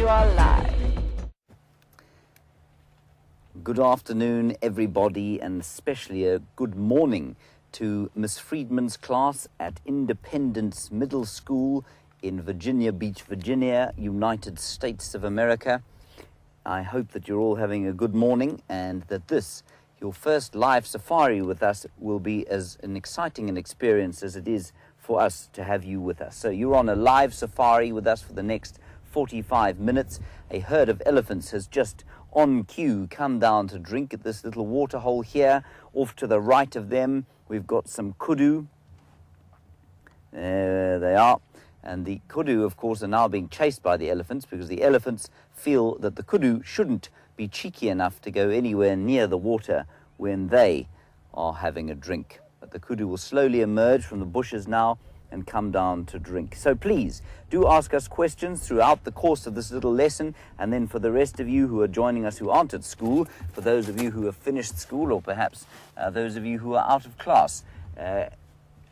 you are live. Good afternoon, everybody, and especially a good morning to Miss Friedman's class at Independence Middle School in Virginia Beach, Virginia, United States of America. I hope that you're all having a good morning and that this, your first live safari with us, will be as an exciting an experience as it is for us to have you with us. So you're on a live safari with us for the next 45 minutes. A herd of elephants has just on cue come down to drink at this little waterhole here. Off to the right of them, we've got some kudu. There they are. And the kudu, of course, are now being chased by the elephants because the elephants feel that the kudu shouldn't be cheeky enough to go anywhere near the water when they are having a drink. But the kudu will slowly emerge from the bushes now and come down to drink. So please do ask us questions throughout the course of this little lesson, and then for the rest of you who are joining us who aren't at school, for those of you who have finished school, or perhaps those of you who are out of class,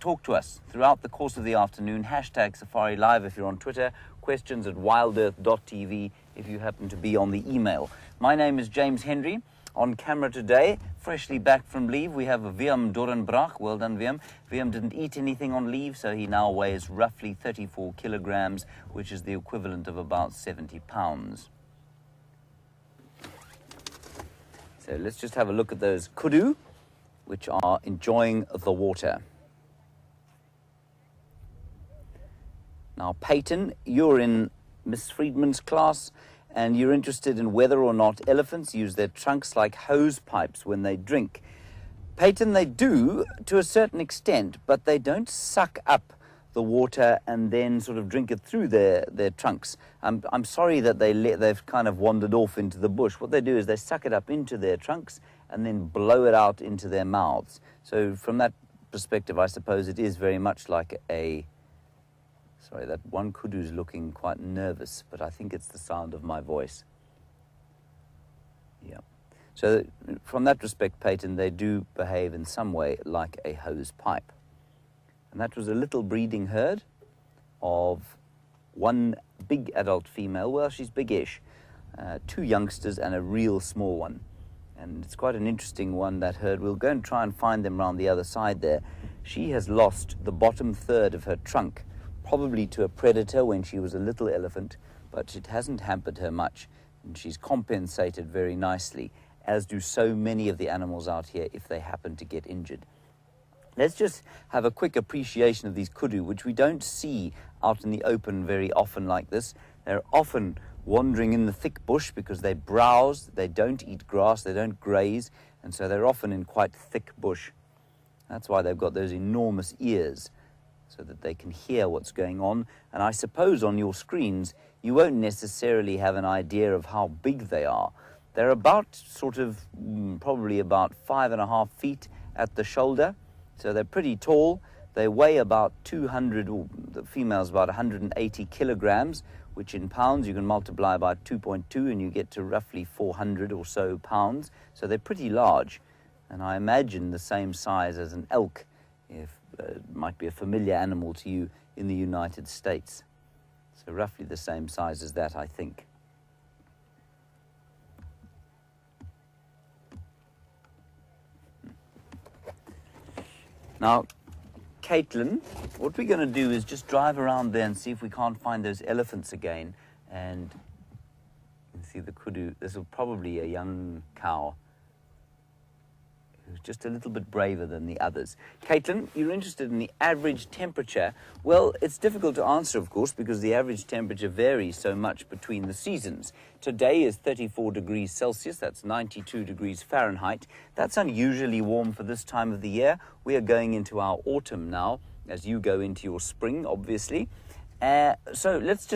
talk to us throughout the course of the afternoon. Hashtag SafariLIVE if you're on Twitter. Questions at wildearth.tv if you happen to be on the email. My name is James Henry. On camera today, freshly back from leave, we have Wium Dorenbrach. Well done, Wium. Wium didn't eat anything on leave, so he now weighs roughly 34 kilograms, which is the equivalent of about 70 pounds. So let's just have a look at those kudu, which are enjoying the water. Now, Peyton, you're in Miss Friedman's class, and you're interested in whether or not elephants use their trunks like hose pipes when they drink. Peyton, they do to a certain extent, but they don't suck up the water and then sort of drink it through their trunks. I'm sorry that they've kind of wandered off into the bush. What they do is they suck it up into their trunks and then blow it out into their mouths. So from that perspective, I suppose it is very much like a... Sorry, that one kudu's looking quite nervous, but I think it's the sound of my voice. Yeah. So from that respect, Peyton, they do behave in some way like a hose pipe. And that was a little breeding herd of one big adult female. Well, she's biggish. 2 youngsters and a real small one. And it's quite an interesting one, that herd. We'll go and try and find them around the other side there. She has lost the bottom third of her trunk, probably to a predator when she was a little elephant, but it hasn't hampered her much, and she's compensated very nicely, as do so many of the animals out here if they happen to get injured. Let's just have a quick appreciation of these kudu, which we don't see out in the open very often like this. They're often wandering in the thick bush because they browse, they don't eat grass, they don't graze, and so they're often in quite thick bush. That's why they've got those enormous ears, so that they can hear what's going on. And I suppose on your screens, you won't necessarily have an idea of how big they are. They're about probably about 5.5 feet at the shoulder. So they're pretty tall. They weigh about 200, or the female's about 180 kilograms, which in pounds you can multiply by 2.2 and you get to roughly 400 or so pounds. So they're pretty large. And I imagine the same size as an elk, if might be a familiar animal to you in the United States. So roughly the same size as that, I think. Now, Caitlin, what we're going to do is just drive around there and see if we can't find those elephants again. And you can see the kudu. This is probably a young cow who's just a little bit braver than the others. Caitlin, you're interested in the average temperature. Well, it's difficult to answer, of course, because the average temperature varies so much between the seasons. Today is 34 degrees Celsius, that's 92 degrees Fahrenheit. That's unusually warm for this time of the year. We are going into our autumn now, as you go into your spring, obviously. So let's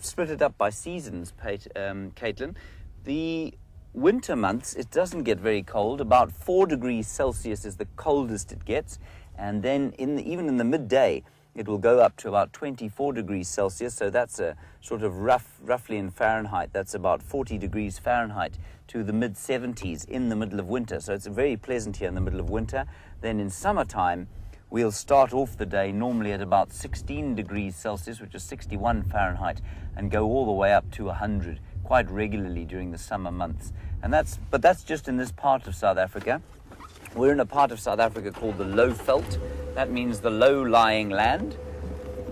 split it up by seasons, Caitlin. The winter months, it doesn't get very cold. About 4 degrees Celsius is the coldest it gets. And then even in the midday, it will go up to about 24 degrees Celsius. So that's a sort of roughly in Fahrenheit, that's about 40 degrees Fahrenheit to the mid-70s in the middle of winter. So it's very pleasant here in the middle of winter. Then in summertime, we'll start off the day normally at about 16 degrees Celsius, which is 61 Fahrenheit, and go all the way up to 100 quite regularly during the summer months. But that's just in this part of South Africa. We're in a part of South Africa called the Low Veld. That means the low-lying land.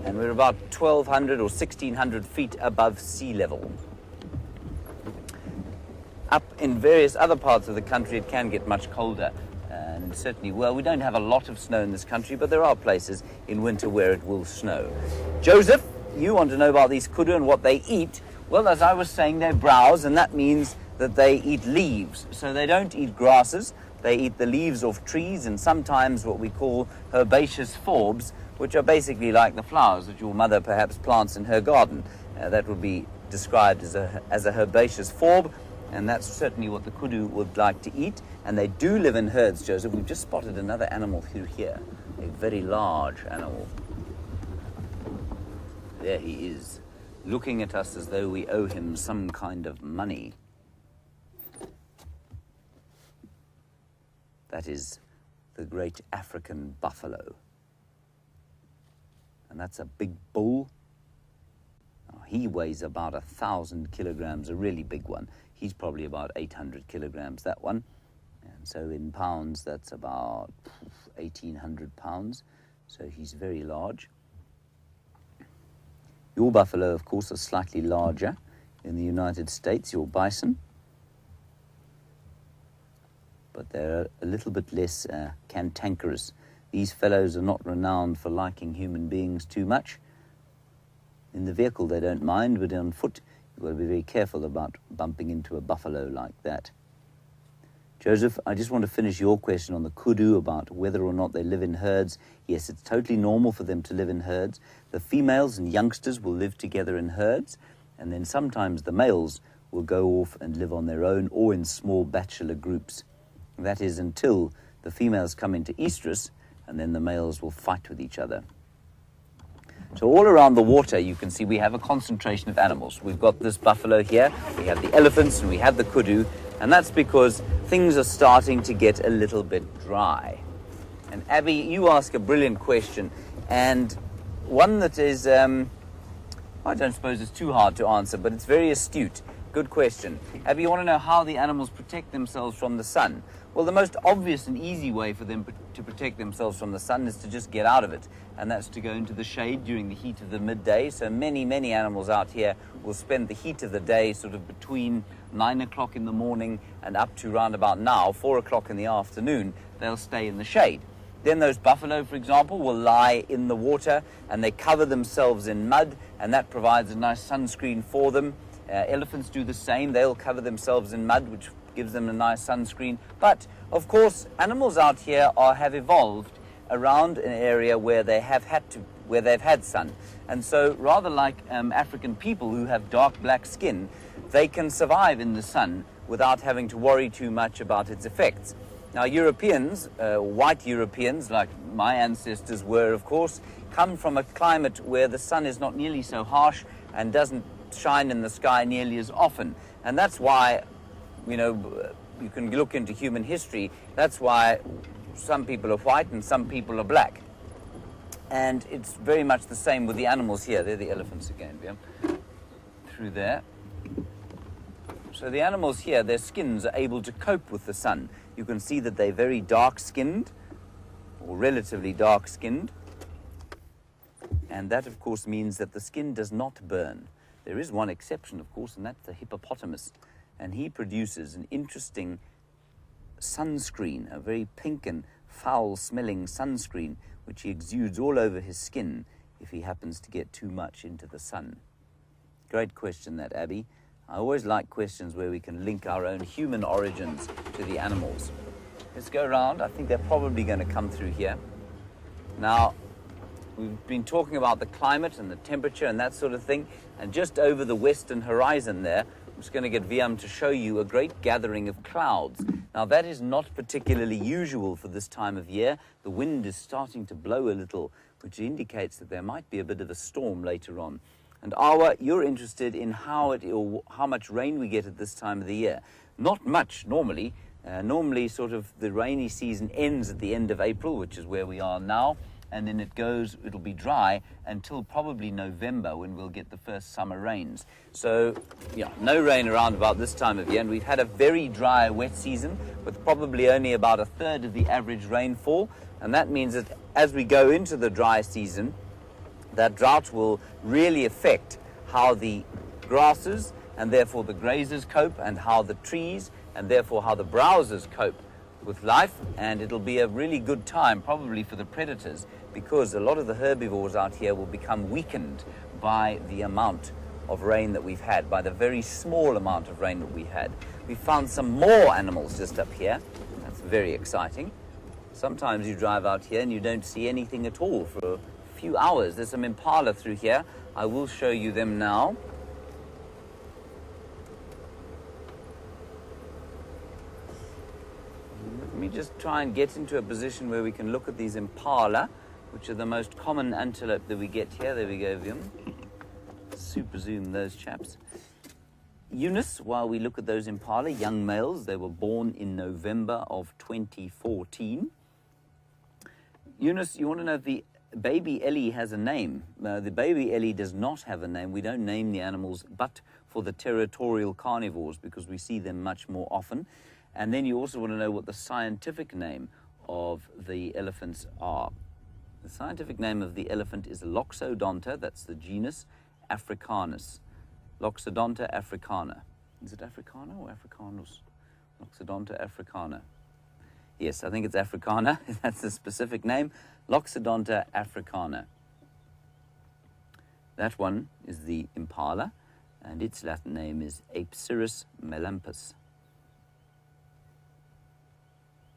And we're about 1,200 or 1,600 feet above sea level. Up in various other parts of the country, it can get much colder. And certainly, well, we don't have a lot of snow in this country, but there are places in winter where it will snow. Joseph, you want to know about these kudu and what they eat. Well, as I was saying, they browse, and that means that they eat leaves. So they don't eat grasses. They eat the leaves of trees and sometimes what we call herbaceous forbs, which are basically like the flowers that your mother perhaps plants in her garden. That would be described as a herbaceous forb, and that's certainly what the kudu would like to eat. And they do live in herds, Joseph. We've just spotted another animal through here, a very large animal. There he is, looking at us as though we owe him some kind of money. That is the great African buffalo. And that's a big bull. Now, he weighs about 1,000 kilograms, a really big one. He's probably about 800 kilograms, that one. And so in pounds, that's about 1,800 pounds. So he's very large. Your buffalo, of course, are slightly larger in the United States, your bison. But they're a little bit less cantankerous. These fellows are not renowned for liking human beings too much. In the vehicle they don't mind, but on foot you've got to be very careful about bumping into a buffalo like that. Joseph, I just want to finish your question on the kudu about whether or not they live in herds. Yes, it's totally normal for them to live in herds. The females and youngsters will live together in herds, and then sometimes the males will go off and live on their own or in small bachelor groups. That is until the females come into estrus, and then the males will fight with each other. So all around the water, you can see we have a concentration of animals. We've got this buffalo here, we have the elephants, and we have the kudu, and that's because things are starting to get a little bit dry. And Abby, you ask a brilliant question, and one that is, I don't suppose it's too hard to answer, but it's very astute. Good question. Abby, you want to know how the animals protect themselves from the sun? Well, the most obvious and easy way for them to protect themselves from the sun is to just get out of it, and that's to go into the shade during the heat of the midday. So many animals out here will spend the heat of the day sort of between 9 o'clock in the morning and up to round about now, 4 o'clock in the afternoon, they'll stay in the shade. Then those buffalo, for example, will lie in the water and they cover themselves in mud, and that provides a nice sunscreen for them. Elephants do the same. They'll cover themselves in mud, which gives them a nice sunscreen. But, of course, animals out here have evolved around an area where they've had sun. And so, rather like African people who have dark black skin, they can survive in the sun without having to worry too much about its effects. Now, Europeans, white Europeans, like my ancestors were, of course, come from a climate where the sun is not nearly so harsh and doesn't shine in the sky nearly as often. And that's why, you know, you can look into human history, that's why some people are white and some people are black. And it's very much the same with the animals here. They're the elephants again, Wium, through there. So the animals here, their skins are able to cope with the sun. You can see that they're very dark-skinned, or relatively dark-skinned. And that, of course, means that the skin does not burn. There is one exception, of course, and that's the hippopotamus. And he produces an interesting sunscreen, a very pink and foul-smelling sunscreen, which he exudes all over his skin if he happens to get too much into the sun. Great question, that, Abby. I always like questions where we can link our own human origins to the animals. Let's go around. I think they're probably going to come through here. Now, we've been talking about the climate and the temperature and that sort of thing, and just over the western horizon there, I'm just going to get Wium to show you a great gathering of clouds. Now, that is not particularly usual for this time of year. The wind is starting to blow a little, which indicates that there might be a bit of a storm later on. And Awa, you're interested in how much rain we get at this time of the year. Not much, normally. Normally, sort of the rainy season ends at the end of April, which is where we are now, and then it'll be dry until probably November, when we'll get the first summer rains. So, yeah, no rain around about this time of year, and we've had a very dry, wet season with probably only about a third of the average rainfall, and that means that as we go into the dry season, that drought will really affect how the grasses and therefore the grazers cope, and how the trees and therefore how the browsers cope with life. And it'll be a really good time probably for the predators, because a lot of the herbivores out here will become weakened by the amount of rain that we've had, by the very small amount of rain that we had. We found some more animals just up here. That's very exciting. Sometimes you drive out here and you don't see anything at all for a few hours. There's some impala through here. I will show you them now. Let me just try and get into a position where we can look at these impala, which are the most common antelope that we get here. There we go, Wium. Super zoom those chaps. Eunice, while we look at those impala, young males, they were born in November of 2014. Eunice, you want to know if the baby Ellie has a name? The baby Ellie does not have a name. We don't name the animals but for the territorial carnivores, because we see them much more often. And then you also want to know what the scientific name of the elephants are. The scientific name of the elephant is Loxodonta. That's the genus Africanus. Loxodonta africana. Is it Africana or Africanus? Loxodonta africana. Yes, I think it's Africana. That's the specific name. Loxodonta africana. That one is the impala, and its Latin name is Apsirus melampus,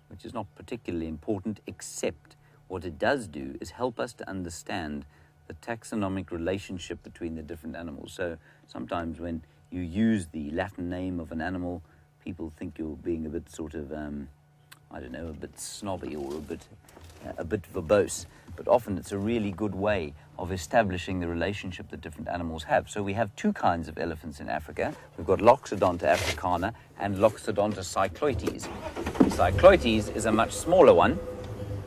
which is not particularly important, except what it does do is help us to understand the taxonomic relationship between the different animals. So sometimes when you use the Latin name of an animal, people think you're being a bit sort of, I don't know, a bit snobby or a bit verbose. But often it's a really good way of establishing the relationship that different animals have. So we have two kinds of elephants in Africa. We've got Loxodonta africana and Loxodonta cycloides. Cycloides is a much smaller one,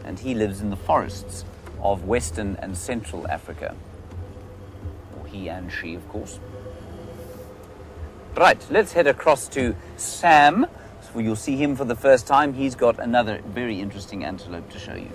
and he lives in the forests of Western and Central Africa. Or he and she, of course. Right, let's head across to Sam. So you'll see him for the first time. He's got another very interesting antelope to show you.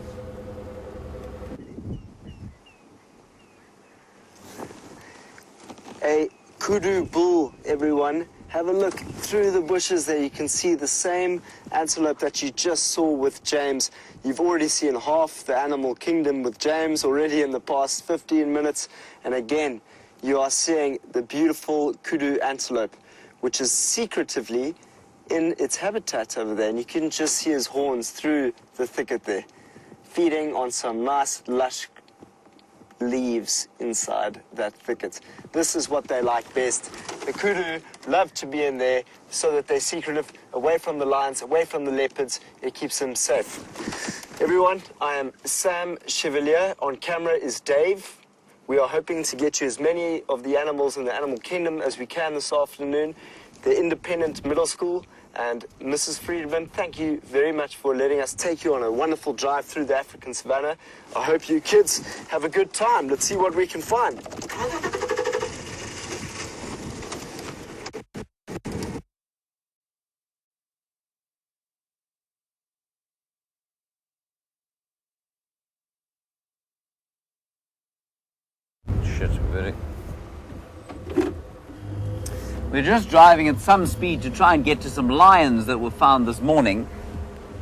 A kudu bull, everyone. Have a look through the bushes there. You can see the same antelope that you just saw with James. You've already seen half the animal kingdom with James already in the past 15 minutes. And again, you are seeing the beautiful kudu antelope, which is secretively in its habitat over there. And you can just see his horns through the thicket there, feeding on some nice, lush leaves inside that thicket. This is what they like best. The kudu love to be in there so that they're secretive, away from the lions, away from the leopards. It keeps them safe. Everyone, I am Sam Chevalier. On camera is Dave. We are hoping to get you as many of the animals in the animal kingdom as we can this afternoon. The Independent Middle School. And Mrs. Friedman, thank you very much for letting us take you on a wonderful drive through the African savannah. I hope you kids have a good time. Let's see what we can find. We're just driving at some speed to try and get to some lions that were found this morning.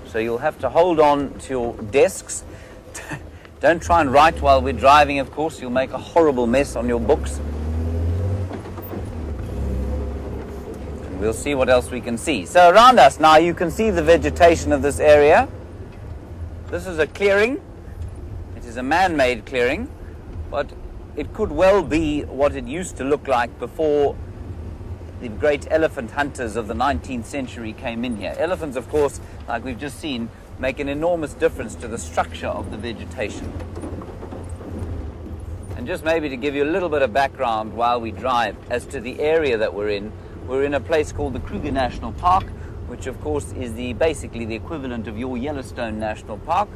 So you'll have to hold on to your desks. Don't try and write while we're driving, of course. You'll make a horrible mess on your books. And we'll see what else we can see. So around us now, you can see the vegetation of this area. This is a clearing. It is a man-made clearing, but it could well be what it used to look like before the great elephant hunters of the 19th century came in here. Elephants, of course, like we've just seen, make an enormous difference to the structure of the vegetation. And just maybe to give you a little bit of background while we drive as to the area that we're in a place called the Kruger National Park, which of course is basically the equivalent of your Yellowstone National Park.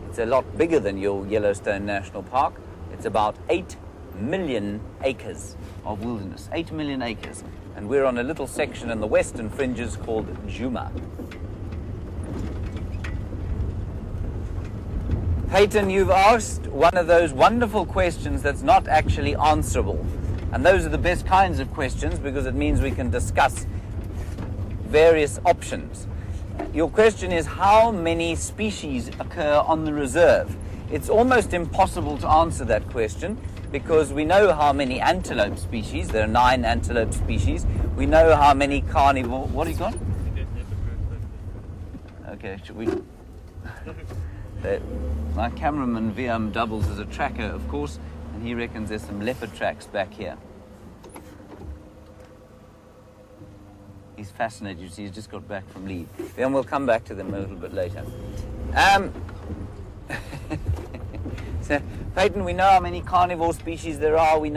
It's a lot bigger than your Yellowstone National Park. It's about 8 million acres of wilderness, 8 million acres. And we're on a little section in the western fringes called Juma. Peyton, you've asked one of those wonderful questions that's not actually answerable. And those are the best kinds of questions because it means we can discuss various options. Your question is how many species occur on the reserve? It's almost impossible to answer that question because we know how many antelope species. There are 9 antelope species. We know how many carnivore... What have you got? Okay, should we... My cameraman Wium doubles as a tracker, of course, and he reckons there's some leopard tracks back here. He's fascinated. You see, he's just got back from leave. Then we'll come back to them a little bit later. So, Peyton, we know how many carnivore species there are. We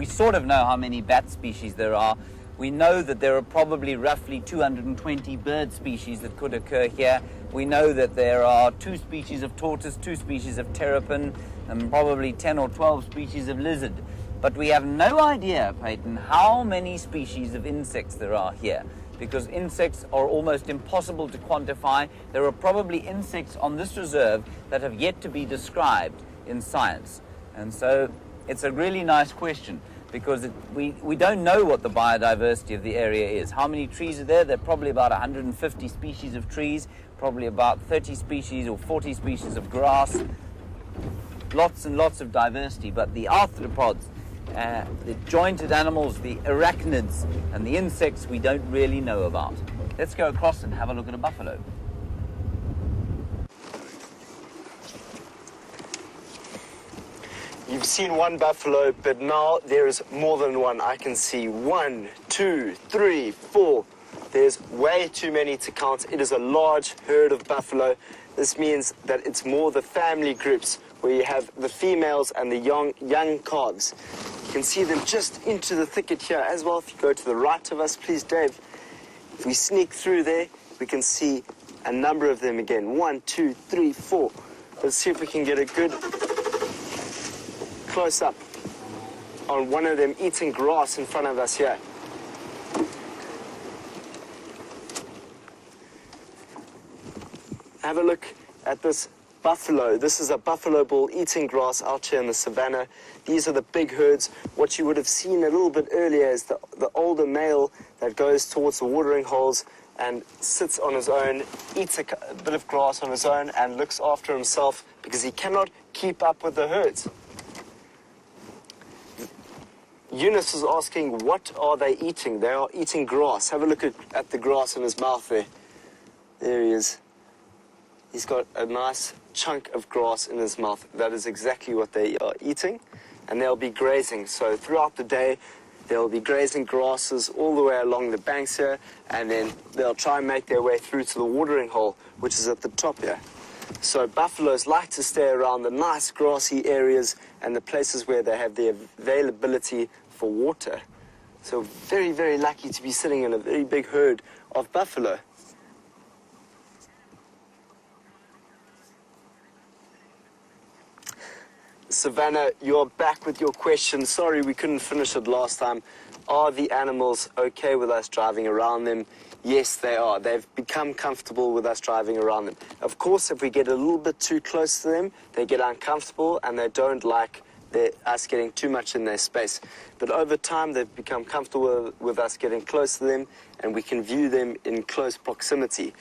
sort of know how many bat species there are. We know that there are probably roughly 220 bird species that could occur here. We know that there are 2 species of tortoise, 2 species of terrapin, and probably 10 or 12 species of lizard. But we have no idea, Peyton, how many species of insects there are here, because insects are almost impossible to quantify. There are probably insects on this reserve that have yet to be described in science. And so it's a really nice question, because we don't know what the biodiversity of the area is. How many trees are there? There are probably about 150 species of trees, probably about 30 species or 40 species of grass. Lots and lots of diversity, but the arthropods, the jointed animals, the arachnids, and the insects we don't really know about. Let's go across and have a look at a buffalo. You've seen one buffalo, but now there is more than one. I can see 1, 2, 3, 4. There's way too many to count. It is a large herd of buffalo. This means that it's more the family groups where you have the females and the young calves. You can see them just into the thicket here as well. If you go to the right of us, please, Dave. If we sneak through there, we can see a number of them again. 1, 2, 3, 4. Let's see if we can get a good close up on one of them eating grass in front of us here. Have a look at this buffalo. This is a buffalo bull eating grass out here in the savannah. These are the big herds. What you would have seen a little bit earlier is the older male that goes towards the watering holes and sits on his own, eats a bit of grass on his own and looks after himself because he cannot keep up with the herds. Eunice is asking, what are they eating? They are eating grass. Have a look at the grass in his mouth there. There he is. He's got a nice chunk of grass in his mouth. That is exactly what they are eating, and they'll be grazing. So throughout the day, they'll be grazing grasses all the way along the banks here, and then they'll try and make their way through to the watering hole, which is at the top here. So buffaloes like to stay around the nice grassy areas and the places where they have the availability for water. So very, very lucky to be sitting in a very big herd of buffalo. Savannah, you're back with your question. Sorry we couldn't finish it last time. Are the animals okay with us driving around them? Yes, they are. They've become comfortable with us driving around them. Of course, if we get a little bit too close to them, they get uncomfortable and they don't like us getting too much in their space. But over time, they've become comfortable with us getting close to them, and we can view them in close proximity.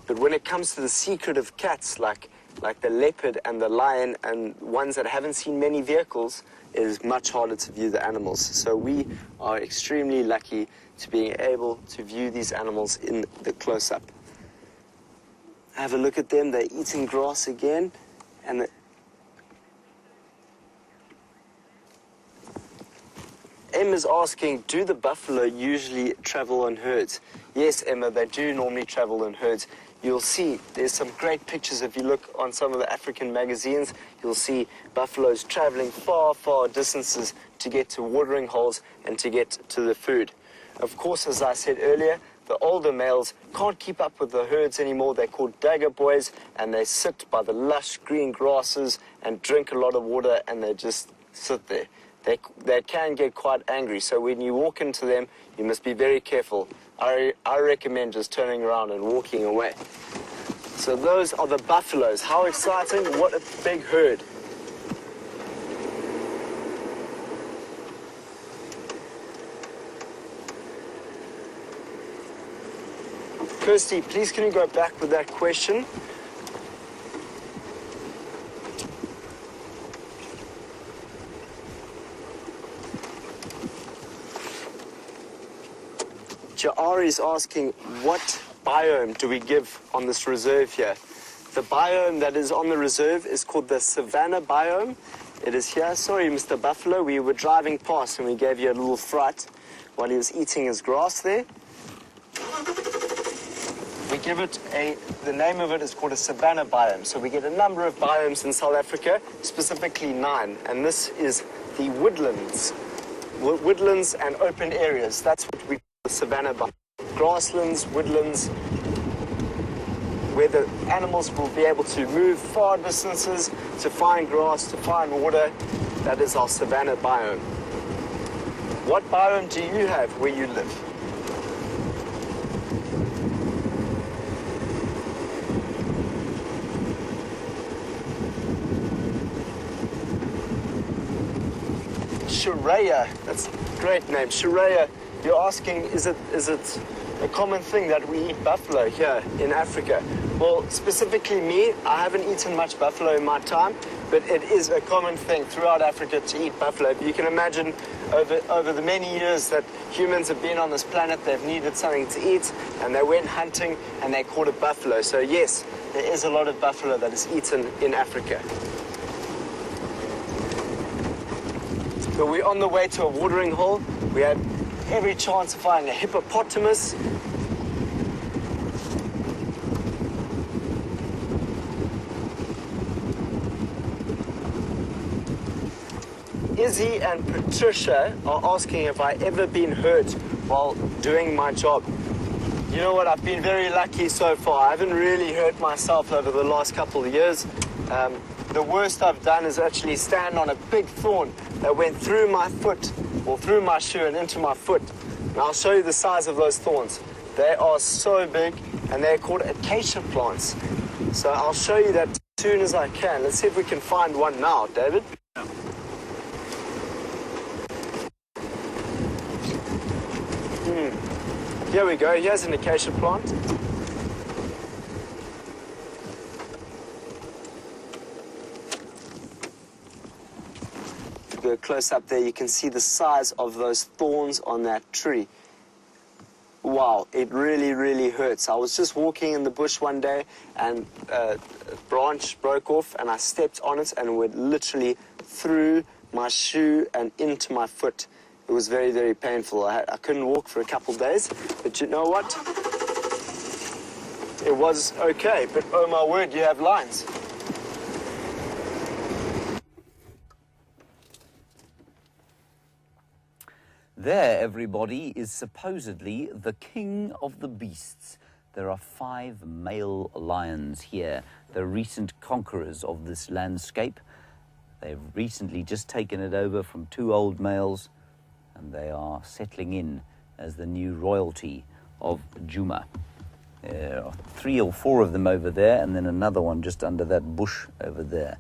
But when it comes to the secretive cats, like the leopard and the lion and ones that haven't seen many vehicles, it is much harder to view the animals. So we are extremely lucky to being able to view these animals in the close-up. Have a look at them. They're eating grass again. And Emma's asking, do the buffalo usually travel in herds? Yes, Emma, they do normally travel in herds. You'll see there's some great pictures. If you look on some of the African magazines, you'll see buffaloes traveling far, far distances to get to watering holes and to get to the food. Of course, as I said earlier, the older males can't keep up with the herds anymore. They're called dagger boys, and they sit by the lush green grasses and drink a lot of water, and they just sit there. They can get quite angry, so when you walk into them, you must be very careful. I recommend just turning around and walking away. So those are the buffaloes. How exciting, what a big herd. Kirsti, please can you go back with that question? Ja'ari is asking, what biome do we give on this reserve here? The biome that is on the reserve is called the savanna biome. It is here. Sorry, Mr. Buffalo, we were driving past and we gave you a little fright while he was eating his grass there. We give it the name of it is called a savanna biome. So we get a number of biomes in South Africa, specifically 9, and this is the woodlands. Woodlands and open areas, that's what we call the savanna biome. Grasslands, woodlands, where the animals will be able to move far distances to find grass, to find water. That is our savanna biome. What biome do you have where you live? Shiraya, that's a great name. Shiraya, you're asking, is it a common thing that we eat buffalo here in Africa? Well, specifically me, I haven't eaten much buffalo in my time, but it is a common thing throughout Africa to eat buffalo. You can imagine over the many years that humans have been on this planet, they've needed something to eat, and they went hunting, and they caught a buffalo. So yes, there is a lot of buffalo that is eaten in Africa. But we're on the way to a watering hole. We had every chance of finding a hippopotamus. Izzy and Patricia are asking if I've ever been hurt while doing my job. You know what, I've been very lucky so far. I haven't really hurt myself over the last couple of years. The worst I've done is actually stand on a big thorn that went through my foot, or through my shoe and into my foot. And I'll show you the size of those thorns. They are so big, and they're called acacia plants. So I'll show you that as soon as I can. Let's see if we can find one now, David. Here we go, here's an acacia plant. If you go close up there, you can see the size of those thorns on that tree. Wow, it really, really hurts. I was just walking in the bush one day and a branch broke off and I stepped on it and it went literally through my shoe and into my foot. It was very, very painful. I couldn't walk for a couple of days, but you know what? It was okay, but oh my word, you have lines. There, everybody, is supposedly the king of the beasts. There are 5 male lions here, the recent conquerors of this landscape. They've recently just taken it over from 2 old males, and they are settling in as the new royalty of Djuma. There are 3 or 4 of them over there, and then another one just under that bush over there.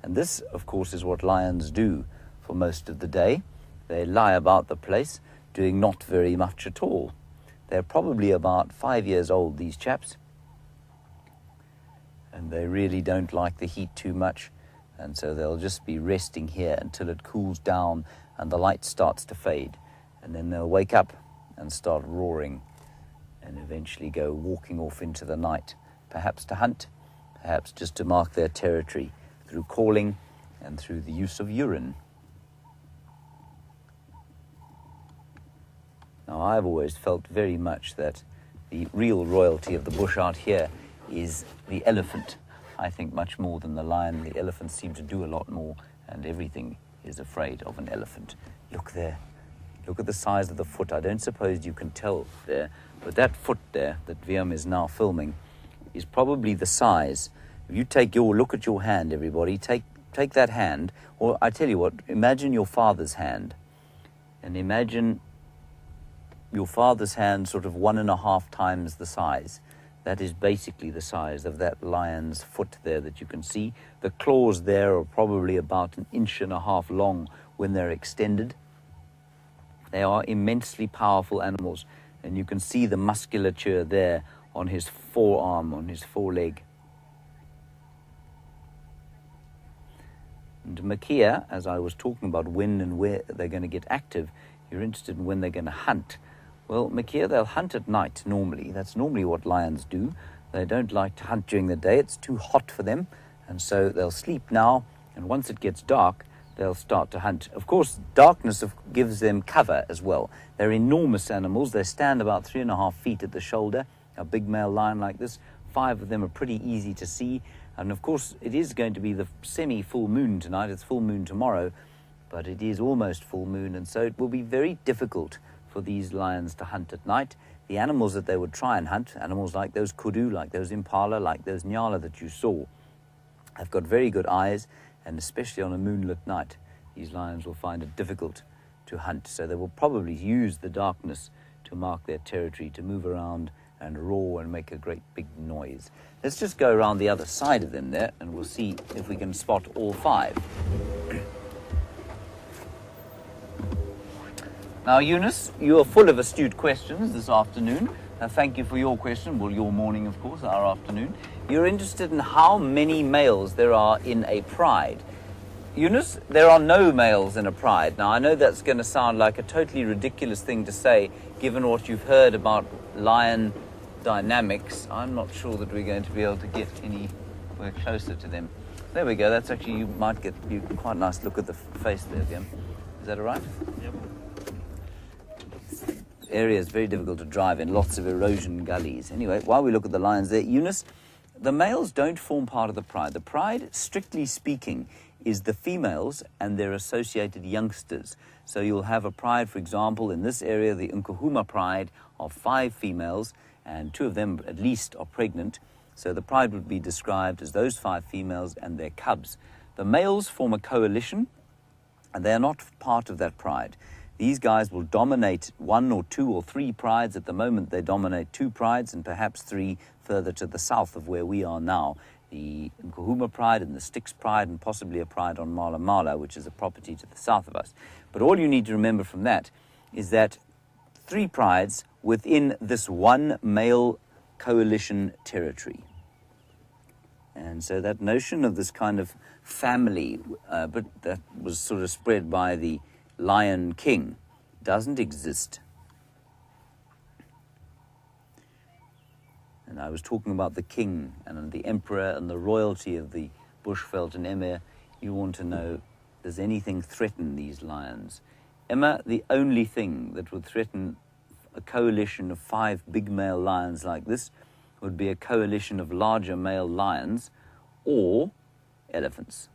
And this, of course, is what lions do for most of the day. They lie about the place, doing not very much at all. They're probably about 5 years old, these chaps. And they really don't like the heat too much, and so they'll just be resting here until it cools down and the light starts to fade, and then they'll wake up and start roaring and eventually go walking off into the night, perhaps to hunt, perhaps just to mark their territory through calling and through the use of urine. Now, I've always felt very much that the real royalty of the bush out here is the elephant. I think much more than the lion. The elephants seem to do a lot more, and everything is afraid of an elephant. Look there. Look at the size of the foot. I don't suppose you can tell there, but that foot there that Wium is now filming is probably the size. If you take your look at your hand, everybody, take that hand, or I tell you what, imagine your father's hand, and imagine your father's hand sort of 1.5 times the size. That is basically the size of that lion's foot there that you can see. The claws there are probably about 1.5 inches long when they're extended. They are immensely powerful animals, and you can see the musculature there on his forearm, on his foreleg. And Makia, as I was talking about when and where they're going to get active, you're interested in when they're going to hunt. Well, Makia, they'll hunt at night normally. That's normally what lions do. They don't like to hunt during the day. It's too hot for them. And so they'll sleep now, and once it gets dark, they'll start to hunt. Of course, darkness gives them cover as well. They're enormous animals. They stand about 3.5 feet at the shoulder. A big male lion like this, 5 of them are pretty easy to see. And of course, it is going to be the semi-full moon tonight. It's full moon tomorrow, but it is almost full moon, and so it will be very difficult for these lions to hunt at night. The animals that they would try and hunt, animals like those kudu, like those impala, like those nyala that you saw, have got very good eyes, and especially on a moonlit night, these lions will find it difficult to hunt. So they will probably use the darkness to mark their territory, to move around and roar and make a great big noise. Let's just go around the other side of them there, and we'll see if we can spot all 5. Now, Eunice, you are full of astute questions this afternoon. Thank you for your question. Well, your morning, of course, our afternoon. You're interested in how many males there are in a pride. Eunice, there are no males in a pride. Now, I know that's going to sound like a totally ridiculous thing to say, given what you've heard about lion dynamics. I'm not sure that we're going to be able to get anywhere closer to them. There we go. That's actually, you might get quite a nice look at the face there, Wium. Is that all right? Yep. Area is very difficult to drive in, lots of erosion gullies. Anyway, while we look at the lions there, Eunice, the males don't form part of the pride. The pride, strictly speaking, is the females and their associated youngsters. So you'll have a pride, for example, in this area, the Nkuhuma pride, of 5 females, and 2 of them at least are pregnant. So the pride would be described as those 5 females and their cubs. The males form a coalition, and they are not part of that pride. These guys will dominate 1 or 2 or 3 prides. At the moment, they dominate 2 prides and perhaps 3 further to the south of where we are now. The Nkuhuma pride and the Styx pride, and possibly a pride on Mala Mala, which is a property to the south of us. But all you need to remember from that is that 3 prides within this one male coalition territory. And so that notion of this kind of family, but that was sort of spread by the Lion King, doesn't exist. And I was talking about the king and the emperor and the royalty of the Bushveld and Emir. You want to know, does anything threaten these lions? Emma, the only thing that would threaten a coalition of 5 big male lions like this would be a coalition of larger male lions or elephants.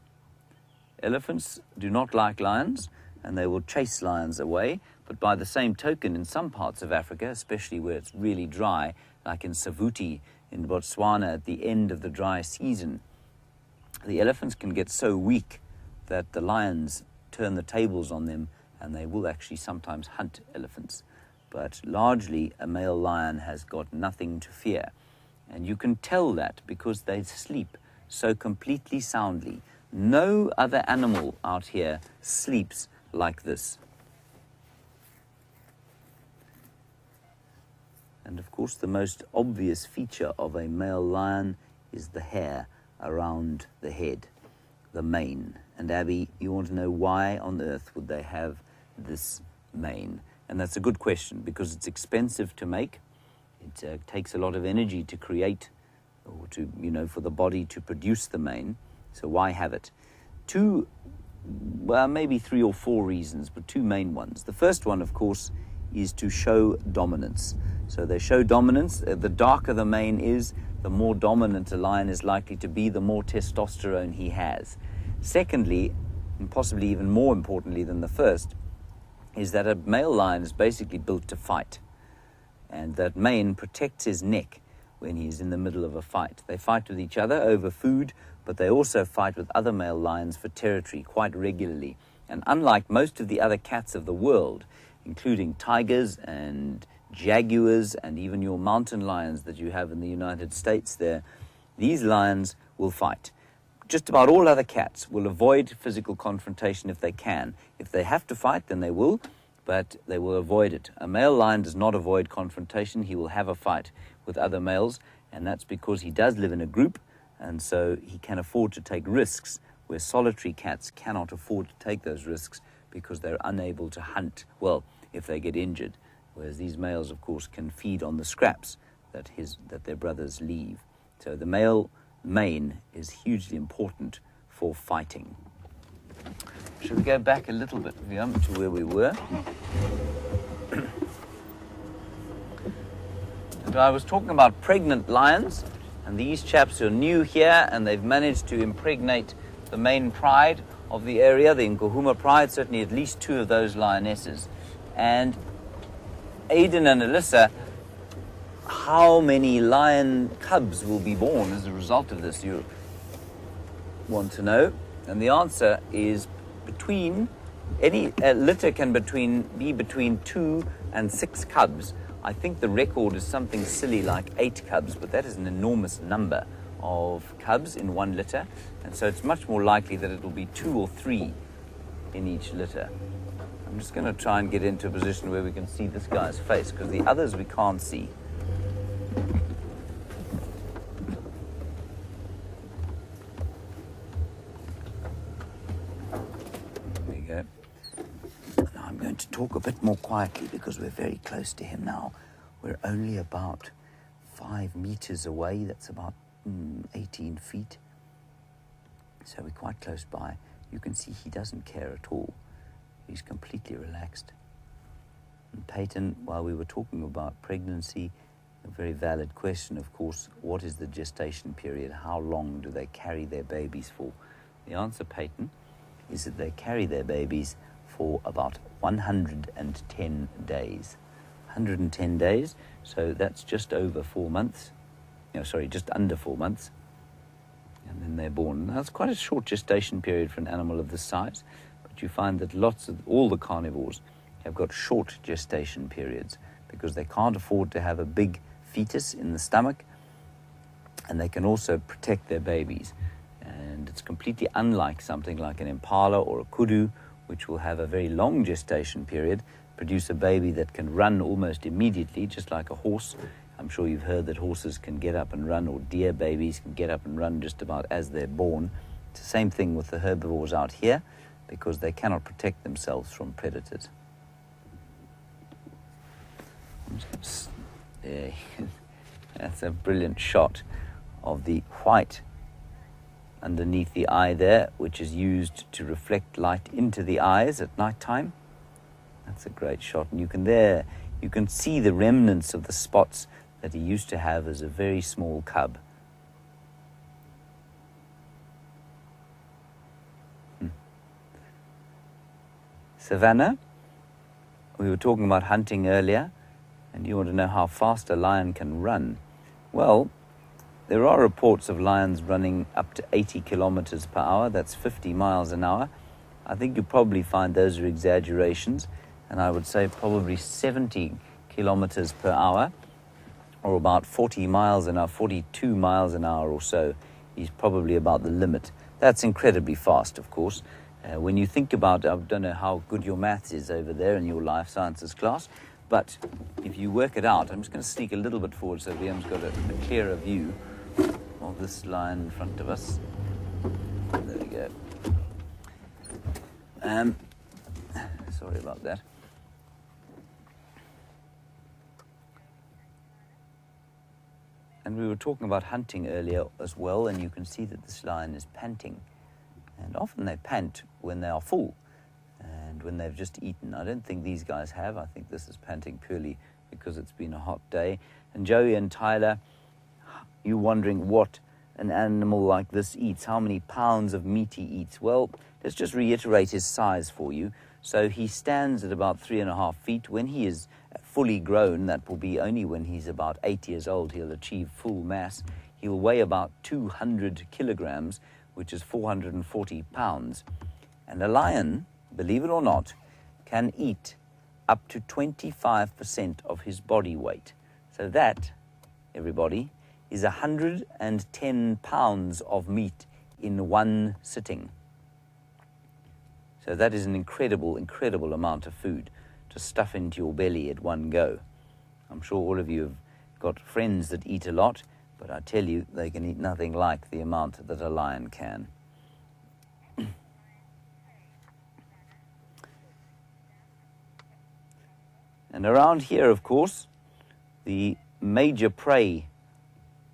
Elephants do not like lions, and they will chase lions away. But by the same token, in some parts of Africa, especially where it's really dry, like in Savuti in Botswana at the end of the dry season, the elephants can get so weak that the lions turn the tables on them, and they will actually sometimes hunt elephants. But largely, a male lion has got nothing to fear. And you can tell that because they sleep so completely soundly. No other animal out here sleeps like this. And of course, the most obvious feature of a male lion is the hair around the head, the mane. And Abby, you want to know why on earth would they have this mane? And that's a good question, because it's expensive to make. It takes a lot of energy to create, or to, for the body to produce the mane. So why have it? 2, well, maybe 3 or 4 reasons, but 2 main ones. The first one, of course, is to show dominance. So they show dominance. The darker the mane is, the more dominant a lion is likely to be, the more testosterone he has. Secondly, and possibly even more importantly than the first, is that a male lion is basically built to fight. And that mane protects his neck when he's in the middle of a fight. They fight with each other over food, but they also fight with other male lions for territory quite regularly. And unlike most of the other cats of the world, including tigers and jaguars and even your mountain lions that you have in the United States there, these lions will fight. Just about all other cats will avoid physical confrontation if they can. If they have to fight, then they will, but they will avoid it. A male lion does not avoid confrontation. He will have a fight with other males, and that's because he does live in a group, and so he can afford to take risks, where solitary cats cannot afford to take those risks because they're unable to hunt, well, if they get injured, whereas these males, of course, can feed on the scraps that their brothers leave. So the male mane is hugely important for fighting. Should we go back a little bit, Wium, to where we were? And I was talking about pregnant lions, and these chaps are new here, and they've managed to impregnate the main pride of the area, the Nkuhuma pride, certainly at least 2 of those lionesses. And Aidan and Alyssa, how many lion cubs will be born as a result of this, you want to know? And the answer is any litter can be between 2 and 6 cubs. I think the record is something silly like 8 cubs, but that is an enormous number of cubs in one litter, and so it's much more likely that it will be 2 or 3 in each litter. I'm just going to try and get into a position where we can see this guy's face, because the others we can't see. There we go. Now I'm going to talk a bit more quietly because we're very close to him now. We're only about 5 meters away. That's about 18 feet. So we're quite close by. You can see he doesn't care at all. He's completely relaxed. And Peyton, while we were talking about pregnancy, a very valid question, of course, what is the gestation period? How long do they carry their babies for? The answer, Peyton, is that they carry their babies for about 110 days. 110 days, so that's just over 4 months. Just under 4 months. And then they're born. Now, it's quite a short gestation period for an animal of this size, but you find that all the carnivores have got short gestation periods because they can't afford to have a big fetus in the stomach, and they can also protect their babies. And it's completely unlike something like an impala or a kudu, which will have a very long gestation period, produce a baby that can run almost immediately, just like a horse. I'm sure you've heard that horses can get up and run, or deer babies can get up and run just about as they're born. It's the same thing with the herbivores out here, because they cannot protect themselves from predators. There. That's a brilliant shot of the white underneath the eye there, which is used to reflect light into the eyes at night time. That's a great shot, and you can see the remnants of the spots that he used to have as a very small cub. Savannah, we were talking about hunting earlier, and you want to know how fast a lion can run. Well, there are reports of lions running up to 80 kilometers per hour. That's 50 miles an hour. I think you probably find those are exaggerations, and I would say probably 70 kilometers per hour, or about 40 miles an hour, 42 miles an hour or so, is probably about the limit. That's incredibly fast, of course. When you think about, I don't know how good your maths is over there in your life sciences class, but if you work it out, I'm just going to sneak a little bit forward so Liam's got a clearer view of this line in front of us. There we go. Sorry about that. And we were talking about hunting earlier as well, and you can see that this lion is panting. And often they pant when they are full and when they've just eaten. I don't think these guys have. I think this is panting purely because it's been a hot day. And Joey and Tyler, you're wondering what an animal like this eats, how many pounds of meat he eats. Well, let's just reiterate his size for you. So he stands at about 3.5 feet. When he is fully grown, that will be only when he's about 8 years old, he'll achieve full mass. He'll weigh about 200 kilograms, which is 440 pounds. And a lion, believe it or not, can eat up to 25% of his body weight. So that, everybody, is 110 pounds of meat in one sitting. So that is an incredible, incredible amount of food to stuff into your belly at one go. I'm sure all of you have got friends that eat a lot, but I tell you, they can eat nothing like the amount that a lion can. And around here, of course, the major prey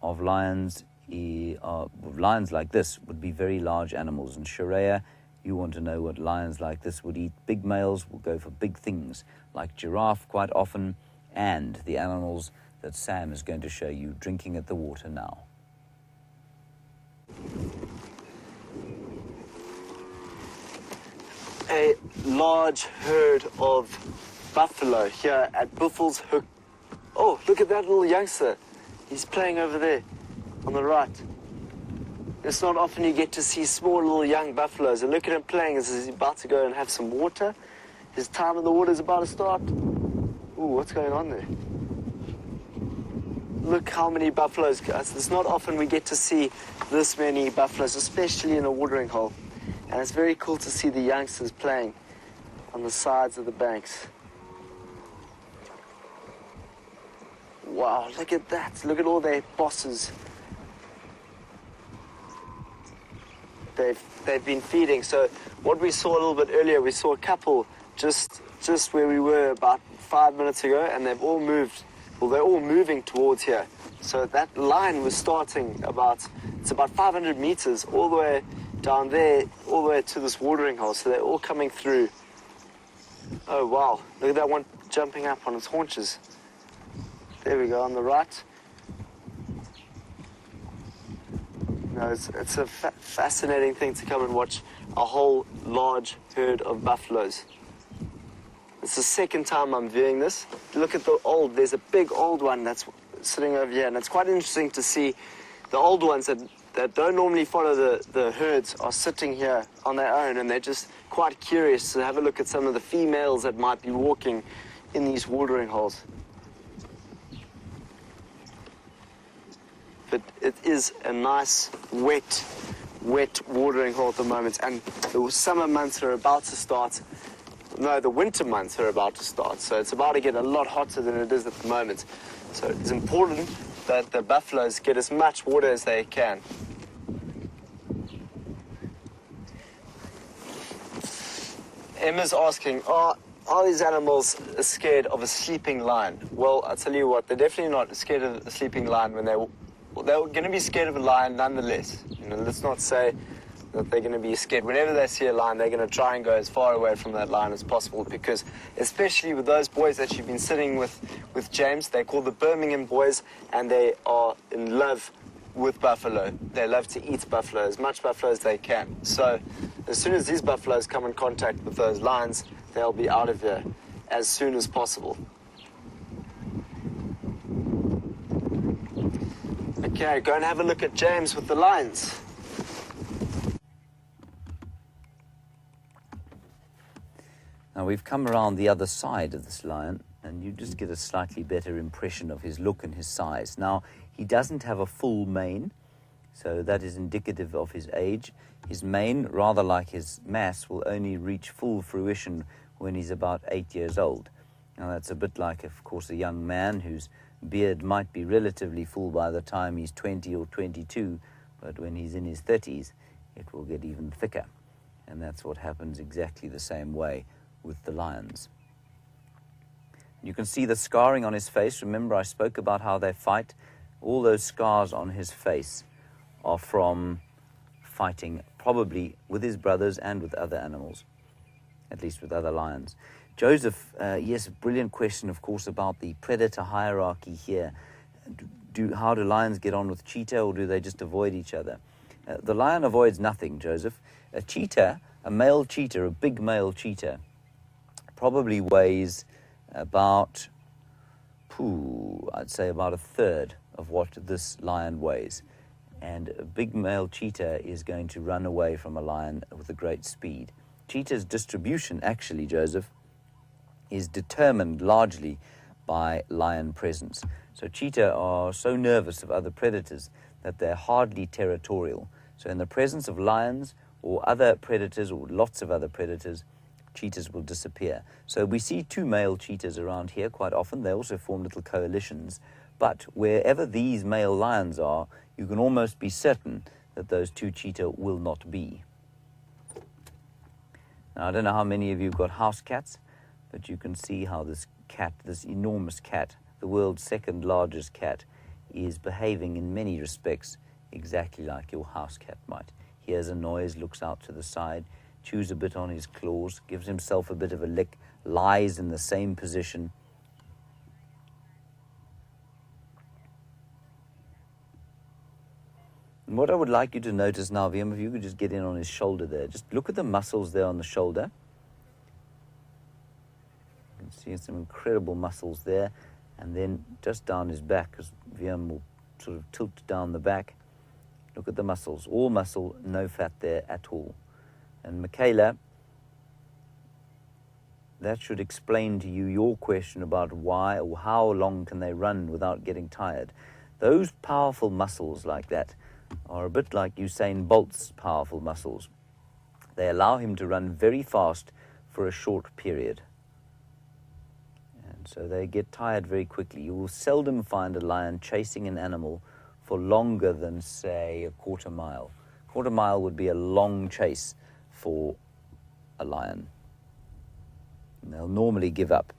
of lions, lions like this would be very large animals. And Sharia, you want to know what lions like this would eat. Big males will go for big things, like giraffe quite often, and the animals that Sam is going to show you drinking at the water now. A large herd of buffalo here at Buffelshoek. Oh, look at that little youngster. He's playing over there on the right. It's not often you get to see small little young buffaloes. And look at him playing as he's about to go and have some water. His time in the water is about to start. Ooh, what's going on there? Look how many buffaloes, guys. It's not often we get to see this many buffaloes, especially in a watering hole. And it's very cool to see the youngsters playing on the sides of the banks. Wow, look at that. Look at all their bosses. They've been feeding. So what we saw a little bit earlier, we saw a couple just where we were about 5 minutes ago, and they've all moved. Well, they're all moving towards here. So that line was starting it's about 500 meters all the way down there, all the way to this watering hole. So they're all coming through. Oh, wow. Look at that one jumping up on its haunches. There we go, on the right. No, it's a fascinating thing to come and watch a whole large herd of buffaloes. It's the second time I'm viewing this. Look at there's a big old one that's sitting over here, and it's quite interesting to see the old ones that don't normally follow the herds are sitting here on their own, and they're just quite curious to have a look at some of the females that might be walking in these watering holes. But it is a nice, wet watering hole at the moment, and the summer months are about to start. No, the winter months are about to start, so it's about to get a lot hotter than it is at the moment. So it's important that the buffaloes get as much water as they can. Emma's asking, are these animals scared of a sleeping lion? Well, I'll tell you what, they're definitely not scared of a sleeping lion when they're going to be scared of a lion nonetheless. You know, let's not say that they're going to be scared. Whenever they see a lion, they're going to try and go as far away from that lion as possible, because especially with those boys that you've been sitting with James, they're called the Birmingham Boys, and they are in love with buffalo. They love to eat buffalo, as much buffalo as they can. So as soon as these buffaloes come in contact with those lions, they'll be out of here as soon as possible. Okay, go and have a look at James with the lions. Now we've come around the other side of this lion, and you just get a slightly better impression of his look and his size. Now, he doesn't have a full mane, so that is indicative of his age. His mane, rather like his mass, will only reach full fruition when he's about 8 years old. Now that's a bit like, of course, a young man whose beard might be relatively full by the time he's 20 or 22, but when he's in his 30s, it will get even thicker. And that's what happens exactly the same way with the lions. You can see the scarring on his face. Remember, I spoke about how they fight. All those scars on his face are from fighting, probably with his brothers and with other animals, at least with other lions. Joseph, yes, brilliant question, of course, about the predator hierarchy here. How do lions get on with cheetah, or do they just avoid each other? The lion avoids nothing, Joseph. A cheetah, a male cheetah, a big male cheetah, probably weighs about, I'd say about a third of what this lion weighs. And a big male cheetah is going to run away from a lion with a great speed. Cheetah's distribution, actually, Joseph, is determined largely by lion presence. So cheetah are so nervous of other predators that they're hardly territorial. So in the presence of lions or other predators or lots of other predators, cheetahs will disappear. So we see two male cheetahs around here quite often. They also form little coalitions. But wherever these male lions are, you can almost be certain that those two cheetah will not be. Now, I don't know how many of you have got house cats, but you can see how this cat, this enormous cat, the world's second largest cat, is behaving in many respects exactly like your house cat might. Hears a noise, looks out to the side, chews a bit on his claws, gives himself a bit of a lick, lies in the same position. And what I would like you to notice now, Wium, if you could just get in on his shoulder there. Just look at the muscles there on the shoulder. You can see some incredible muscles there. And then just down his back, because Wium will sort of tilt down the back. Look at the muscles. All muscle, no fat there at all. And Michaela, that should explain to you your question about why or how long can they run without getting tired. Those powerful muscles like that are a bit like Usain Bolt's powerful muscles. They allow him to run very fast for a short period. And so they get tired very quickly. You will seldom find a lion chasing an animal for longer than, say, a quarter mile. A quarter mile would be a long chase for a lion. And they'll normally give up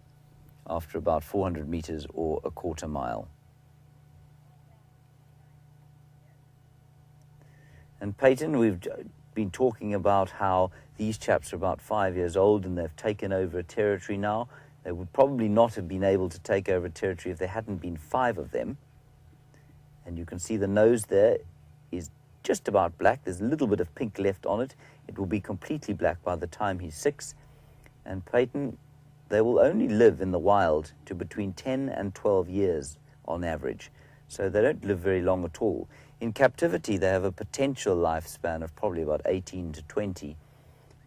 after about 400 meters or a quarter mile. And Peyton, we've been talking about how these chaps are about 5 years old and they've taken over a territory now. They would probably not have been able to take over a territory if there hadn't been 5 of them. And you can see the nose there is just about black. There's a little bit of pink left on it. It will be completely black by the time he's 6. And Peyton, they will only live in the wild to between 10 and 12 years on average. So they don't live very long at all. In captivity, they have a potential lifespan of probably about 18 to 20.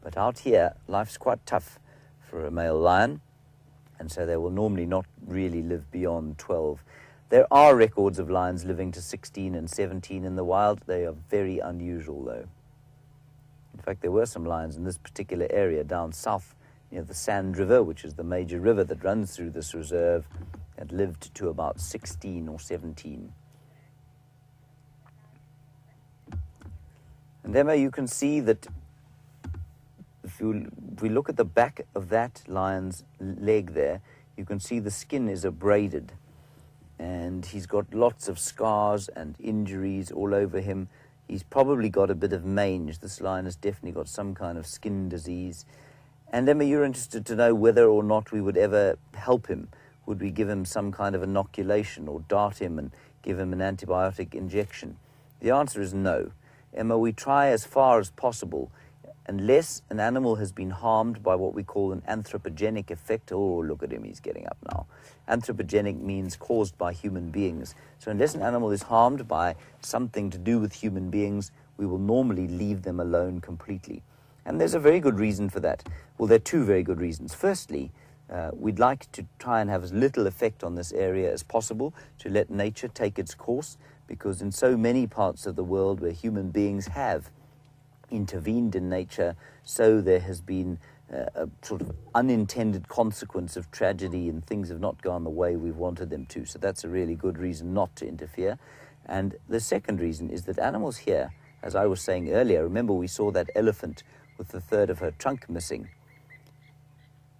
But out here, life's quite tough for a male lion, and so they will normally not really live beyond 12. There are records of lions living to 16 and 17 in the wild. They are very unusual, though. In fact, there were some lions in this particular area down south near the Sand River, which is the major river that runs through this reserve, that lived to about 16 or 17. And Emma, you can see that if we look at the back of that lion's leg there, you can see the skin is abraded. And he's got lots of scars and injuries all over him. He's probably got a bit of mange. This lion has definitely got some kind of skin disease. And Emma, you're interested to know whether or not we would ever help him. Would we give him some kind of inoculation or dart him and give him an antibiotic injection? The answer is no. Emma, we try as far as possible, unless an animal has been harmed by what we call an anthropogenic effect. Oh, look at him, he's getting up now. Anthropogenic means caused by human beings. So unless an animal is harmed by something to do with human beings, we will normally leave them alone completely. And there's a very good reason for that. Well, there are two very good reasons. Firstly, we'd like to try and have as little effect on this area as possible, to let nature take its course, because in so many parts of the world where human beings have intervened in nature, so there has been a sort of unintended consequence of tragedy and things have not gone the way we've wanted them to. So that's a really good reason not to interfere. And the second reason is that animals here, as I was saying earlier, remember we saw that elephant with a third of her trunk missing.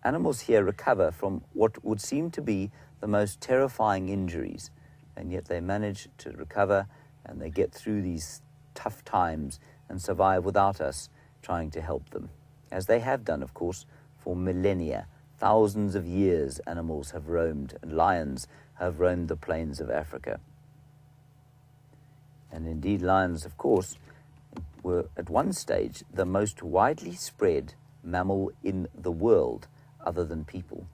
Animals here recover from what would seem to be the most terrifying injuries, and yet they manage to recover and they get through these tough times and survive without us trying to help them. As they have done, of course, for millennia. Thousands of years animals have roamed, and lions have roamed the plains of Africa. And indeed lions, of course, were at one stage the most widely spread mammal in the world other than people.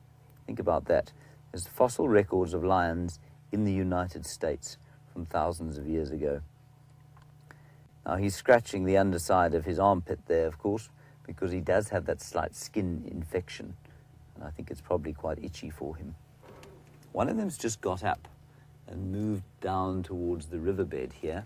Think about that. There's fossil records of lions in the United States from thousands of years ago. Now, he's scratching the underside of his armpit there, of course, because he does have that slight skin infection, and I think it's probably quite itchy for him. One of them's just got up and moved down towards the riverbed here.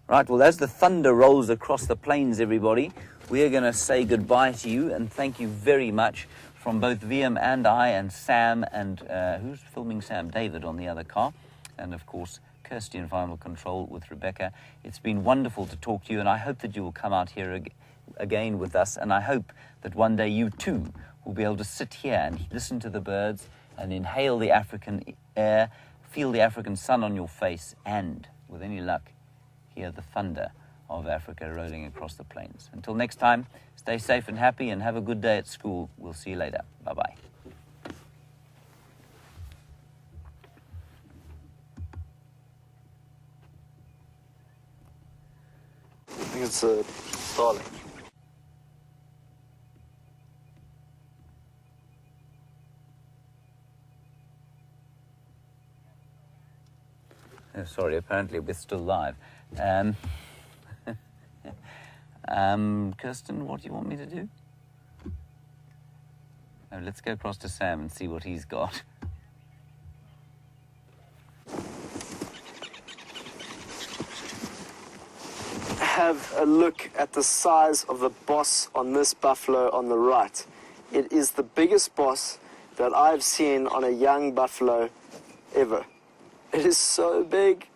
Right, well, as the thunder rolls across the plains, everybody, we are going to say goodbye to you and thank you very much from both Wium and I and Sam and who's filming Sam? David on the other car, and of course Kirsti in final control with Rebecca. It's been wonderful to talk to you, and I hope that you will come out here again with us, and I hope that one day you too will be able to sit here and listen to the birds and inhale the African air, feel the African sun on your face, and with any luck hear the thunder of Africa rolling across the plains. Until next time, stay safe and happy and have a good day at school. We'll see you later. Bye-bye. I think it's a starling. Oh, sorry, apparently we're still live. Kirsten, what do you want me to do? Oh, let's go across to Sam and see what he's got. Have a look at the size of the boss on this buffalo on the right. It is the biggest boss that I've seen on a young buffalo ever. It is so big.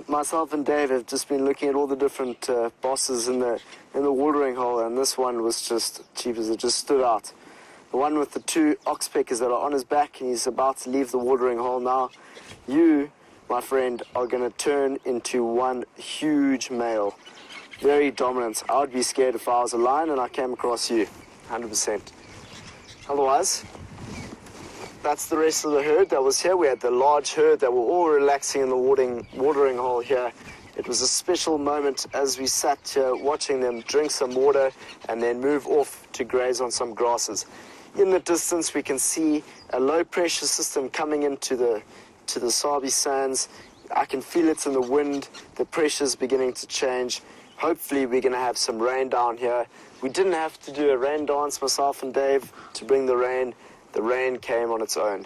Myself and Dave have just been looking at all the different bosses in the watering hole, and this one was just cheap as it just stood out. The one with the two oxpeckers that are on his back, and he's about to leave the watering hole now. You, my friend, are going to turn into one huge male. Very dominant. I would be scared if I was a lion and I came across you, 100%. Otherwise, that's the rest of the herd that was here. We had the large herd that were all relaxing in the watering hole here. It was a special moment as we sat here watching them drink some water and then move off to graze on some grasses. In the distance, we can see a low pressure system coming into the Sabi Sands. I can feel it in the wind. The pressure's beginning to change. Hopefully we're going to have some rain down here. We didn't have to do a rain dance, myself and Dave, to bring the rain. The rain came on its own.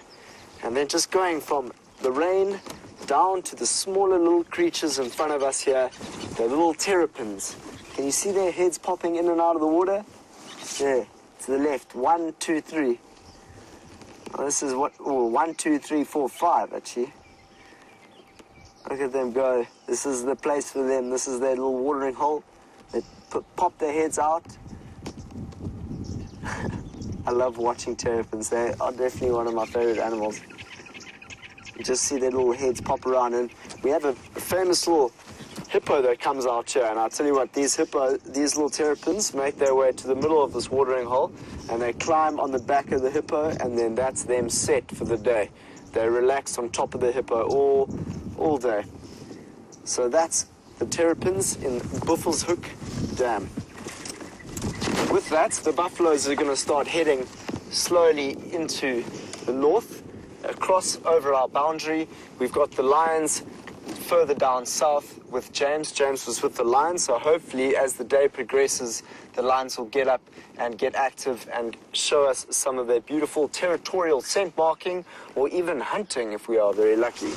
And then just going from the rain down to the smaller little creatures in front of us here, the little terrapins. Can you see their heads popping in and out of the water? There, to the left. 1, 2, 3. Oh, this is what, 1, 2, 3, 4, 5 actually. Look at them go. This is the place for them. This is their little watering hole. They pop their heads out. I love watching terrapins. They are definitely one of my favorite animals. You just see their little heads pop around, and we have a famous little hippo that comes out here, and I'll tell you what, these little terrapins make their way to the middle of this watering hole, and they climb on the back of the hippo, and then that's them set for the day. They relax on top of the hippo all day. So that's the terrapins in Buffelshoek Dam. With that, the buffaloes are going to start heading slowly into the north, across over our boundary. We've got the lions further down south with James. James was with the lions, so hopefully as the day progresses, the lions will get up and get active and show us some of their beautiful territorial scent marking, or even hunting if we are very lucky.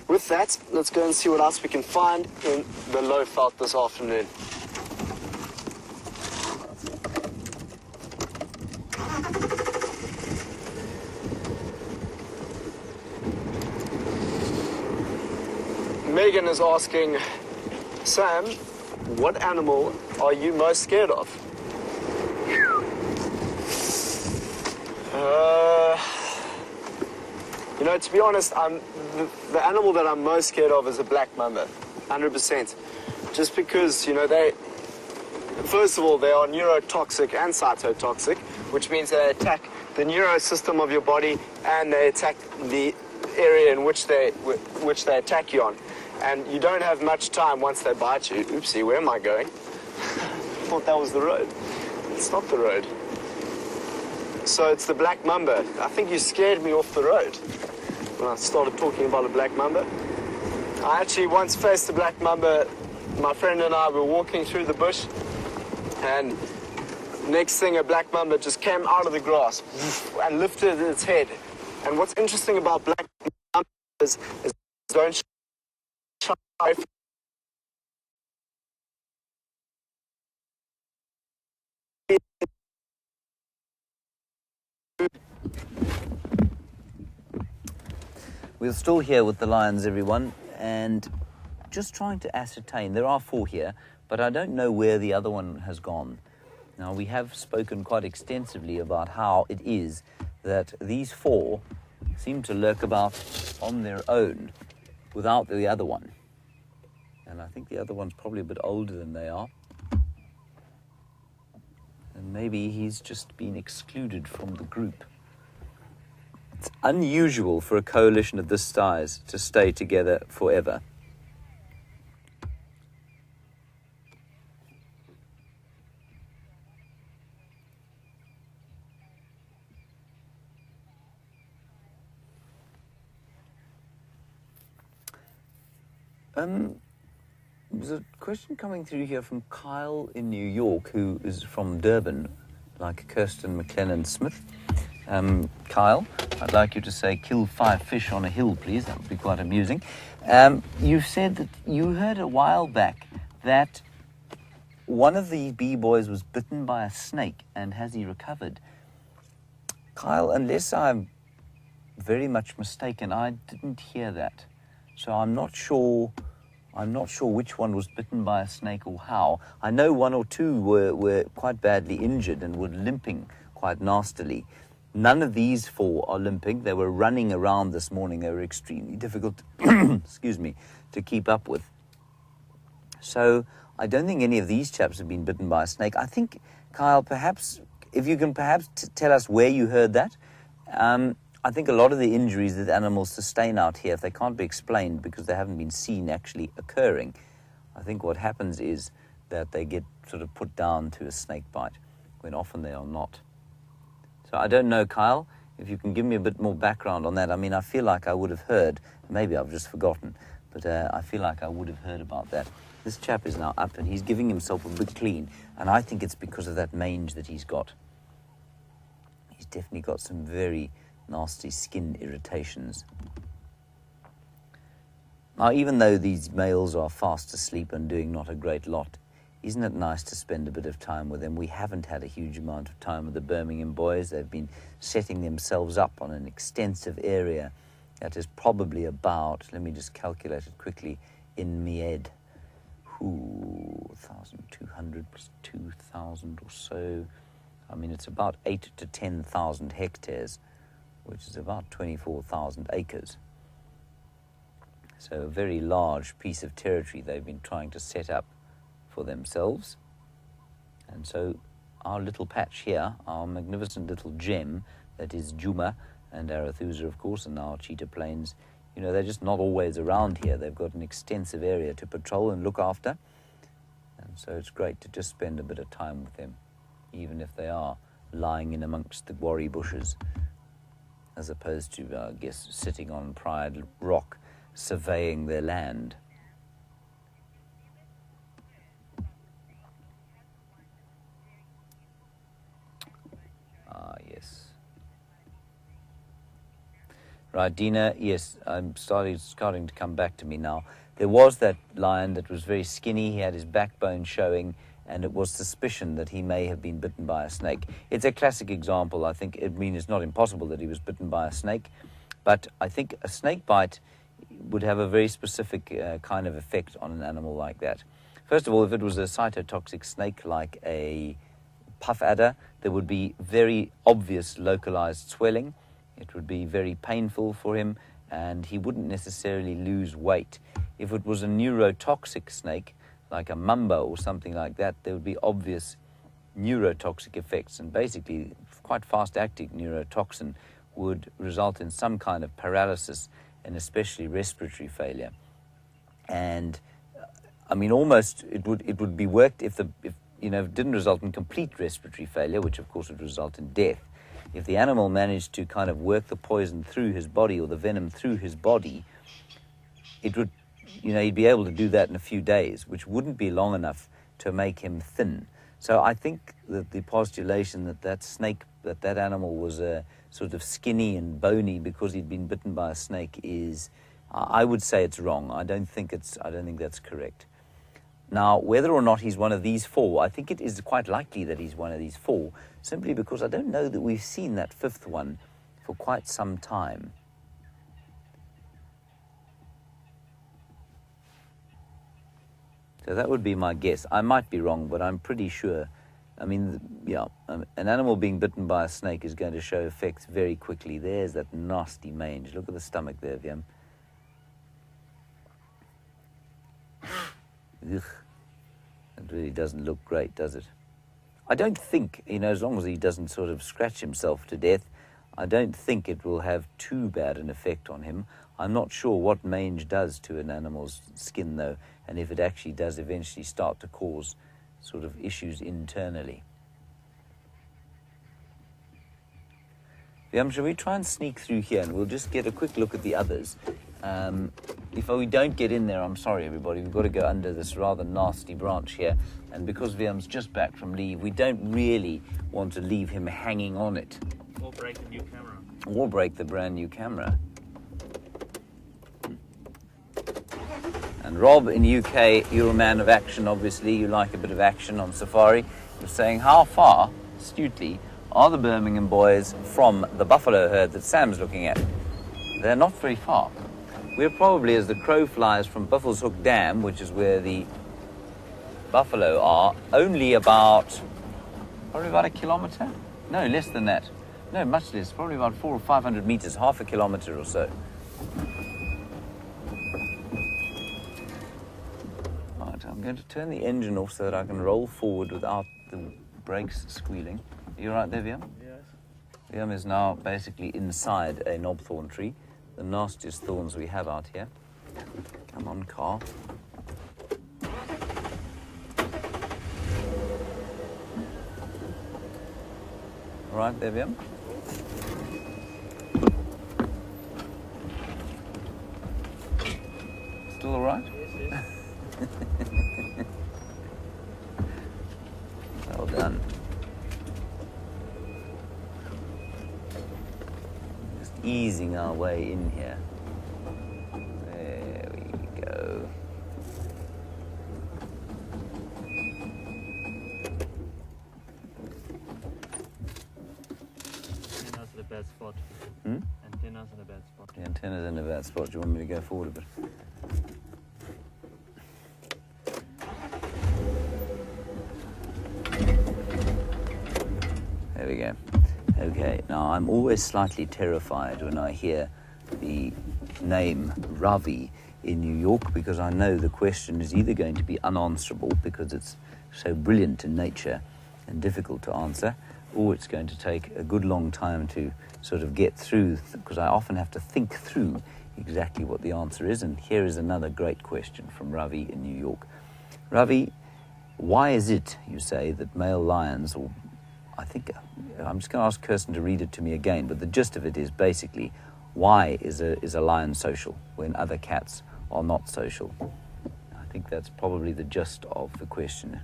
With that, let's go and see what else we can find in the low veld this afternoon. Megan is asking, Sam, what animal are you most scared of? You know, to be honest, the animal that I'm most scared of is a black mamba, 100%. Just because, you know, first of all, they are neurotoxic and cytotoxic, which means they attack the neurosystem of your body and they attack the area in which they attack you on. And you don't have much time once they bite you. Oopsie, where am I going? thought that was the road. It's not the road. So it's the black mamba. I think you scared me off the road when I started talking about a black mamba. I actually once faced a black mamba. My friend and I were walking through the bush, and next thing a black mamba just came out of the grass and lifted its head. And what's interesting about black mamba is don't shy. We're still here with the lions, everyone, and just trying to ascertain. There are 4 here, but I don't know where the other one has gone. Now, we have spoken quite extensively about how it is that these 4 seem to lurk about on their own without the other one. And I think the other one's probably a bit older than they are. And maybe he's just been excluded from the group. It's unusual for a coalition of this size to stay together forever. There's a question coming through here from Kyle in New York, who is from Durban, like Kirsten McLennan Smith. Kyle, I'd like you to say, kill 5 fish on a hill, please. That would be quite amusing. You said that you heard a while back that one of the B-boys was bitten by a snake, and has he recovered? Kyle, unless I'm very much mistaken, I didn't hear that. So I'm not sure which one was bitten by a snake or how. I know 1 or 2 were quite badly injured and were limping quite nastily. None of these 4 are limping. They were running around this morning. They were extremely difficult, excuse me, to keep up with. So I don't think any of these chaps have been bitten by a snake. I think, Kyle, perhaps, if you can perhaps tell us where you heard that. I think a lot of the injuries that animals sustain out here, if they can't be explained because they haven't been seen actually occurring, I think what happens is that they get sort of put down to a snake bite, when often they are not. So I don't know, Kyle, if you can give me a bit more background on that. I mean, I feel like I would have heard, maybe I've just forgotten, but I feel like I would have heard about that. This chap is now up and he's giving himself a bit clean, and I think it's because of that mange that he's got. He's definitely got some very nasty skin irritations. Now, even though these males are fast asleep and doing not a great lot, isn't it nice to spend a bit of time with them? We haven't had a huge amount of time with the Birmingham Boys. They've been setting themselves up on an extensive area that is probably about, let me just calculate it quickly, in Mied, 1,200 plus 2,000 or so. I mean, it's about 8 to 10,000 hectares, which is about 24,000 acres. So a very large piece of territory they've been trying to set up for themselves. And so our little patch here, our magnificent little gem that is Juma and Arathusa, of course, and our cheetah plains, you know, they're just not always around here. They've got an extensive area to patrol and look after. And so it's great to just spend a bit of time with them, even if they are lying in amongst the warri bushes, as opposed to, I guess, sitting on Pride Rock, surveying their land. Ah, yes. Right, Dina, yes, I'm starting to come back to me now. There was that lion that was very skinny. He had his backbone showing, and it was suspicion that he may have been bitten by a snake. It's a classic example. I think, it's not impossible that he was bitten by a snake, but I think a snake bite would have a very specific kind of effect on an animal like that. First of all, if it was a cytotoxic snake like a puff adder, there would be very obvious localized swelling. It would be very painful for him, and he wouldn't necessarily lose weight. If it was a neurotoxic snake, like a mamba or something like that, there would be obvious neurotoxic effects, and basically quite fast-acting neurotoxin would result in some kind of paralysis and especially respiratory failure. And I mean, almost it would be worked if didn't result in complete respiratory failure, which of course would result in death. If the animal managed to kind of work the poison through his body or the venom through his body, it would, he'd be able to do that in a few days, which wouldn't be long enough to make him thin. So I think that the postulation that animal was sort of skinny and bony because he'd been bitten by a snake is, I would say it's wrong. I don't think that's correct. Now, whether or not he's one of these four, I think it is quite likely that he's one of these four, simply because I don't know that we've seen that fifth one for quite some time. So that would be my guess. I might be wrong, but I'm pretty sure. I mean, an animal being bitten by a snake is going to show effects very quickly. There's that nasty mange. Look at the stomach there, Wium. Ugh. It really doesn't look great, does it? I don't think, as long as he doesn't sort of scratch himself to death, I don't think it will have too bad an effect on him. I'm not sure what mange does to an animal's skin, though, and if it actually does eventually start to cause sort of issues internally. Shall we try and sneak through here, and we'll just get a quick look at the others. If we don't get in there, I'm sorry, everybody. We've got to go under this rather nasty branch here. And because Wium's just back from leave, we don't really want to leave him hanging on it. Or break the new camera. Or break the brand new camera. And Rob, in UK, you're a man of action, obviously. You like a bit of action on safari. You're saying, how far, astutely, are the Birmingham Boys from the buffalo herd that Sam's looking at? They're not very far. We're probably, as the crow flies from Buffelshoek Dam, which is where the buffalo are, only probably about a kilometre? No, less than that. No, much less. Probably about 400 or 500 metres, half a kilometre or so. Right, I'm going to turn the engine off so that I can roll forward without the brakes squealing. Are you all right there, Wium? Yes. Wium is now basically inside a knobthorn tree, the nastiest thorns we have out here. Come on, car. All right there, Wium? Still all right? Yes, yes. Well done. Just easing our way in here. There we go. Antenna's in a bad spot. Hmm? Antenna's in a bad spot. The antenna's in a bad spot. Do you want me to go forward a bit? There we go. Okay, now I'm always slightly terrified when I hear the name Ravi in New York, because I know the question is either going to be unanswerable because it's so brilliant in nature and difficult to answer, or it's going to take a good long time to sort of get through, because I often have to think through exactly what the answer is. And here is another great question from Ravi in New York. Ravi, why is it, you say, that male lions, or I think, I'm just going to ask Kirsten to read it to me again, but the gist of it is basically, why is a lion social when other cats are not social? I think that's probably the gist of the question.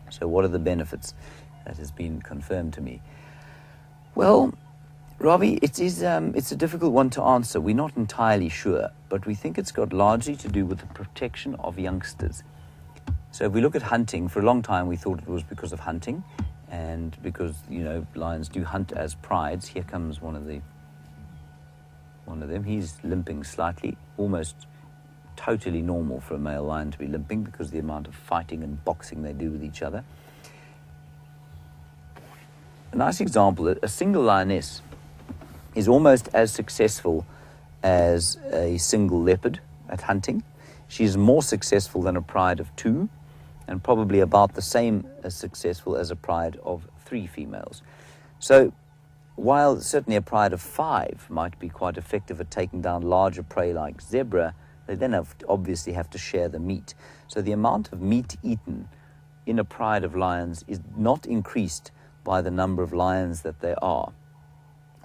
So what are the benefits? That has been confirmed to me. Well, Ravi, it's a difficult one to answer. We're not entirely sure, but we think it's got largely to do with the protection of youngsters. So if we look at hunting, for a long time we thought it was because of hunting, and because, lions do hunt as prides. Here comes one of them. He's limping slightly, almost totally normal for a male lion to be limping because of the amount of fighting and boxing they do with each other. A nice example, a single lioness is almost as successful as a single leopard at hunting. She's more successful than a pride of 2, and probably about the same as successful as a pride of 3 females. So while certainly a pride of 5 might be quite effective at taking down larger prey like zebra, they then obviously have to share the meat. So the amount of meat eaten in a pride of lions is not increased by the number of lions that there are.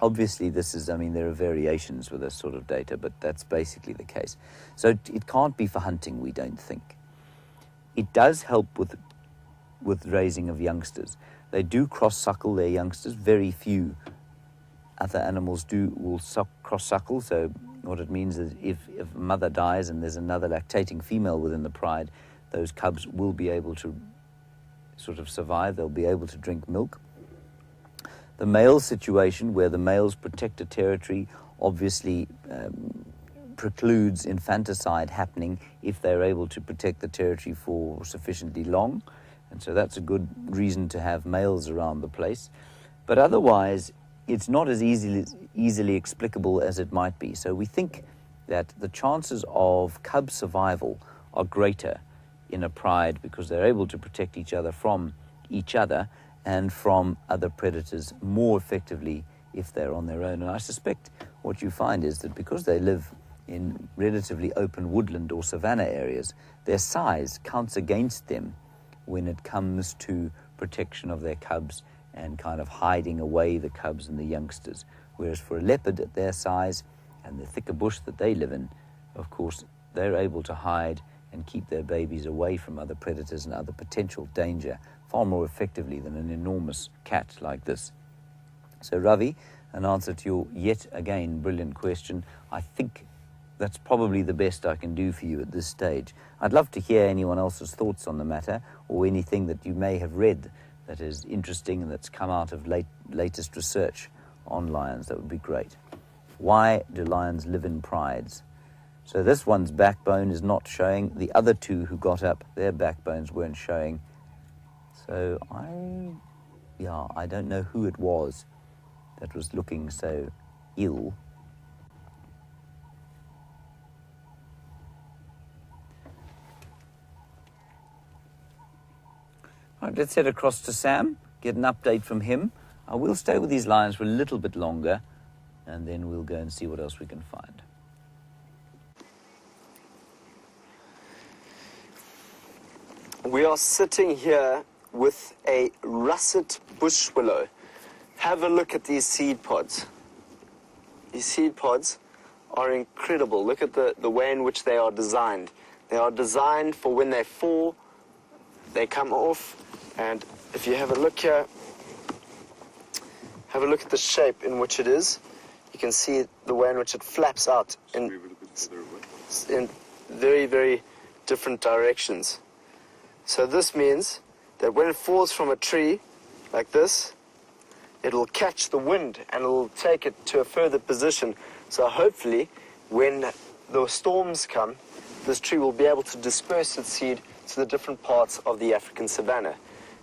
Obviously, this is, I mean, there are variations with this sort of data, but that's basically the case. So it can't be for hunting, we don't think. It does help with raising of youngsters. They do cross-suckle their youngsters. Very few other animals will cross-suckle. So what it means is if a mother dies and there's another lactating female within the pride, those cubs will be able to sort of survive. They'll be able to drink milk. The male situation, where the males protect a territory, obviously precludes infanticide happening if they're able to protect the territory for sufficiently long. And so that's a good reason to have males around the place. But otherwise, it's not as easily explicable as it might be. So we think that the chances of cub survival are greater in a pride because they're able to protect each other from each other and from other predators more effectively if they're on their own. And I suspect what you find is that because they live in relatively open woodland or savanna areas, their size counts against them when it comes to protection of their cubs and kind of hiding away the cubs and the youngsters. Whereas for a leopard at their size and the thicker bush that they live in, of course, they're able to hide and keep their babies away from other predators and other potential danger far more effectively than an enormous cat like this. So Ravi, an answer to your yet again brilliant question, I think that's probably the best I can do for you at this stage. I'd love to hear anyone else's thoughts on the matter or anything that you may have read that is interesting and that's come out of latest research on lions. That would be great. Why do lions live in prides? So this one's backbone is not showing. The other two who got up, their backbones weren't showing. So I don't know who it was that was looking so ill. All right, let's head across to Sam, get an update from him. I will stay with these lions for a little bit longer, and then we'll go and see what else we can find. We are sitting here with a russet bush willow. Have a look at these seed pods. These seed pods are incredible. Look at the way in which they are designed. They are designed for when they fall, they come off. And if you have a look here, have a look at the shape in which it is. You can see the way in which it flaps out in very, very different directions. So this means that when it falls from a tree like this, it'll catch the wind and it'll take it to a further position. So hopefully, when the storms come, this tree will be able to disperse its seed to the different parts of the African savanna.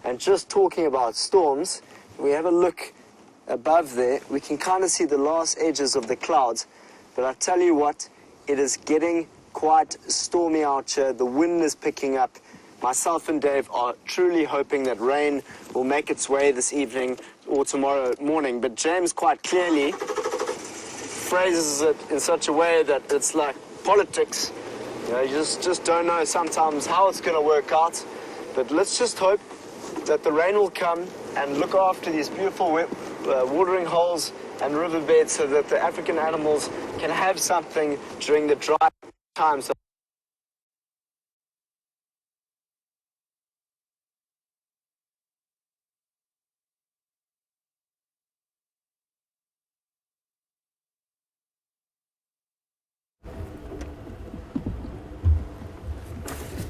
And just talking about storms, we have a look above there, we can kind of see the last edges of the clouds. But I tell you what, it is getting quite stormy out here. The wind is picking up. Myself and Dave are truly hoping that rain will make its way this evening or tomorrow morning. But James quite clearly phrases it in such a way that it's like politics. You know, you just don't know sometimes how it's going to work out. But let's just hope that the rain will come and look after these beautiful watering holes and riverbeds so that the African animals can have something during the dry times.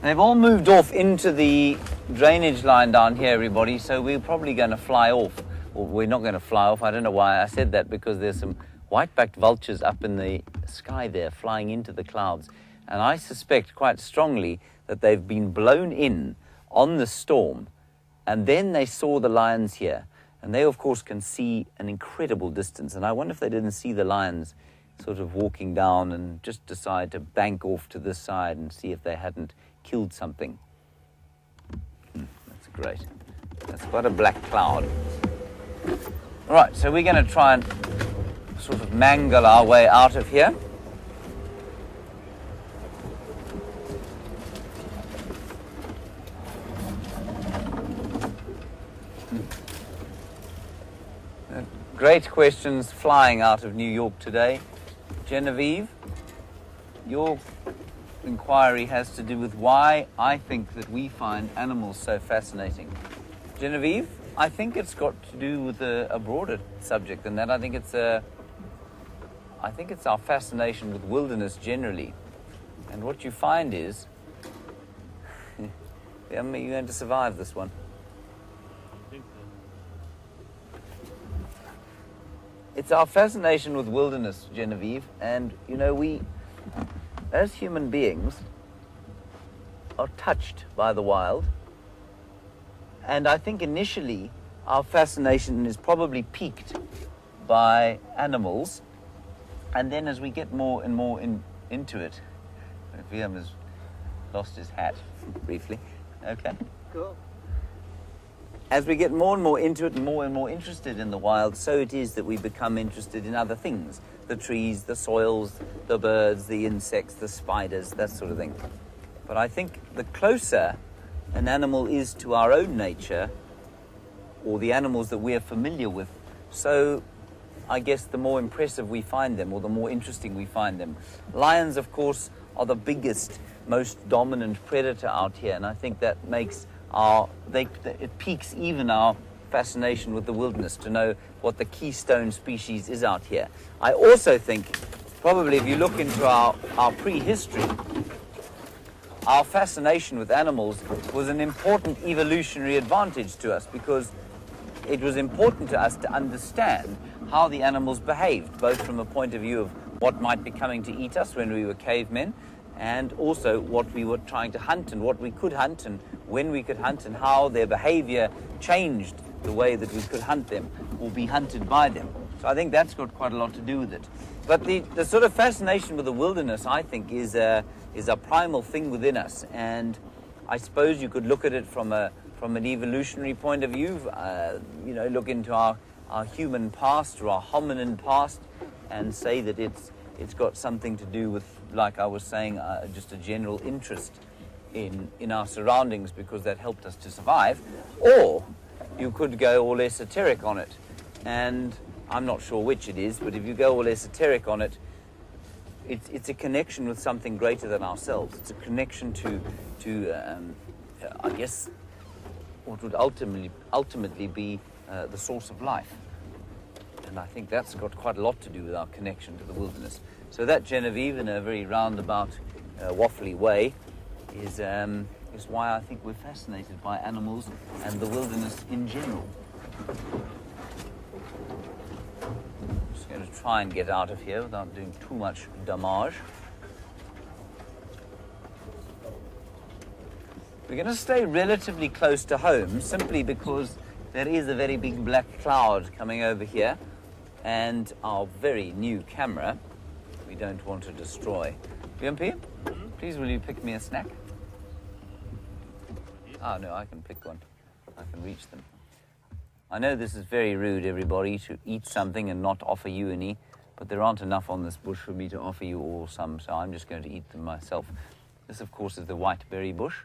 They've all moved off into the drainage line down here, everybody, so we're probably going to fly off. Or we're not going to fly off. I don't know why I said that, because there's some white-backed vultures up in the sky there flying into the clouds. And I suspect quite strongly that they've been blown in on the storm, and then they saw the lions here. And they, of course, can see an incredible distance. And I wonder if they didn't see the lions sort of walking down and just decide to bank off to this side and see if they hadn't killed something. That's great. That's quite a black cloud. All right, so we're going to try and sort of mangle our way out of here. great questions flying out of New York today. Genevieve, your inquiry has to do with why I think that we find animals so fascinating. Genevieve, I think it's got to do with a broader subject than that. I think it's our fascination with wilderness generally. And what you find is, you're going to survive this one. I think so. It's our fascination with wilderness, Genevieve, and you know, we, as human beings, are touched by the wild, and I think initially our fascination is probably piqued by animals, and then as we get more and more into it, Wium has lost his hat briefly. Okay. Cool. As we get more and more into it and more interested in the wild, so it is that we become interested in other things. The trees, the soils, the birds, the insects, the spiders, that sort of thing. But I think the closer an animal is to our own nature, or the animals that we're familiar with, so I guess the more impressive we find them, or the more interesting we find them. Lions, of course, are the biggest, most dominant predator out here, and I think that makes it piques even our fascination with the wilderness to know what the keystone species is out here. I also think, probably if you look into our prehistory, our fascination with animals was an important evolutionary advantage to us, because it was important to us to understand how the animals behaved, both from a point of view of what might be coming to eat us when we were cavemen, and also what we were trying to hunt and what we could hunt and when we could hunt, and how their behavior changed the way that we could hunt them or be hunted by them. So I think that's got quite a lot to do with it. But the sort of fascination with the wilderness, I think, is a primal thing within us, and I suppose you could look at it from an evolutionary point of view. Look into our human past, or our hominin past, and say that it's got something to do with, like I was saying, just a general interest in our surroundings, because that helped us to survive. Or you could go all esoteric on it, and I'm not sure which it is, but if you go all esoteric on it, it's a connection with something greater than ourselves. It's a connection to I guess, what would ultimately be the source of life. And I think that's got quite a lot to do with our connection to the wilderness. So that, Genevieve, in a very roundabout, waffly way, is why I think we're fascinated by animals and the wilderness in general. I'm just going to try and get out of here without doing too much damage. We're going to stay relatively close to home, simply because there is a very big black cloud coming over here, and our very new camera we don't want to destroy. BMP, please will you pick me a snack? Oh no, I can pick one. I can reach them. I know this is very rude, everybody, to eat something and not offer you any, but there aren't enough on this bush for me to offer you all some, so I'm just going to eat them myself. This, of course, is the white berry bush,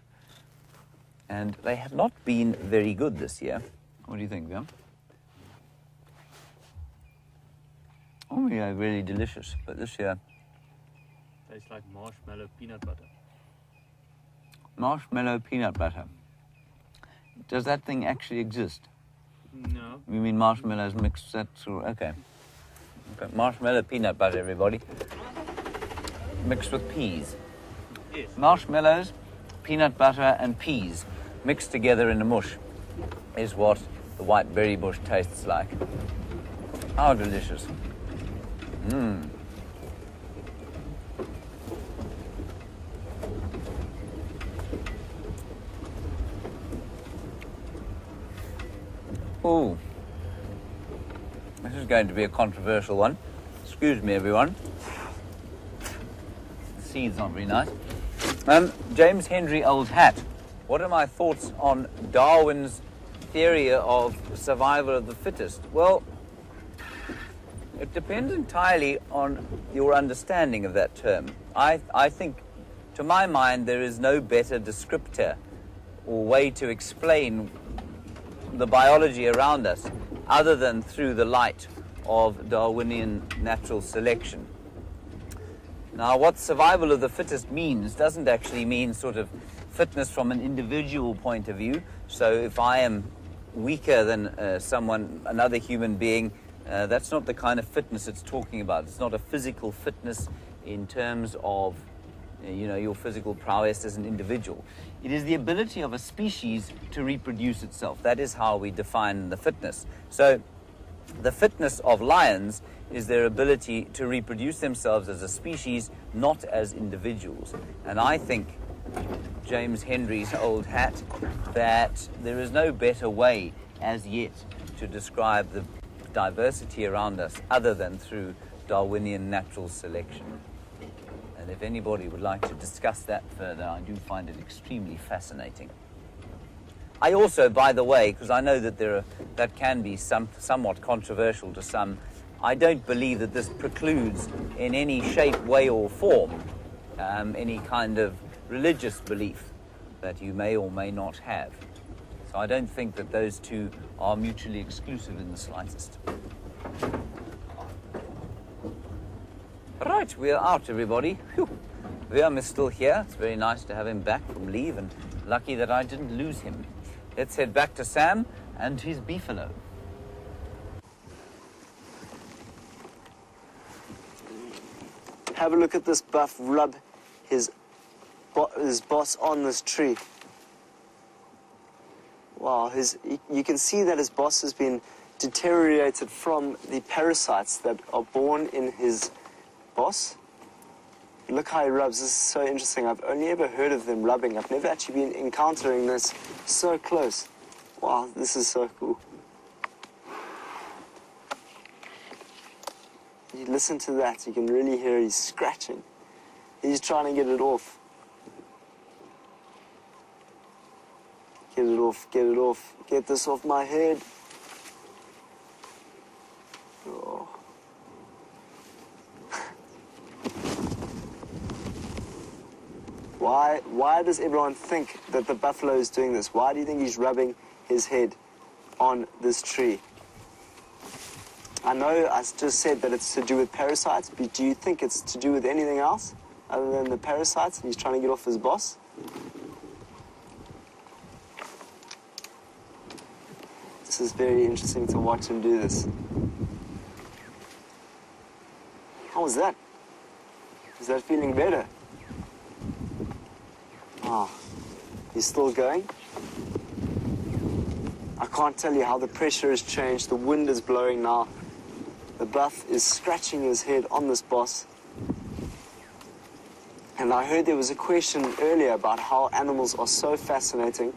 and they have not been very good this year. What do you think, Wium? Oh yeah, really delicious, but this year... Tastes like marshmallow peanut butter. Marshmallow peanut butter. Does that thing actually exist? No. You mean marshmallows mixed? That's okay. Okay. Marshmallow peanut butter, everybody. Mixed with peas. Yes. Marshmallows, peanut butter, and peas mixed together in a mush is what the white berry bush tastes like. How delicious. Mmm. Ooh. This is going to be a controversial one. Excuse me, everyone. The seed's not very nice. James Henry Old Hat. What are my thoughts on Darwin's theory of survival of the fittest? Well, it depends entirely on your understanding of that term. I think, to my mind, there is no better descriptor or way to explain the biology around us other than through the light of Darwinian natural selection. Now, what survival of the fittest means doesn't actually mean sort of fitness from an individual point of view. So if I am weaker than another human being, that's not the kind of fitness it's talking about. It's not a physical fitness in terms of, your physical prowess as an individual. It is the ability of a species to reproduce itself. That is how we define the fitness. So the fitness of lions is their ability to reproduce themselves as a species, not as individuals. And I think, James Hendry's old hat, that there is no better way as yet to describe the diversity around us other than through Darwinian natural selection. And if anybody would like to discuss that further, I do find it extremely fascinating. I also, by the way, because I know that that can be somewhat controversial to some, I don't believe that this precludes in any shape, way or form any kind of religious belief that you may or may not have. So I don't think that those two are mutually exclusive in the slightest. Right, we're out, everybody. Whew. Wium is still here. It's very nice to have him back from leave, and lucky that I didn't lose him. Let's head back to Sam and his beefalo. Have a look at this buff rub his boss on this tree. Wow, you can see that his boss has been deteriorated from the parasites that are born in his boss. Look how he rubs. This is so interesting. I've only ever heard of them rubbing. I've never actually been encountering this so close. Wow, this is so cool. You listen to that, you can really hear he's scratching. He's trying to get it off. Get it off, get it off. Get this off my head. Oh. Why does everyone think that the buffalo is doing this? Why do you think he's rubbing his head on this tree? I know I just said that it's to do with parasites, but do you think it's to do with anything else other than the parasites and he's trying to get off his boss? This is very interesting to watch him do this. How was that? Is that feeling better? Oh, he's still going. I can't tell you how the pressure has changed. The wind is blowing now. The buff is scratching his head on this boss. And I heard there was a question earlier about how animals are so fascinating.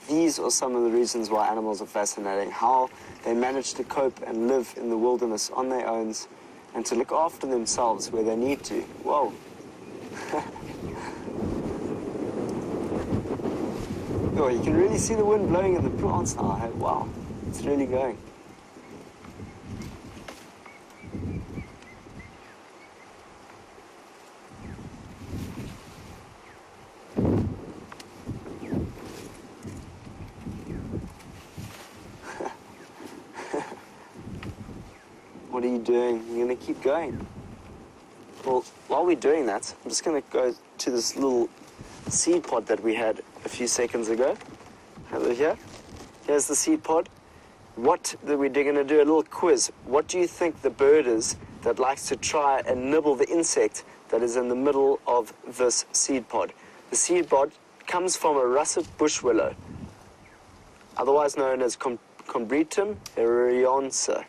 These are some of the reasons why animals are fascinating. How they manage to cope and live in the wilderness on their own and to look after themselves where they need to. Whoa. Oh, you can really see the wind blowing in the plants now. Hey, wow, it's really going. What are you doing? You're going to keep going. Well, while we're doing that, I'm just going to go to this little seed pod that we had a few seconds ago. Over here. Here's the seed pod. We're going to do a little quiz. What do you think the bird is that likes to try and nibble the insect that is in the middle of this seed pod? The seed pod comes from a russet bush willow, otherwise known as Combretum herionsa.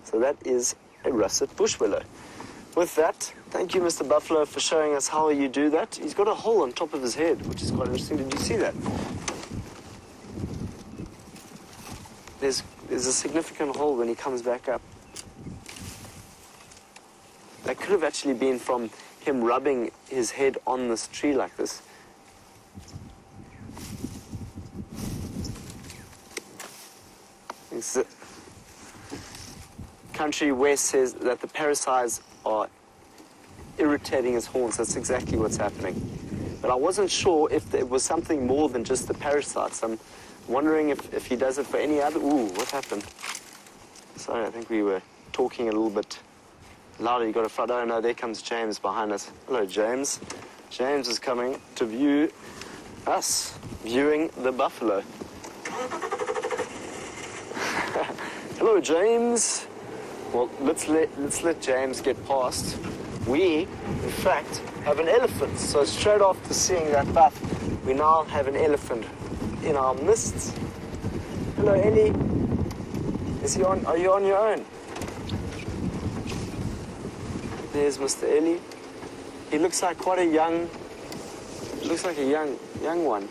So that is a russet bush willow. With that, thank you, Mr. Buffalo, for showing us how you do that. He's got a hole on top of his head, which is quite interesting. Did you see that? There's a significant hole when he comes back up. That could have actually been from him rubbing his head on this tree like this. Country West says that the parasites are irritating his horns. That's exactly what's happening. But I wasn't sure if it was something more than just the parasites. I'm wondering if he does it for any other... Ooh, what happened? Sorry, I think we were talking a little bit louder. You got a front. Oh no, there comes James behind us. Hello, James. James is coming to view us, viewing the buffalo. Hello, James. Well, let's let James get past. We, in fact, have an elephant. So straight after seeing that buff, we now have an elephant in our midst. Hello, Ellie. Are you on your own? There's Mr. Ellie. He looks like quite a young. Looks like a young one.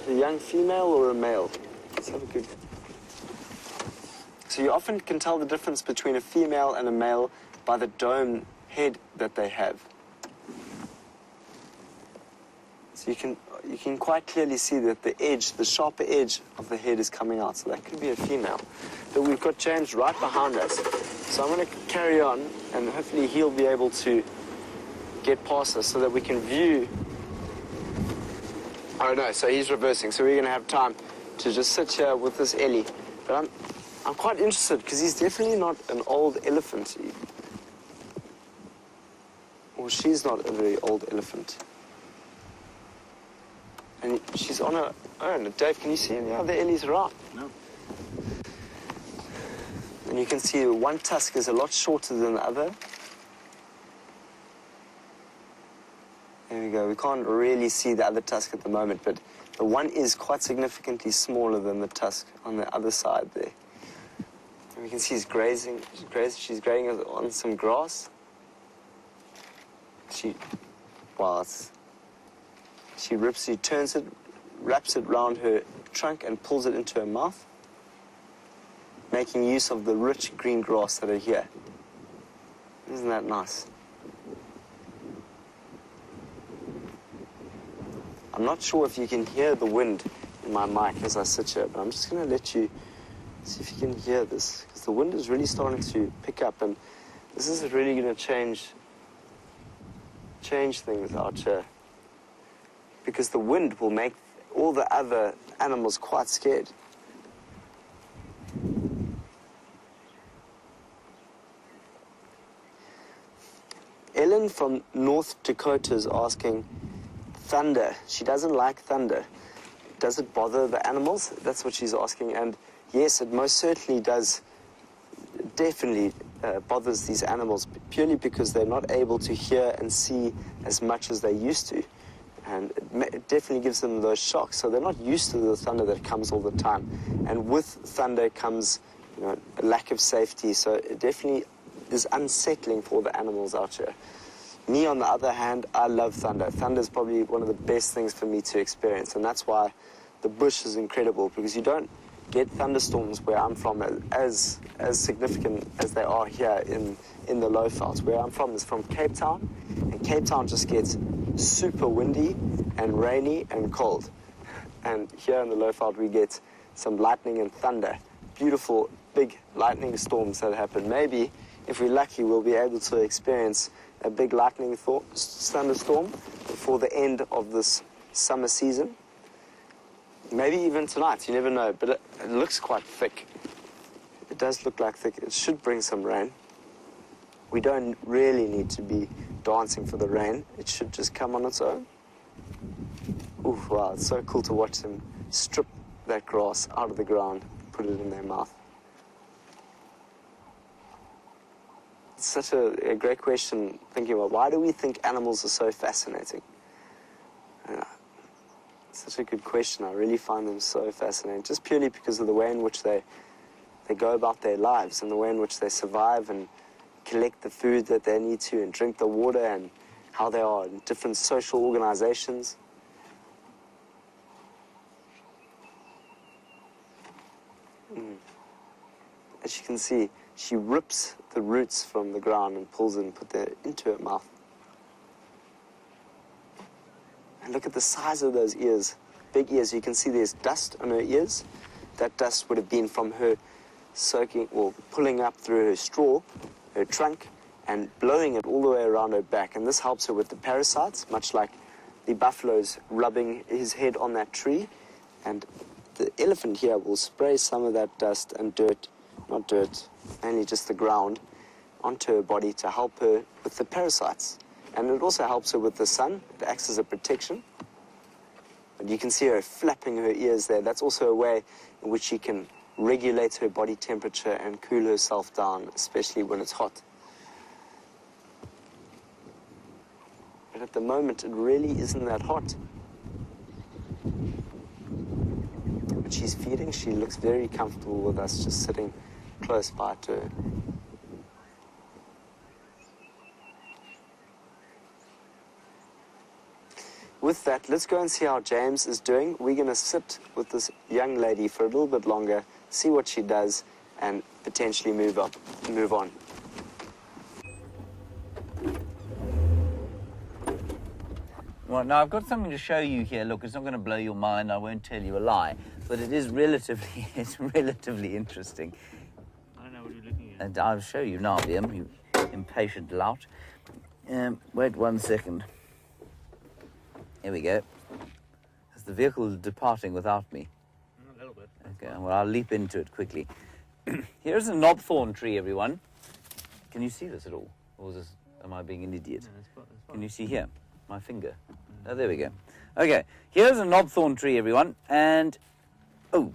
Is it a young female or a male? Let's have a good. So you often can tell the difference between a female and a male by the dome head that they have. So you can quite clearly see that the sharper edge of the head is coming out. So that could be a female. But we've got James right behind us. So I'm going to carry on, and hopefully he'll be able to get past us so that we can view. Oh no, so he's reversing. So we're going to have time to just sit here with this Ellie. But I'm quite interested because he's definitely not an old elephant. Or she's not a very old elephant. And she's on her own. Dave, can you see how the Ellie's around? No. And you can see one tusk is a lot shorter than the other. There we go. We can't really see the other tusk at the moment, but the one is quite significantly smaller than the tusk on the other side there. And we can see he's grazing. She's grazing on some grass. She turns it, wraps it round her trunk and pulls it into her mouth, making use of the rich green grass that are here. Isn't that nice? I'm not sure if you can hear the wind in my mic as I sit here, but I'm just going to let you see if you can hear this, because the wind is really starting to pick up, and this is really going to change things out here, because the wind will make all the other animals quite scared. Ellen from North Dakota is asking, thunder. She doesn't like thunder. Does it bother the animals? That's what she's asking. And yes, it most certainly does. Definitely bothers these animals, purely because they're not able to hear and see as much as they used to. And it definitely gives them those shocks. So they're not used to the thunder that comes all the time. And with thunder comes, a lack of safety. So it definitely is unsettling for the animals out here. Me, on the other hand, I love thunder. Thunder is probably one of the best things for me to experience. And that's why the bush is incredible, because you don't get thunderstorms where I'm from as significant as they are here in the low veldt. Where I'm from is from Cape Town, and Cape Town just gets super windy and rainy and cold. And here in the low veldt we get some lightning and thunder. Beautiful big lightning storms that happen. Maybe, if we're lucky, we'll be able to experience a big lightning thunderstorm before the end of this summer season. Maybe even tonight, you never know, but it looks quite thick. It does look like thick. It should bring some rain. We don't really need to be dancing for the rain. It should just come on its own. Ooh, wow, it's so cool to watch them strip that grass out of the ground, put it in their mouth. It's such a great question, thinking about why do we think animals are so fascinating? Such a good question. I really find them so fascinating, just purely because of the way in which they go about their lives and the way in which they survive and collect the food that they need to and drink the water, and how they are in different social organizations. As you can see, she rips the roots from the ground and pulls it and puts it into her mouth. And look at the size of those ears, big ears. You can see there's dust on her ears. That dust would have been from her soaking, or pulling up through her straw, her trunk, and blowing it all the way around her back. And this helps her with the parasites, much like the buffalo's rubbing his head on that tree and the elephant here will spray some of that dust and dirt, not dirt, mainly just the ground, onto her body to help her with the parasites. And it also helps her with the sun. It acts as a protection. And you can see her flapping her ears there. That's also a way in which she can regulate her body temperature and cool herself down, especially when it's hot. But at the moment, it really isn't that hot. But she's feeding. She looks very comfortable with us just sitting close by to her. With that, let's go and see how James is doing. We're going to sit with this young lady for a little bit longer, see what she does, and potentially move on. Well, now I've got something to show you here. Look, it's not going to blow your mind. I won't tell you a lie, but it is relatively, it's relatively interesting. I don't know what you're looking at. And I'll show you now, Wium, you impatient lout. Wait 1 second. Here we go. As the vehicle is departing without me. A little bit. Okay, well, I'll leap into it quickly. Here's a knobthorn tree, everyone. Can you see this at all? Or is this, am I being an idiot? No, it's fine. Can you see here? My finger. Oh, there we go. Okay, here's a knobthorn tree, everyone. And, oh.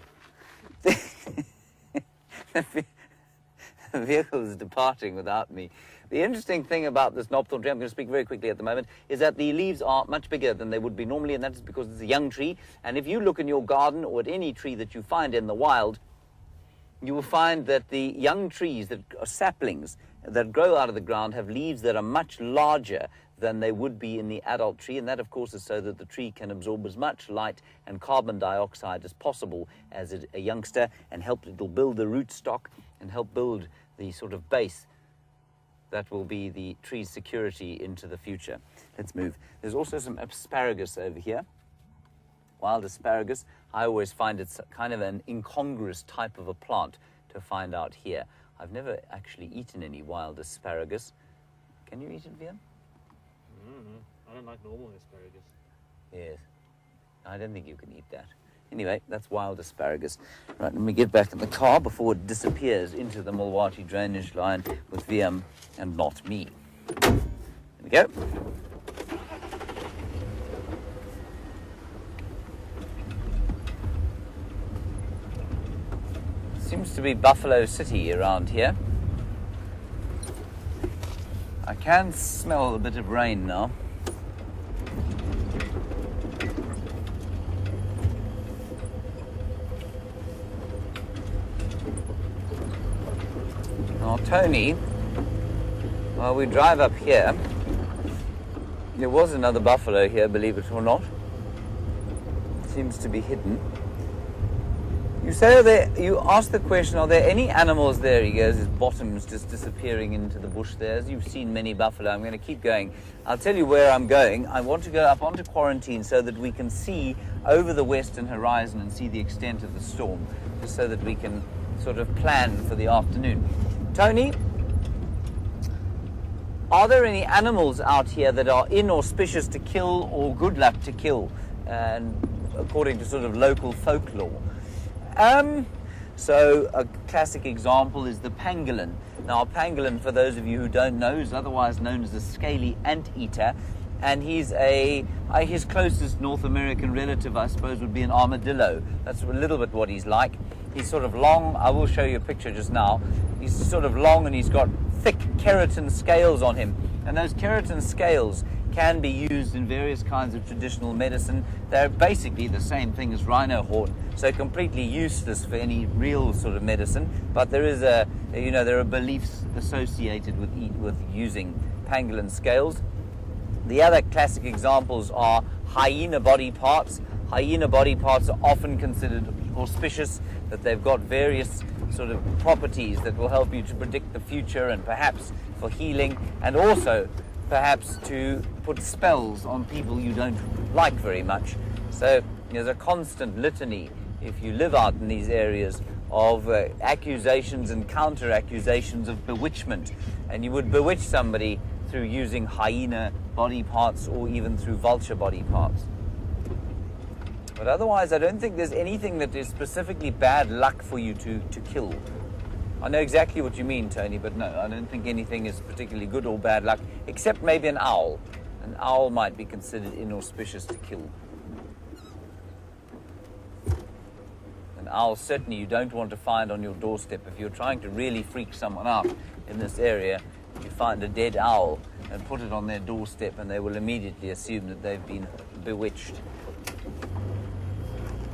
The vehicle is departing without me. The interesting thing about this knobthorn tree, I'm going to speak very quickly at the moment, is that the leaves are much bigger than they would be normally, and that is because it's a young tree. And if you look in your garden or at any tree that you find in the wild, you will find that the young trees that are saplings that grow out of the ground have leaves that are much larger than they would be in the adult tree, and that of course is so that the tree can absorb as much light and carbon dioxide as possible as a youngster, and it'll build the rootstock and help build the sort of base that will be the tree's security into the future. Let's move. There's also some asparagus over here. Wild asparagus. I always find it's kind of an incongruous type of a plant to find out here. I've never actually eaten any wild asparagus. Can you eat it, Wium? I don't like normal asparagus. Yes. I don't think you can eat that. Anyway, that's wild asparagus. Right, let me get back in the car before it disappears into the Mulwati drainage line with Wium and not me. There we go. Seems to be Buffalo City around here. I can smell a bit of rain now. Now, Tony, while we drive up here, there was another buffalo here, believe it or not. It seems to be hidden. You say, you ask the question, are there any animals there? He goes, his bottom's just disappearing into the bush there. As you've seen many buffalo, I'm going to keep going. I'll tell you where I'm going. I want to go up onto quarantine so that we can see over the western horizon and see the extent of the storm, just so that we can sort of plan for the afternoon. Tony, are there any animals out here that are inauspicious to kill or good luck to kill, and according to sort of local folklore? So a classic example is the pangolin. Now, a pangolin, for those of you who don't know, is otherwise known as a scaly anteater, and he's his closest North American relative, I suppose, would be an armadillo. That's a little bit what he's like. He's sort of long. I will show you a picture just now. He's sort of long, and he's got thick keratin scales on him, and those keratin scales can be used in various kinds of traditional medicine. They're basically the same thing as rhino horn, so completely useless for any real sort of medicine. But there is there are beliefs associated with using pangolin scales. The other classic examples are hyena body parts. Hyena body parts are often considered auspicious, that they've got various sort of properties that will help you to predict the future and perhaps for healing, and also perhaps to put spells on people you don't like very much. So there's a constant litany, if you live out in these areas, of accusations and counter-accusations of bewitchment. And you would bewitch somebody through using hyena body parts or even through vulture body parts. But otherwise, I don't think there's anything that is specifically bad luck for you to kill. I know exactly what you mean, Tony, but no, I don't think anything is particularly good or bad luck, except maybe an owl. An owl might be considered inauspicious to kill. An owl certainly you don't want to find on your doorstep. If you're trying to really freak someone out in this area, you find a dead owl and put it on their doorstep, and they will immediately assume that they've been bewitched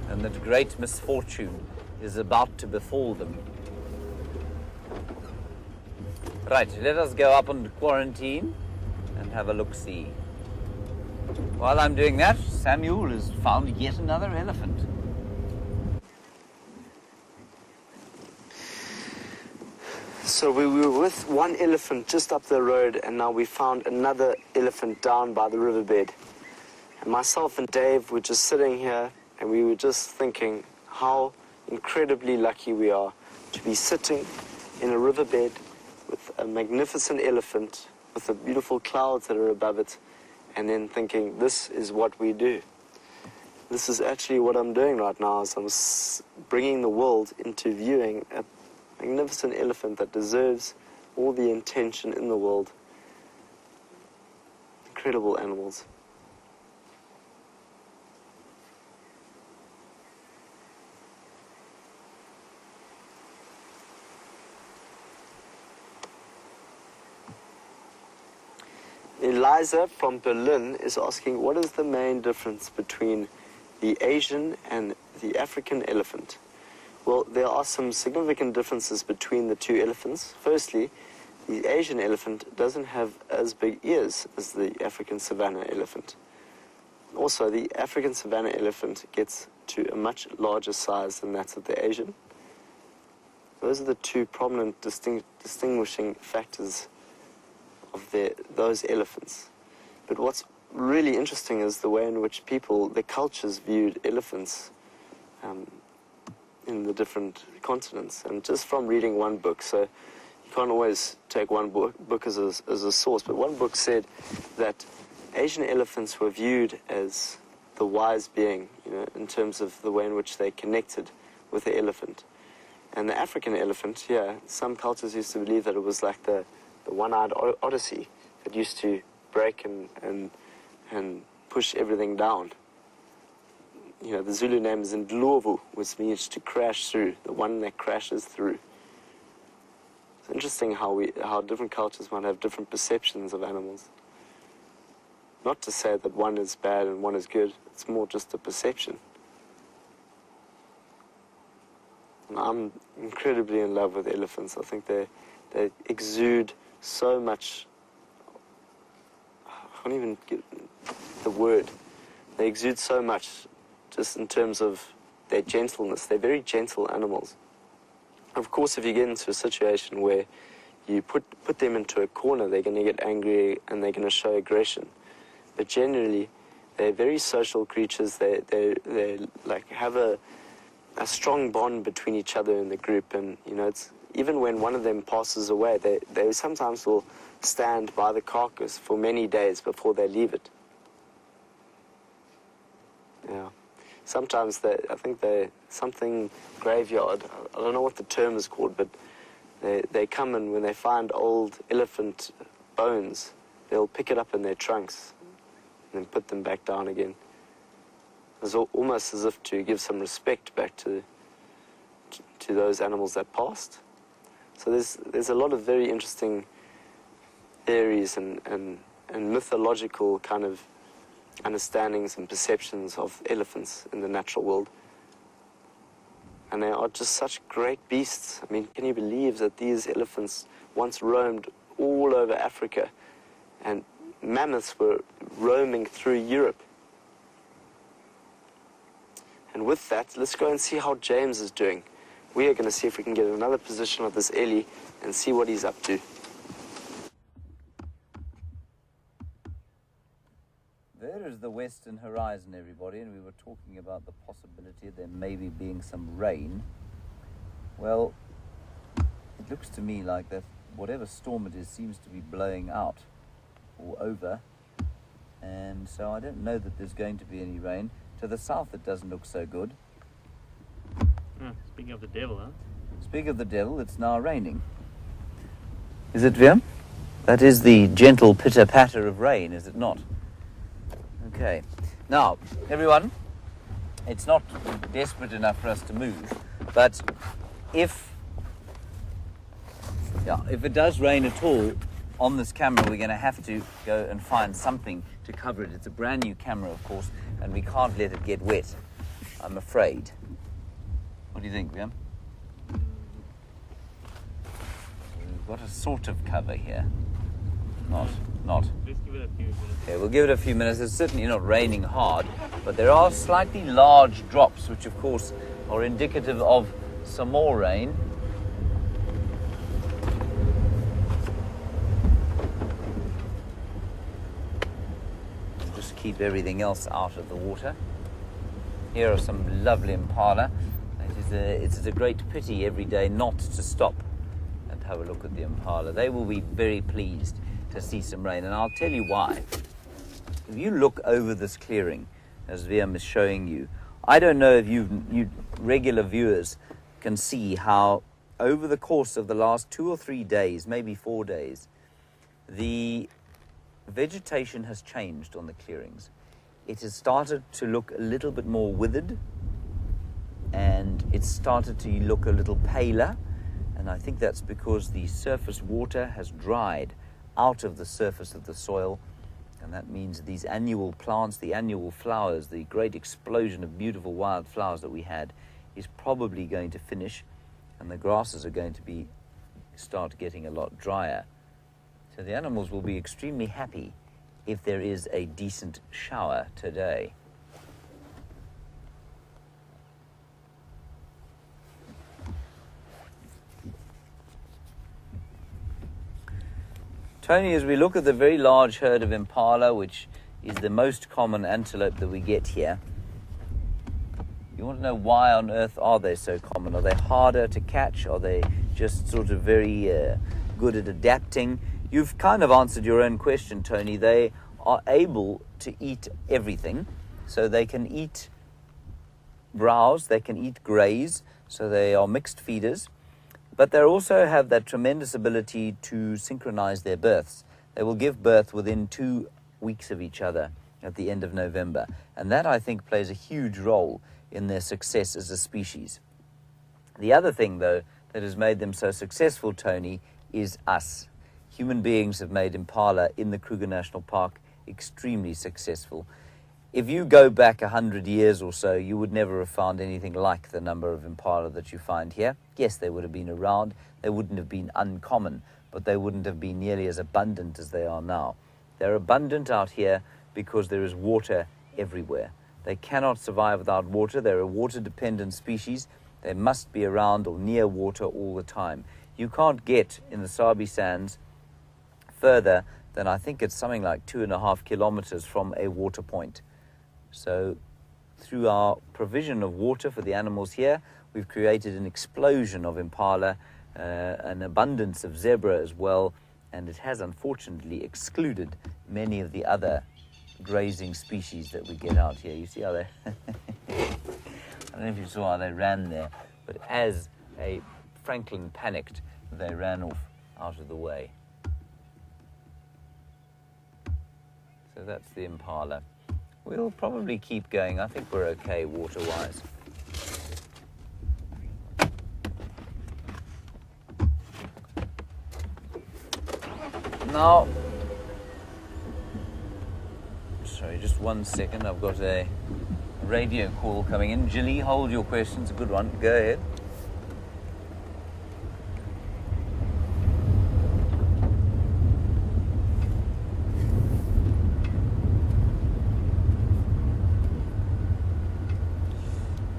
and that great misfortune is about to befall them. Right, let us go up on quarantine and have a look-see. While I'm doing that, Samuel has found yet another elephant. So we were with one elephant just up the road, and now we found another elephant down by the riverbed. And myself and Dave were just sitting here, and we were just thinking how incredibly lucky we are to be sitting in a riverbed with a magnificent elephant, with the beautiful clouds that are above it, and then thinking, this is what we do. This is actually what I'm doing right now, is I'm bringing the world into viewing a magnificent elephant that deserves all the attention in the world. Incredible animals. Eliza from Berlin is asking, what is the main difference between the Asian and the African elephant? Well, there are some significant differences between the two elephants. Firstly, the Asian elephant doesn't have as big ears as the African savanna elephant. Also, the African savanna elephant gets to a much larger size than that of the Asian. Those are the two prominent distinguishing factors of those elephants. But what's really interesting is the way in which the cultures viewed elephants in the different continents. And just from reading one book, so you can't always take one book as a source, but one book said that Asian elephants were viewed as the wise being, in terms of the way in which they connected with the elephant. And the African elephant, some cultures used to believe that it was like the one-eyed Odyssey that used to break and push everything down. The Zulu name is Ndlovu, which means to crash through, the one that crashes through. It's interesting how different cultures might have different perceptions of animals. Not to say that one is bad and one is good, it's more just a perception. And I'm incredibly in love with elephants. I think they exude so much. I can't even get the word. They exude so much just in terms of their gentleness. They're very gentle animals. Of course, if you get into a situation where you put them into a corner, they're going to get angry and they're going to show aggression. But generally, they're very social creatures. They like have a strong bond between each other in the group, and it's even when one of them passes away, they sometimes will stand by the carcass for many days before they leave it. Yeah. Sometimes I think they're something graveyard. I don't know what the term is called, but they come and when they find old elephant bones, they'll pick it up in their trunks and then put them back down again. It's almost as if to give some respect back to those animals that passed. So there's a lot of very interesting theories and mythological kind of understandings and perceptions of elephants in the natural world. And they are just such great beasts. I mean, can you believe that these elephants once roamed all over Africa, and mammoths were roaming through Europe? And with that, let's go and see how James is doing. We are going to see if we can get another position of this Ellie and see what he's up to. There is the western horizon, everybody, and we were talking about the possibility of there maybe being some rain. Well, it looks to me like that whatever storm it is seems to be blowing out or over, and so I don't know that there's going to be any rain. To the south it doesn't look so good. Speaking of the devil, huh? Speaking of the devil, it's now raining. Is it, Wium? That is the gentle pitter-patter of rain, is it not? Okay. Now, everyone, it's not desperate enough for us to move, but if it does rain at all on this camera, we're going to have to go and find something to cover it. It's a brand new camera, of course, and we can't let it get wet, I'm afraid. What do you think, Wium? We've got a sort of cover here. Not. Let's give it a few minutes. Okay, we'll give it a few minutes. It's certainly not raining hard, but there are slightly large drops, which of course are indicative of some more rain. Just keep everything else out of the water. Here are some lovely impala. It's a great pity every day not to stop and have a look at the impala. They will be very pleased to see some rain, and I'll tell you why. If you look over this clearing, as Wium is showing you, I don't know if you regular viewers can see how over the course of the last 2 or 3 days, maybe 4 days, the vegetation has changed on the clearings. It has started to look a little bit more withered, and it's started to look a little paler, and I think that's because the surface water has dried out of the surface of the soil, and that means these annual plants, the annual flowers, the great explosion of beautiful wild flowers that we had is probably going to finish, and the grasses are going to start getting a lot drier. So the animals will be extremely happy if there is a decent shower today. Tony, as we look at the very large herd of impala, which is the most common antelope that we get here, you want to know why on earth are they so common? Are they harder to catch? Are they just sort of very good at adapting? You've kind of answered your own question, Tony. They are able to eat everything. So they can eat browse, they can eat graze, so they are mixed feeders. But they also have that tremendous ability to synchronize their births. They will give birth within 2 weeks of each other at the end of November. And that, I think, plays a huge role in their success as a species. The other thing, though, that has made them so successful, Tony, is us. Human beings have made impala in the Kruger National Park extremely successful. If you go back 100 years or so, you would never have found anything like the number of impala that you find here. Yes, they would have been around. They wouldn't have been uncommon, but they wouldn't have been nearly as abundant as they are now. They're abundant out here because there is water everywhere. They cannot survive without water. They're a water-dependent species. They must be around or near water all the time. You can't get in the Sabi Sands further than, I think it's something like 2.5 kilometers from a water point. So through our provision of water for the animals here, we've created an explosion of impala, an abundance of zebra as well, and it has unfortunately excluded many of the other grazing species that we get out here. You see how they... I don't know if you saw how they ran there, but as Franklin panicked, they ran off out of the way. So that's the impala. We'll probably keep going. I think we're okay water-wise. Now, sorry, just 1 second. I've got a radio call coming in. Jilly, hold your questions. A good one. Go ahead.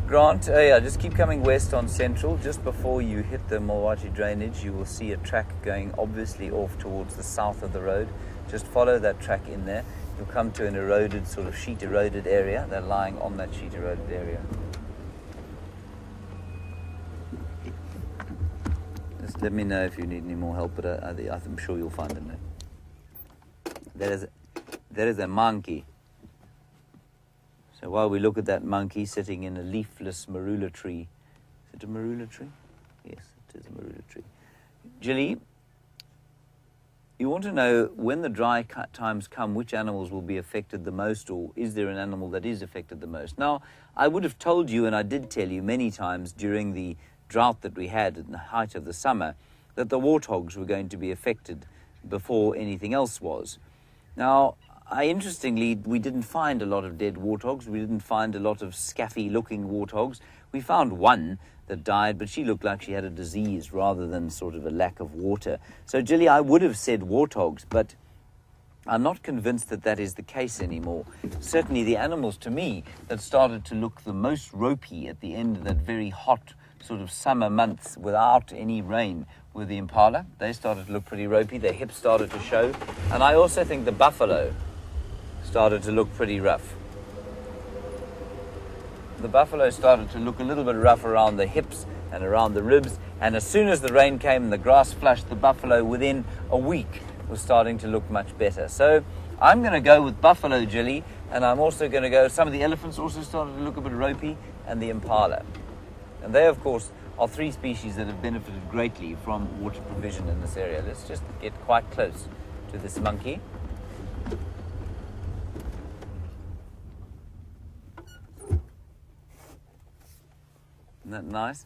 Grant, yeah, just keep coming west on Central. Just before you hit the Mulwati drainage, you will see a track going obviously off towards the south of the road. Just follow that track in there. You'll come to an eroded, sort of sheet eroded area. They're lying on that sheet eroded area. Just let me know if you need any more help, but I'm sure you'll find them there. There is a monkey. So while we look at that monkey sitting in a leafless marula tree. Is it a marula tree? Yes, it is a marula tree. Jilly, you want to know when the dry times come, which animals will be affected the most, or is there an animal that is affected the most? Now, I would have told you, and I did tell you many times during the drought that we had at the height of the summer, that the warthogs were going to be affected before anything else was. Now, interestingly, we didn't find a lot of dead warthogs. We didn't find a lot of scaffy-looking warthogs. We found one that died, but she looked like she had a disease rather than sort of a lack of water. So, Jilly, I would have said warthogs, but I'm not convinced that that is the case anymore. Certainly the animals, to me, that started to look the most ropey at the end of that very hot sort of summer months without any rain were the impala. They started to look pretty ropey. Their hips started to show. And I also think the buffalo started to look pretty rough. The buffalo started to look a little bit rough around the hips and around the ribs, and as soon as the rain came and the grass flushed, the buffalo within a week was starting to look much better. So I'm going to go with buffalo, Jilly, and I'm also going to go, some of the elephants also started to look a bit ropey, and the impala. And they, of course, are three species that have benefited greatly from water provision in this area. Let's just get quite close to this monkey. Isn't that nice?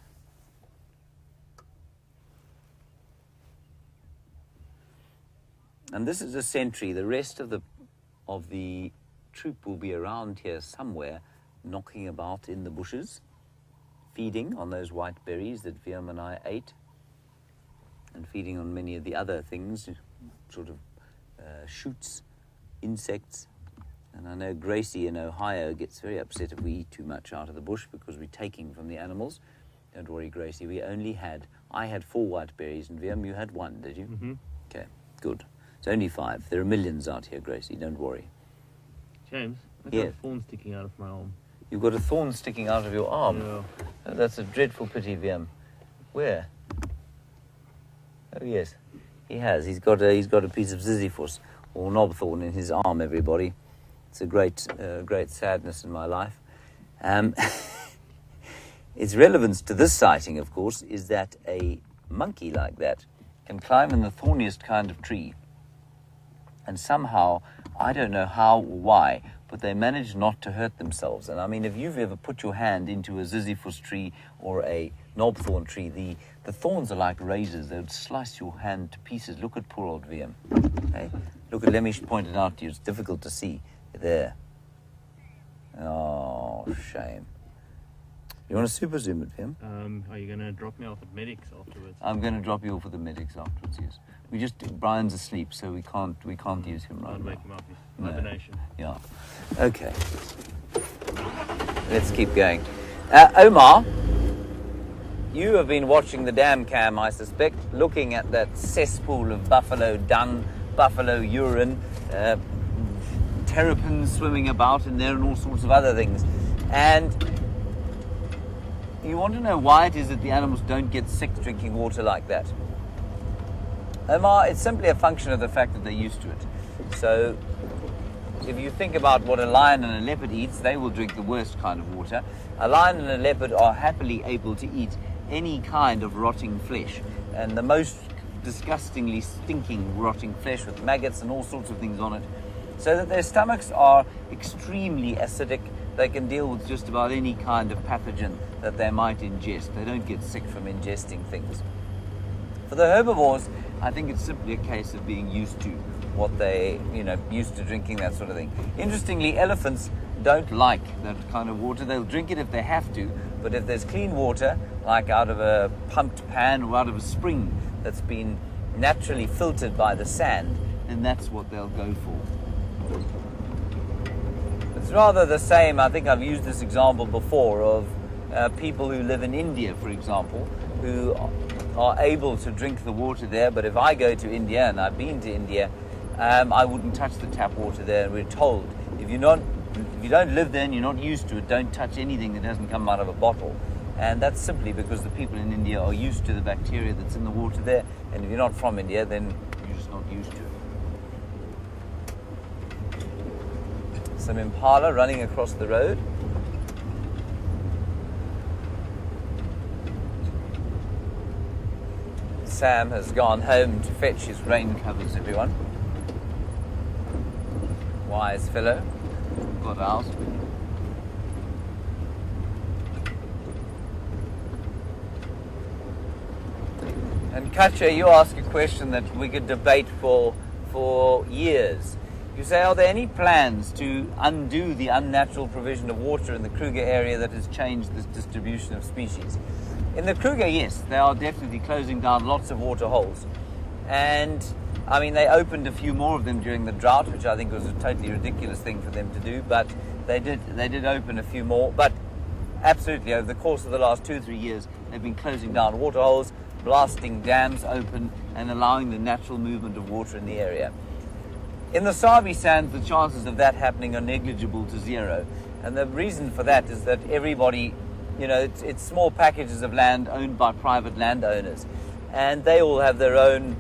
And this is a sentry. The rest of the troop will be around here somewhere, knocking about in the bushes, feeding on those white berries that Wium and I ate, and feeding on many of the other things, sort of shoots, insects. And I know Gracie in Ohio gets very upset if we eat too much out of the bush because we're taking from the animals. Don't worry, Gracie. I had 4 white berries, and Wium, you had 1, did you? Mm-hmm. Okay, good. It's only 5. There are millions out here, Gracie. Don't worry. James, I've got a thorn sticking out of my arm. You've got a thorn sticking out of your arm? Yeah. Oh, that's a dreadful pity, Wium. Where? Oh, yes. He has. He's got a piece of Sisyphus or knobthorn in his arm, everybody. It's a great sadness in my life. Its relevance to this sighting, of course, is that a monkey like that can climb in the thorniest kind of tree. And somehow, I don't know how or why, but they manage not to hurt themselves. And I mean, if you've ever put your hand into a Sisyphus tree or a knobthorn tree, the thorns are like razors. They would slice your hand to pieces. Look at poor old Wium. Okay? Let me point it out to you. It's difficult to see. There. Oh, shame. You want to super zoom it, Wium? Are you going to drop me off at medics afterwards? I'm going to drop you off at the medics afterwards, yes. Brian's asleep, so we can't use him right now. Can't wake him up. He's hibernation. Yeah. Okay. Let's keep going. Omar, you have been watching the dam cam, I suspect, looking at that cesspool of buffalo dung, buffalo urine, terrapins swimming about in there and all sorts of other things. And you want to know why it is that the animals don't get sick drinking water like that. Omar, it's simply a function of the fact that they're used to it. So if you think about what a lion and a leopard eats, they will drink the worst kind of water. A lion and a leopard are happily able to eat any kind of rotting flesh, and the most disgustingly stinking rotting flesh with maggots and all sorts of things on it, so that their stomachs are extremely acidic. They can deal with just about any kind of pathogen that they might ingest. They don't get sick from ingesting things. For the herbivores, I think it's simply a case of being used to what they, used to drinking that sort of thing. Interestingly, elephants don't like that kind of water. They'll drink it if they have to, but if there's clean water, like out of a pumped pan or out of a spring that's been naturally filtered by the sand, then that's what they'll go for. It's rather the same, I think I've used this example before, of people who live in India, for example, who are able to drink the water there, but if I go to India, and I've been to India, I wouldn't touch the tap water there. And we're told, if you don't live there and you're not used to it, don't touch anything that doesn't come out of a bottle. And that's simply because the people in India are used to the bacteria that's in the water there, and if you're not from India, then you're just not used to it. Some impala running across the road. Sam has gone home to fetch his rain covers, everyone. Wise fellow. Got out. And Katja, you ask a question that we could debate for years. You say, are there any plans to undo the unnatural provision of water in the Kruger area that has changed this distribution of species? In the Kruger, yes, they are definitely closing down lots of water holes. And, I mean, they opened a few more of them during the drought, which I think was a totally ridiculous thing for them to do, but they did open a few more. But absolutely, over the course of the last 2-3 years, they've been closing down water holes, blasting dams open, and allowing the natural movement of water in the area. In the Sabi Sands, the chances of that happening are negligible to zero. And the reason for that is that everybody, you know, it's small packages of land owned by private landowners. And they all have their own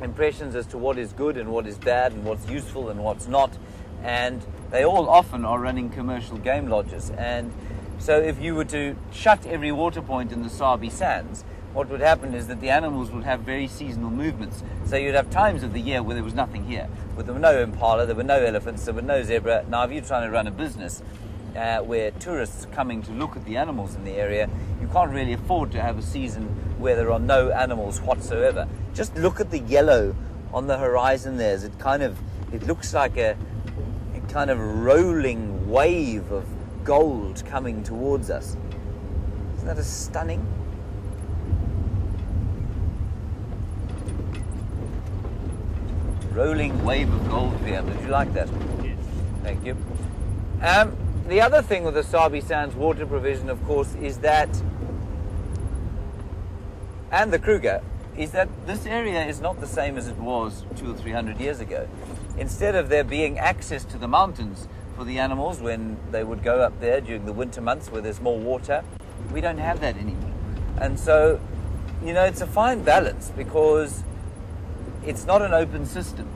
impressions as to what is good and what is bad and what's useful and what's not. And they all often are running commercial game lodges. And so if you were to shut every water point in the Sabi Sands, what would happen is that the animals would have very seasonal movements. So you'd have times of the year where there was nothing here, where there were no impala, there were no elephants, there were no zebra. Now, if you're trying to run a business where tourists are coming to look at the animals in the area, you can't really afford to have a season where there are no animals whatsoever. Just look at the yellow on the horizon there. It looks like a kind of rolling wave of gold coming towards us. Isn't that stunning? Rolling wave of gold here. Did you like that? Yes. Thank you. The other thing with the Sabi Sands water provision, of course, is that, and the Kruger, is that this area is not the same as it was 200 or 300 years ago. Instead of there being access to the mountains for the animals when they would go up there during the winter months where there's more water, we don't have that anymore. And so, you know, it's a fine balance because it's not an open system.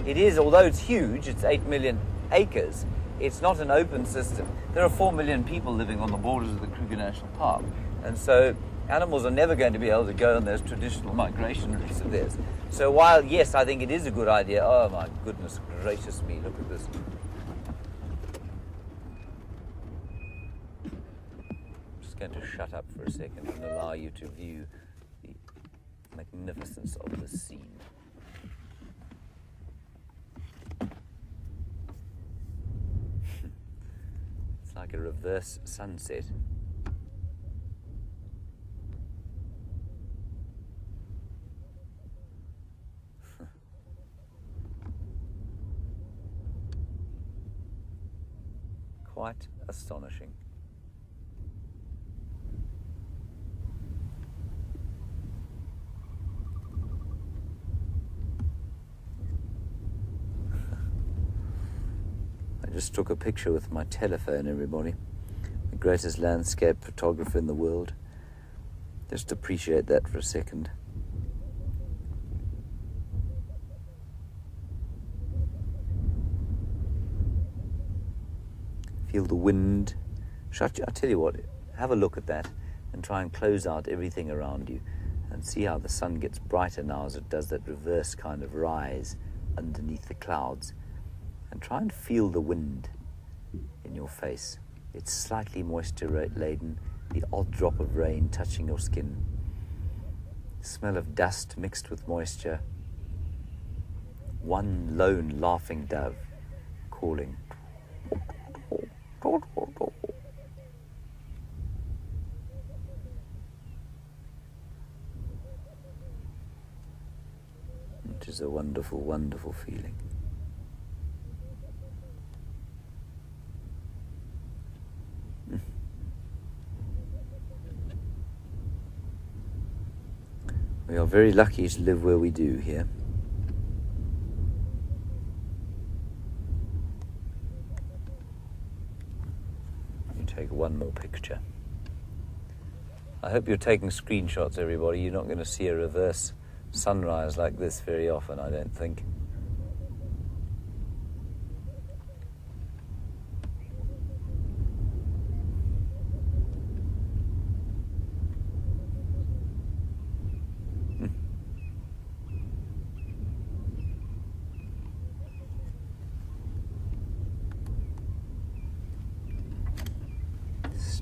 It is, although it's huge, it's 8 million acres, it's not an open system. There are 4 million people living on the borders of the Kruger National Park. And so animals are never going to be able to go on those traditional migration routes of theirs. So while, yes, I think it is a good idea, oh my goodness gracious me, look at this. I'm just going to shut up for a second and allow you to view the magnificence of the scene. Like a reverse sunset. Quite astonishing. I just took a picture with my telephone, everybody. The greatest landscape photographer in the world. Just appreciate that for a second. Feel the wind. I tell you what, have a look at that and try and close out everything around you and see how the sun gets brighter now as it does that reverse kind of rise underneath the clouds. And try and feel the wind in your face. It's slightly moisture-laden, the odd drop of rain touching your skin. The smell of dust mixed with moisture. One lone laughing dove calling. It is a wonderful, wonderful feeling. We are very lucky to live where we do here. You take one more picture. I hope you're taking screenshots, everybody. You're not going to see a reverse sunrise like this very often, I don't think.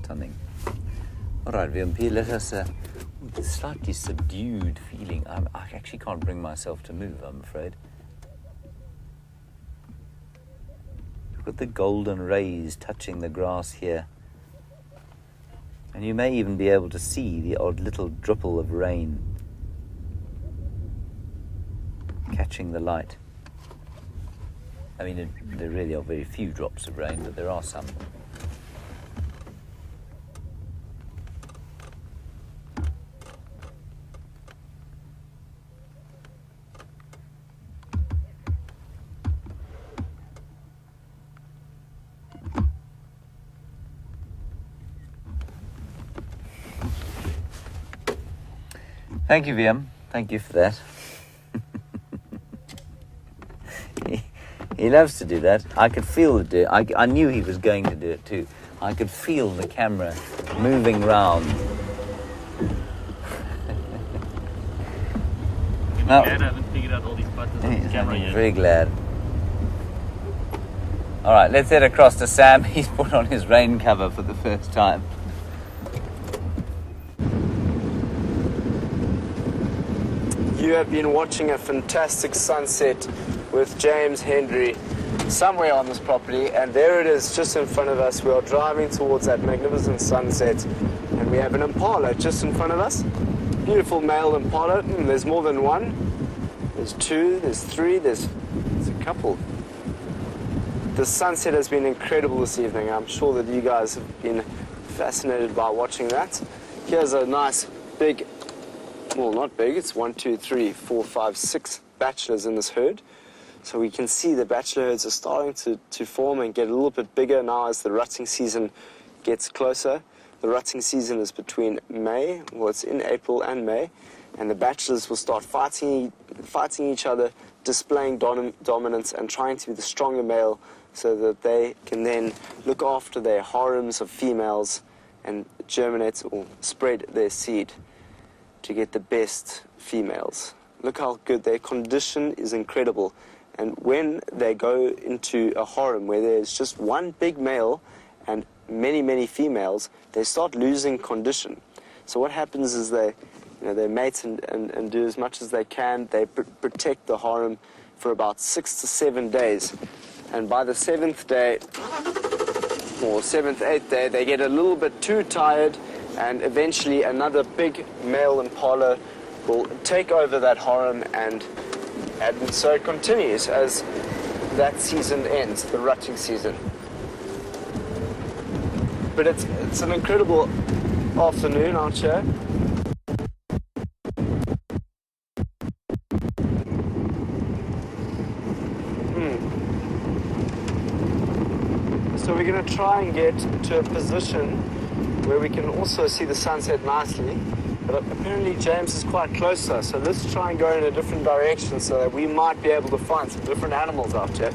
stunning. All right, Wium, let us, with a slightly subdued feeling. I actually can't bring myself to move, I'm afraid. Look at the golden rays touching the grass here. And you may even be able to see the odd little dripple of rain catching the light. I mean, there really are very few drops of rain, but there are some. Thank you, Wium. Thank you for that. He loves to do that. I could feel it do. I knew he was going to do it too. I could feel the camera moving round. Now, glad I haven't figured out all these buttons on the camera yet. Very glad. All right, let's head across to Sam. He's put on his rain cover for the first time. You have been watching a fantastic sunset with James Henry somewhere on this property, and there it is just in front of us. We are driving towards that magnificent sunset, and we have an impala just in front of us. Beautiful male impala. There's more than one. There's two, there's three, there's a couple. The sunset has been incredible this evening. I'm sure that you guys have been fascinated by watching that. Here's a nice big, well, not big, it's 1, 2, 3, 4, 5, 6 bachelors in this herd. So we can see the bachelor herds are starting to form and get a little bit bigger now as the rutting season gets closer. The rutting season is between May, well, it's in April and May, and the bachelors will start fighting each other, displaying dominance and trying to be the stronger male so that they can then look after their harems of females and germinate or spread their seed to get the best females. Look how good their condition is, incredible. And when they go into a harem where there's just one big male and many, many females, they start losing condition. So what happens is they mate and do as much as they can. They protect the harem for about 6 to 7 days. And by the 7th day, or 7th, 8th day, they get a little bit too tired, and eventually another big male impala will take over that harem, and so it continues as that season ends, the rutting season. But it's an incredible afternoon out here. So we're going to try and get to a position where we can also see the sunset nicely. But apparently James is quite close to us, so let's try and go in a different direction so that we might be able to find some different animals out here.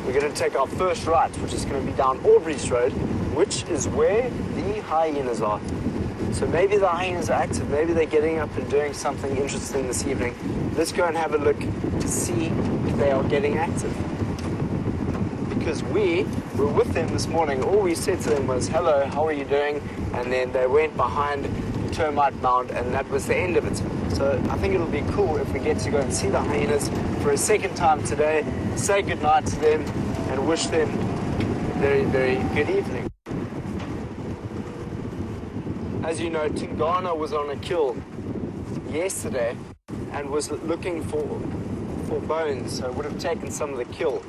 We're going to take our first right, which is going to be down Aubrey's Road, which is where the hyenas are. So maybe the hyenas are active, maybe they're getting up and doing something interesting this evening. Let's go and have a look to see if they are getting active. Because we were with them this morning. All we said to them was, hello, how are you doing? And then they went behind the termite mound, and that was the end of it. So I think it'll be cool if we get to go and see the hyenas for a second time today, say goodnight to them, and wish them a very, very good evening. As you know, Tingana was on a kill yesterday and was looking for bones, so it would have taken some of the kill.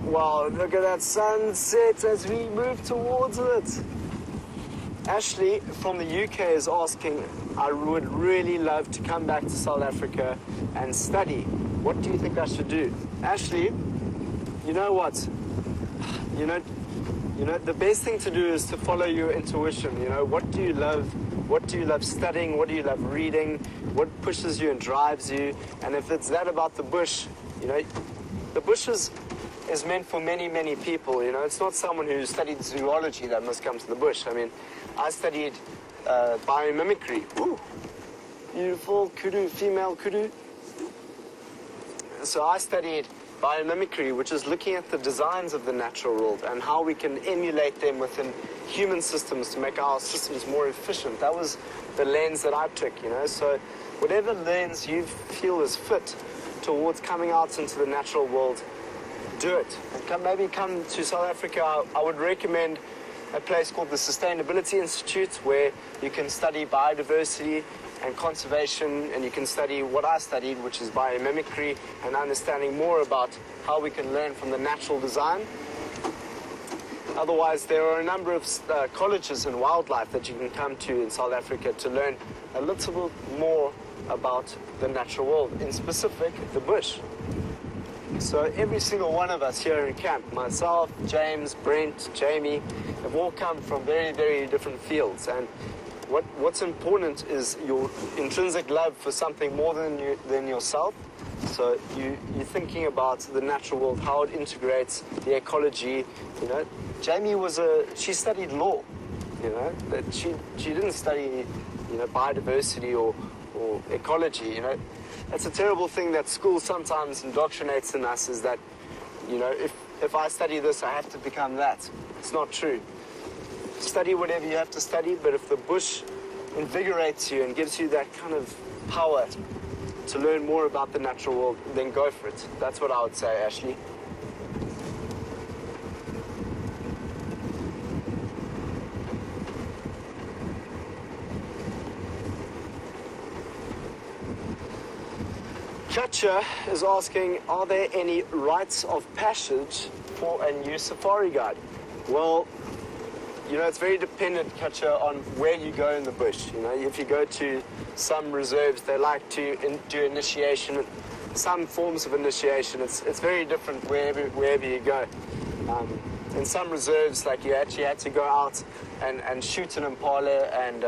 Wow, look at that sunset as we move towards it. Ashley from the UK is asking, I would really love to come back to South Africa and study. What do you think I should do? Ashley, you know what? You know, the best thing to do is to follow your intuition. You know, what do you love? What do you love studying? What do you love reading? What pushes you and drives you? And if it's that about the bush, you know, the bush is meant for many, many people. You know, it's not someone who studied zoology that must come to the bush. I mean, I studied biomimicry. Ooh, beautiful kudu, female kudu. So I studied biomimicry, which is looking at the designs of the natural world and how we can emulate them within human systems to make our systems more efficient. That was the lens that I took, you know. So whatever lens you feel is fit towards coming out into the natural world, do it. And maybe come to South Africa. I would recommend a place called the Sustainability Institute, where you can study biodiversity and conservation, and you can study what I studied, which is biomimicry, and understanding more about how we can learn from the natural design. Otherwise, there are a number of colleges in wildlife that you can come to in South Africa to learn a little bit more about the natural world, in specific, the bush. So every single one of us here in camp, myself, James, Brent, Jamie, have all come from very, very different fields. And what's important is your intrinsic love for something more than yourself. So you're thinking about the natural world, how it integrates the ecology. You know, Jamie she studied law. You know, that she didn't study, you know, biodiversity or ecology. You know, it's a terrible thing that school sometimes indoctrinates in us, is that, you know, if I study this, I have to become that. It's not true. Study whatever you have to study, but if the bush invigorates you and gives you that kind of power to learn more about the natural world, then go for it. That's what I would say, Ashley. Katja is asking, are there any rites of passage for a new safari guide? Well, you know, it's very dependent, Katja, on where you go in the bush. You know, if you go to some reserves, they like to do initiation, some forms of initiation. It's very different wherever you go. In some reserves, like, you actually had to go out and shoot an impala and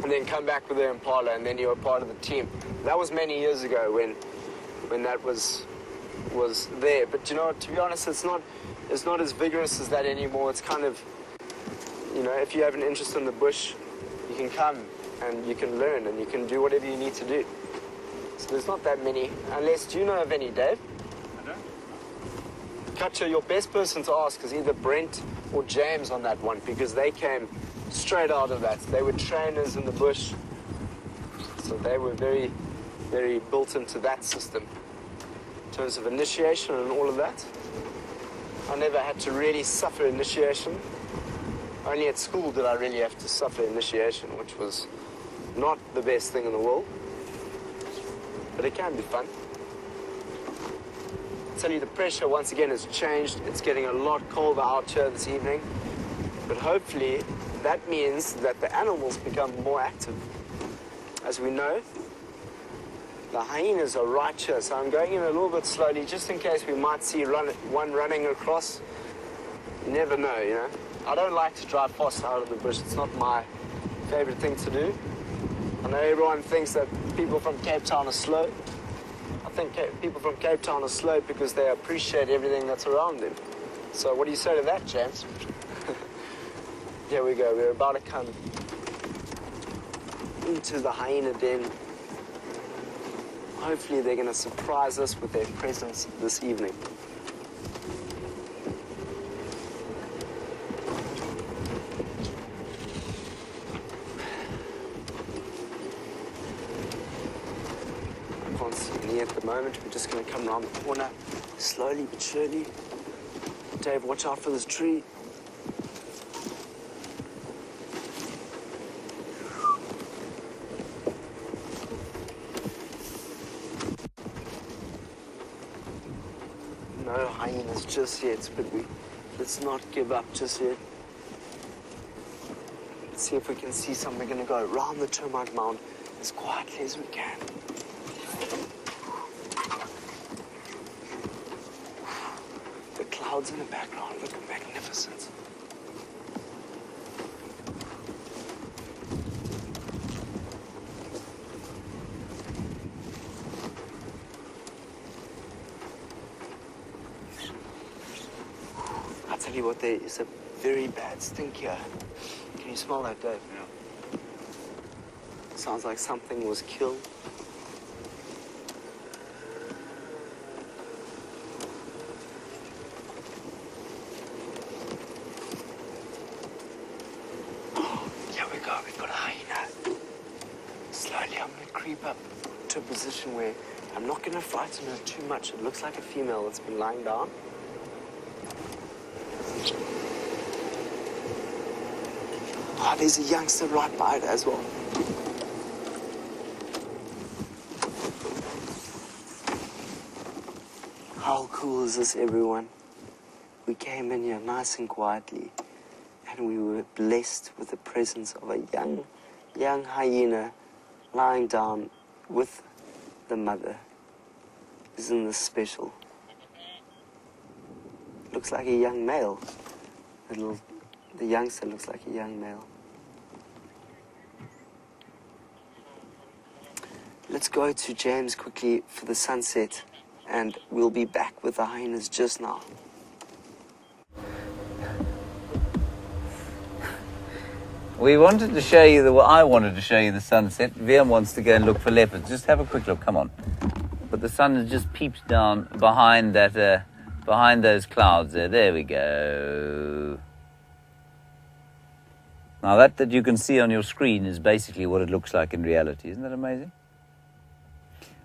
then come back with the impala, and then you were part of the team. That was many years ago when that was there. But, you know, to be honest, it's not as vigorous as that anymore. It's kind of, you know, if you have an interest in the bush, you can come and you can learn and you can do whatever you need to do. So there's not that many, unless, do you know of any, Dave? I don't. Katja, your best person to ask is either Brent or James on that one, because they came straight out of that. They were trainers in the bush, so they were very, very built into that system in terms of initiation and all of that. I never had to really suffer initiation. Only at school did I really have to suffer initiation, which was not the best thing in the world. But it can be fun. I tell you, the pressure once again has changed. It's getting a lot colder out here this evening. But hopefully that means that the animals become more active. As we know, the hyenas are right here, so I'm going in a little bit slowly, just in case we might see one running across. You never know, you know. I don't like to drive fast out of the bush. It's not my favorite thing to do. I know everyone thinks that people from Cape Town are slow. I think people from Cape Town are slow because they appreciate everything that's around them. So what do you say to that, James? Here we go. We're about to come into the hyena den. Hopefully they're going to surprise us with their presence this evening. I can't see any at the moment. We're just going to come around the corner, slowly but surely. Dave, watch out for this tree. No hyenas just yet, but let's not give up just yet. Let's see if we can see some. We're going to go around the termite mound as quietly as we can. The clouds in the background look magnificent. I'll tell you what, there is a very bad stink here. Can you smell that, Dave? Yeah. Sounds like something was killed. Here we go, we've got a hyena. Slowly I'm going to creep up to a position where I'm not going to frighten her too much. It looks like a female that's been lying down. Oh, there's a youngster right by it as well. How cool is this, everyone? We came in here nice and quietly, and we were blessed with the presence of a young hyena lying down with the mother. Isn't this special? Looks like a young male. The youngster looks like a young male. Let's go to James quickly for the sunset, and we'll be back with the hyenas just now. We wanted to show you I wanted to show you the sunset. Wium wants to go and look for leopards. Just have a quick look, come on. But the sun has just peeped down behind that, behind those clouds there. There we go. Now that you can see on your screen is basically what it looks like in reality. Isn't that amazing?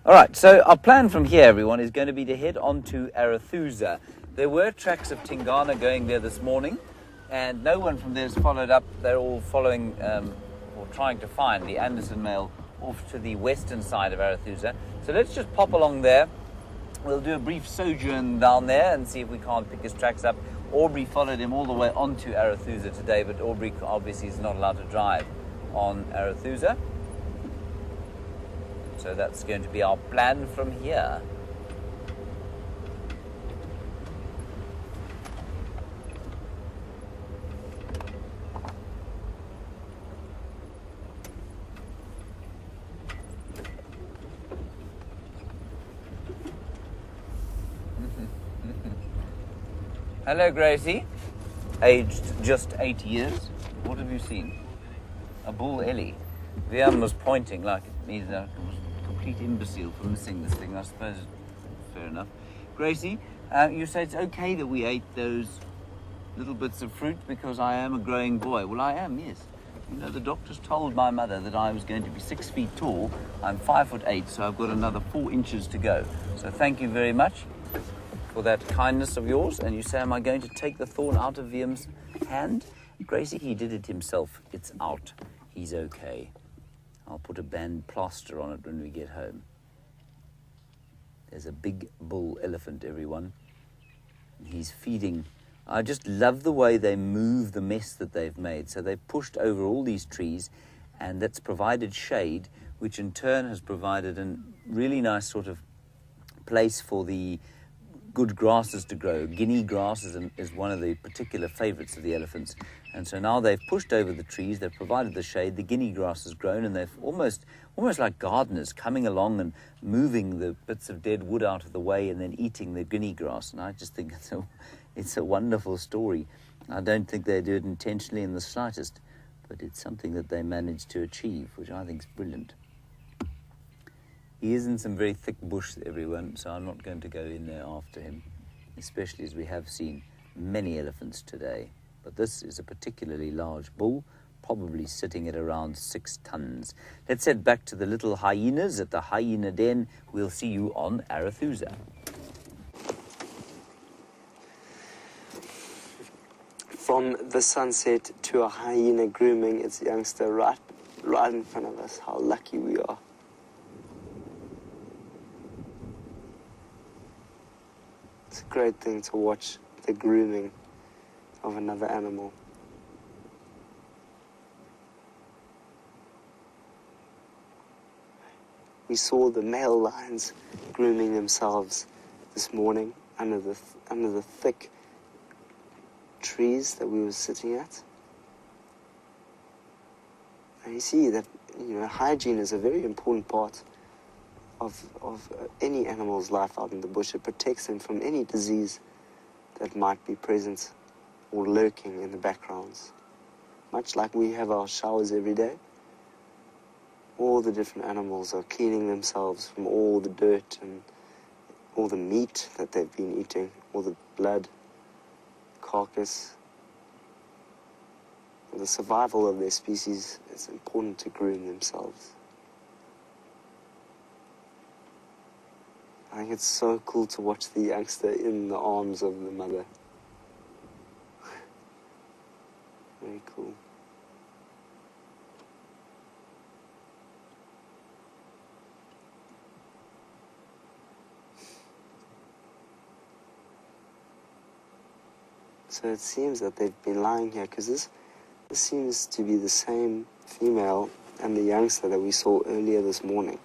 All right, so our plan from here, everyone, is going to be to head on to Arethusa. There were tracks of Tingana going there this morning, and no one from there has followed up. They're all following or trying to find the Anderson male off to the western side of Arethusa. So let's just pop along there. We'll do a brief sojourn down there and see if we can't pick his tracks up. Aubrey followed him all the way onto Arethusa today, but Aubrey obviously is not allowed to drive on Arethusa. So that's going to be our plan from here. Hello, Gracie. Aged just 8 years. What have you seen? A bull ellie. Wium was pointing like it means I was a complete imbecile for missing this thing. I suppose fair enough. Gracie, you say it's okay that we ate those little bits of fruit because I am a growing boy. Well, I am, yes. You know, the doctors told my mother that I was going to be 6 feet tall. I'm 5'8", so I've got another 4 inches to go. So thank you very much for that kindness of yours. And you say, am I going to take the thorn out of Wium's hand? Gracie, he did it himself. It's out. He's okay. I'll put a band plaster on it when we get home. There's a big bull elephant, everyone. He's feeding. I just love the way they move the mess that they've made. So they've pushed over all these trees, and that's provided shade, which in turn has provided a really nice sort of place for the good grasses to grow. Guinea grass is one of the particular favorites of the elephants. And so now they've pushed over the trees, they've provided the shade, the guinea grass has grown, and they've almost like gardeners coming along and moving the bits of dead wood out of the way and then eating the guinea grass. And I just think it's a wonderful story. I don't think they do it intentionally in the slightest, but it's something that they managed to achieve, which I think is brilliant. He is in some very thick bush, everyone, so I'm not going to go in there after him, especially as we have seen many elephants today. But this is a particularly large bull, probably sitting at around 6 tons. Let's head back to the little hyenas at the hyena den. We'll see you on Arethusa. From the sunset to a hyena grooming its youngster right in front of us. How lucky we are. It's a great thing to watch the grooming of another animal. We saw the male lions grooming themselves this morning under the thick trees that we were sitting at. And you see that, hygiene is a very important part of any animal's life out in the bush. It protects them from any disease that might be present or lurking in the backgrounds. much like we have our showers every day. All the different animals are cleaning themselves from all the dirt and all the meat that they've been eating, all the blood, carcass. For the survival of their species, it's important to groom themselves. I think it's so cool to watch the youngster in the arms of the mother. Very cool. So it seems that they've been lying here, because this seems to be the same female and the youngster that we saw earlier this morning.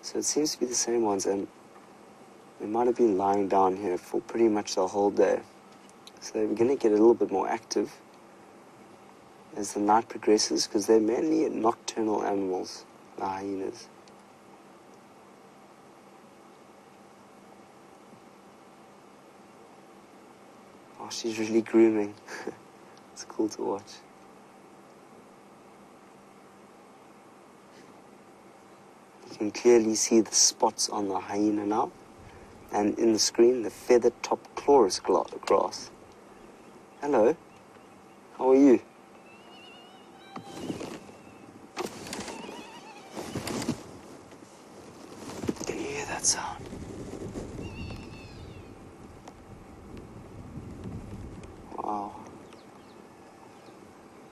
So it seems to be the same ones, and they might have been lying down here for pretty much the whole day. So they're going to get a little bit more active as the night progresses, because they're mainly nocturnal animals, the hyenas. Oh, she's really grooming. It's cool to watch. You can clearly see the spots on the hyena now, and in the screen, the feathered top chloris grass. Hello, how are you? Can you hear that sound? Wow.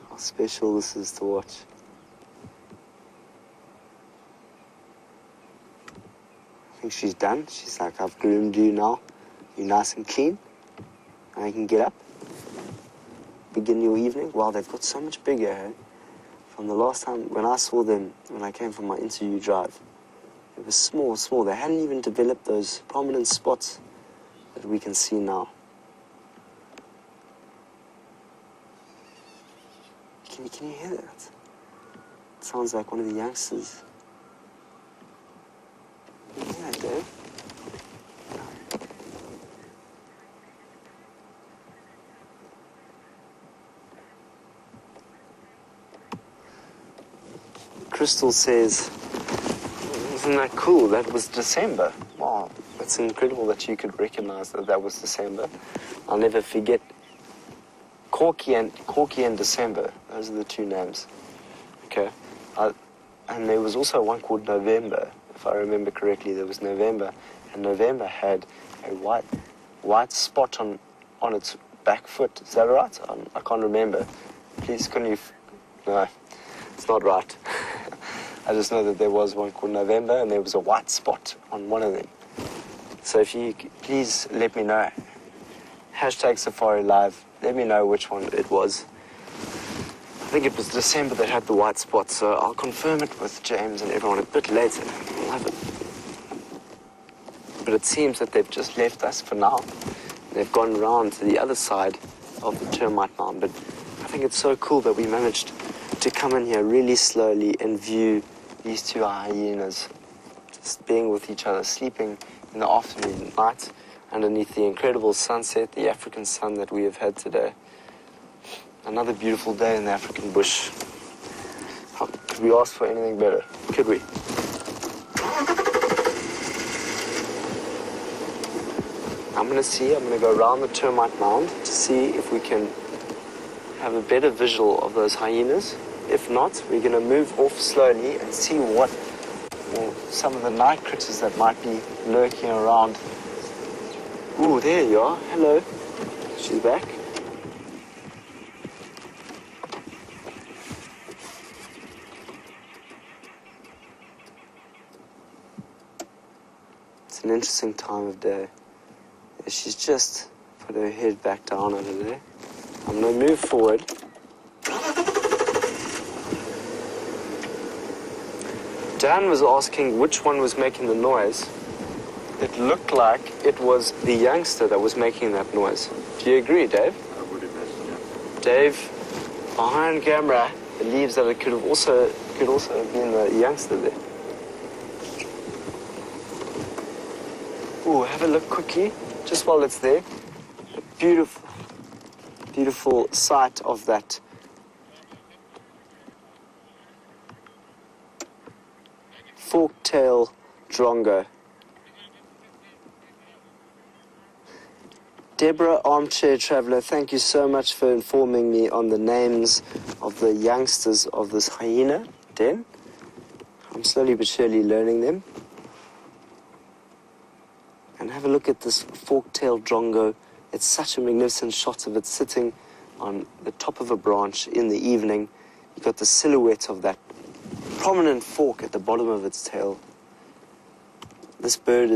How special this is to watch. I think she's done. She's like, I've groomed you now. You're nice and clean. Now you can get up. Begin your evening. Wow, they've got so much bigger, eh? From the last time when I saw them, when I came from my interview drive, it was small. They hadn't even developed those prominent spots that we can see now. Can you hear that? It sounds like one of the youngsters. Can you hear that, Dave? Crystal says, isn't that cool? That was December. Wow, that's incredible that you could recognize that that was December. I'll never forget Corky and December. Those are the two names. Okay. And there was also one called November. If I remember correctly, there was November. And November had a white spot on its back foot. Is that right? I can't remember. Please, can you... No, it's not right. I just know that there was one called November, and there was a white spot on one of them. So if you please let me know. Hashtag SafariLIVE. Let me know which one it was. I think it was December that had the white spot, so I'll confirm it with James and everyone a bit later. We'll have it. But it seems that they've just left us for now. They've gone round to the other side of the termite mound, but I think it's so cool that we managed to come in here really slowly and view these two hyenas just being with each other, sleeping in the afternoon and night underneath the incredible sunset, the African sun that we have had today. Another beautiful day in the African bush. Could we ask for anything better? Could we? I'm going to go around the termite mound to see if we can have a better visual of those hyenas. If not, we're going to move off slowly and see what some of the night critters that might be lurking around. Ooh, there you are. Hello. She's back. It's an interesting time of day. She's just put her head back down over there. I'm going to move forward. Dan was asking which one was making the noise. It looked like it was the youngster that was making that noise. Do you agree, Dave? I would imagine, yeah. Dave, behind camera, believes that it could also have been the youngster there. Ooh, have a look quickly, just while it's there. Beautiful. beautiful sight of that fork-tail drongo. Deborah, Armchair Traveller, thank you so much for informing me on the names of the youngsters of this hyena den. I'm slowly but surely learning them. And have a look at this fork-tailed drongo. It's such a magnificent shot of it sitting on the top of a branch in the evening. You've got the silhouette of that prominent fork at the bottom of its tail. This bird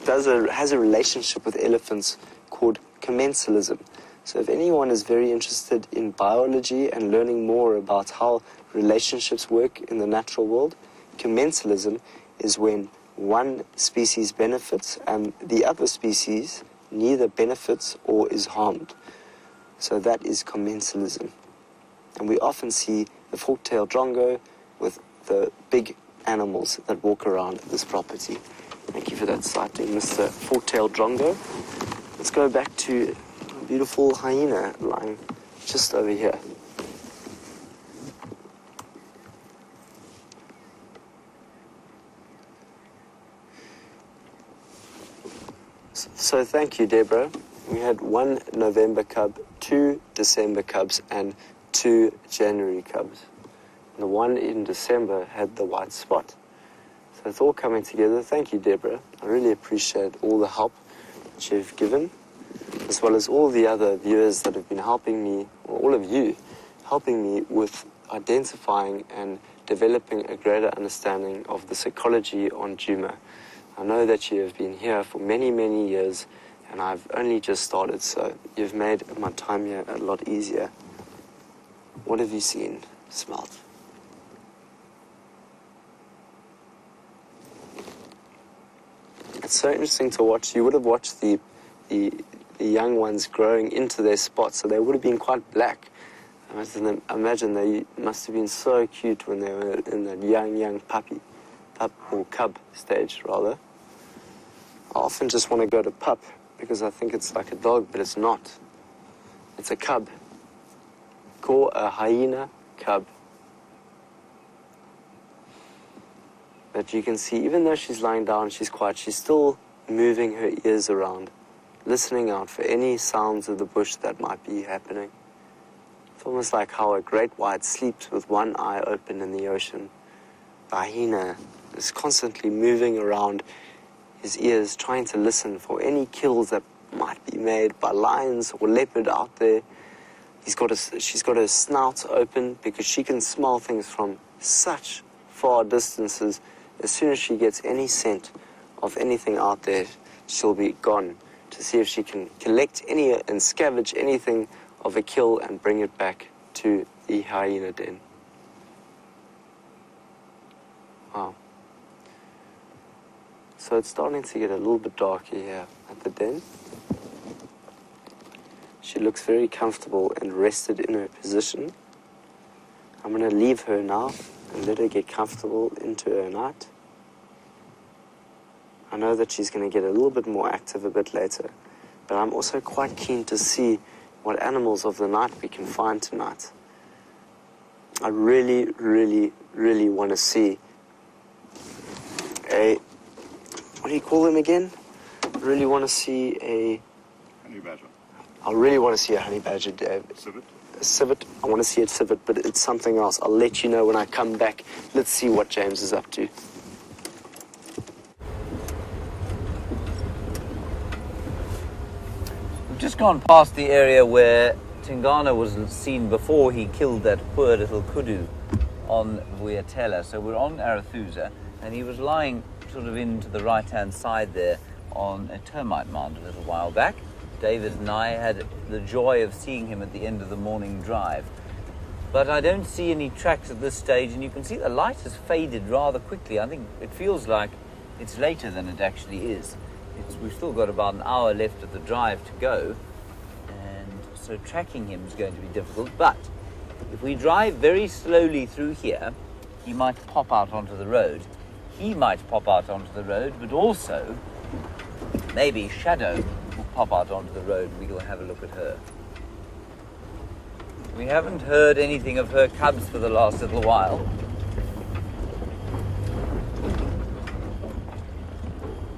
has a relationship with elephants called commensalism. So if anyone is very interested in biology and learning more about how relationships work in the natural world, commensalism is when one species benefits and the other species neither benefits or is harmed. So that is commensalism. And we often see the fork-tailed drongo with the big animals that walk around this property. Thank you for that sighting, Mr. Fork-tailed drongo. Let's go back to a beautiful hyena lying just over here. So thank you, Deborah. We had 1 November cub, 2 December cubs, and 2 January cubs. And the one in December had the white spot. So it's all coming together. Thank you, Deborah. I really appreciate all the help that you've given, as well as all the other viewers that have been helping me, or all of you, helping me with identifying and developing a greater understanding of the psychology on Djuma. I know that you have been here for many, many years, and I've only just started, so you've made my time here a lot easier. What have you seen, smelled? It's so interesting to watch. You would have watched the young ones growing into their spots, so they would have been quite black. I imagine they must have been so cute when they were in that young pup or cub stage, rather. I often just want to go to pup because I think it's like a dog, but it's not. It's a cub. Call a hyena cub. But you can see, even though she's lying down, she's quiet, she's still moving her ears around, listening out for any sounds of the bush that might be happening. It's almost like how a great white sleeps with one eye open in the ocean. The hyena is constantly moving around his ears, trying to listen for any kills that might be made by lions or leopard out there. She's got her snout open because she can smell things from such far distances. As soon as she gets any scent of anything out there, she'll be gone to see if she can collect any and scavenge anything of a kill and bring it back to the hyena den. Wow. So it's starting to get a little bit darker here at the den. She looks very comfortable and rested in her position. I'm going to leave her now and let her get comfortable into her night. I know that she's going to get a little bit more active a bit later, but I'm also quite keen to see what animals of the night we can find tonight. I really, really, really want to see what do you call them again? I really want to see a... Honey badger. I really want to see a honey badger, Dave. Civet? A civet. I want to see a civet, but it's something else. I'll let you know when I come back. Let's see what James is up to. We've just gone past the area where Tingana was seen before he killed that poor little kudu on Vuyatela. So we're on Arathusa, and he was lying sort of into the right-hand side there on a termite mound a little while back. David and I had the joy of seeing him at the end of the morning drive. But I don't see any tracks at this stage, and you can see the light has faded rather quickly. I think it feels like it's later than it actually is. We've still got about an hour left of the drive to go, and so tracking him is going to be difficult. But if we drive very slowly through here, he might pop out onto the road. He might pop out onto the road, but also maybe Shadow will pop out onto the road and we'll have a look at her. We haven't heard anything of her cubs for the last little while.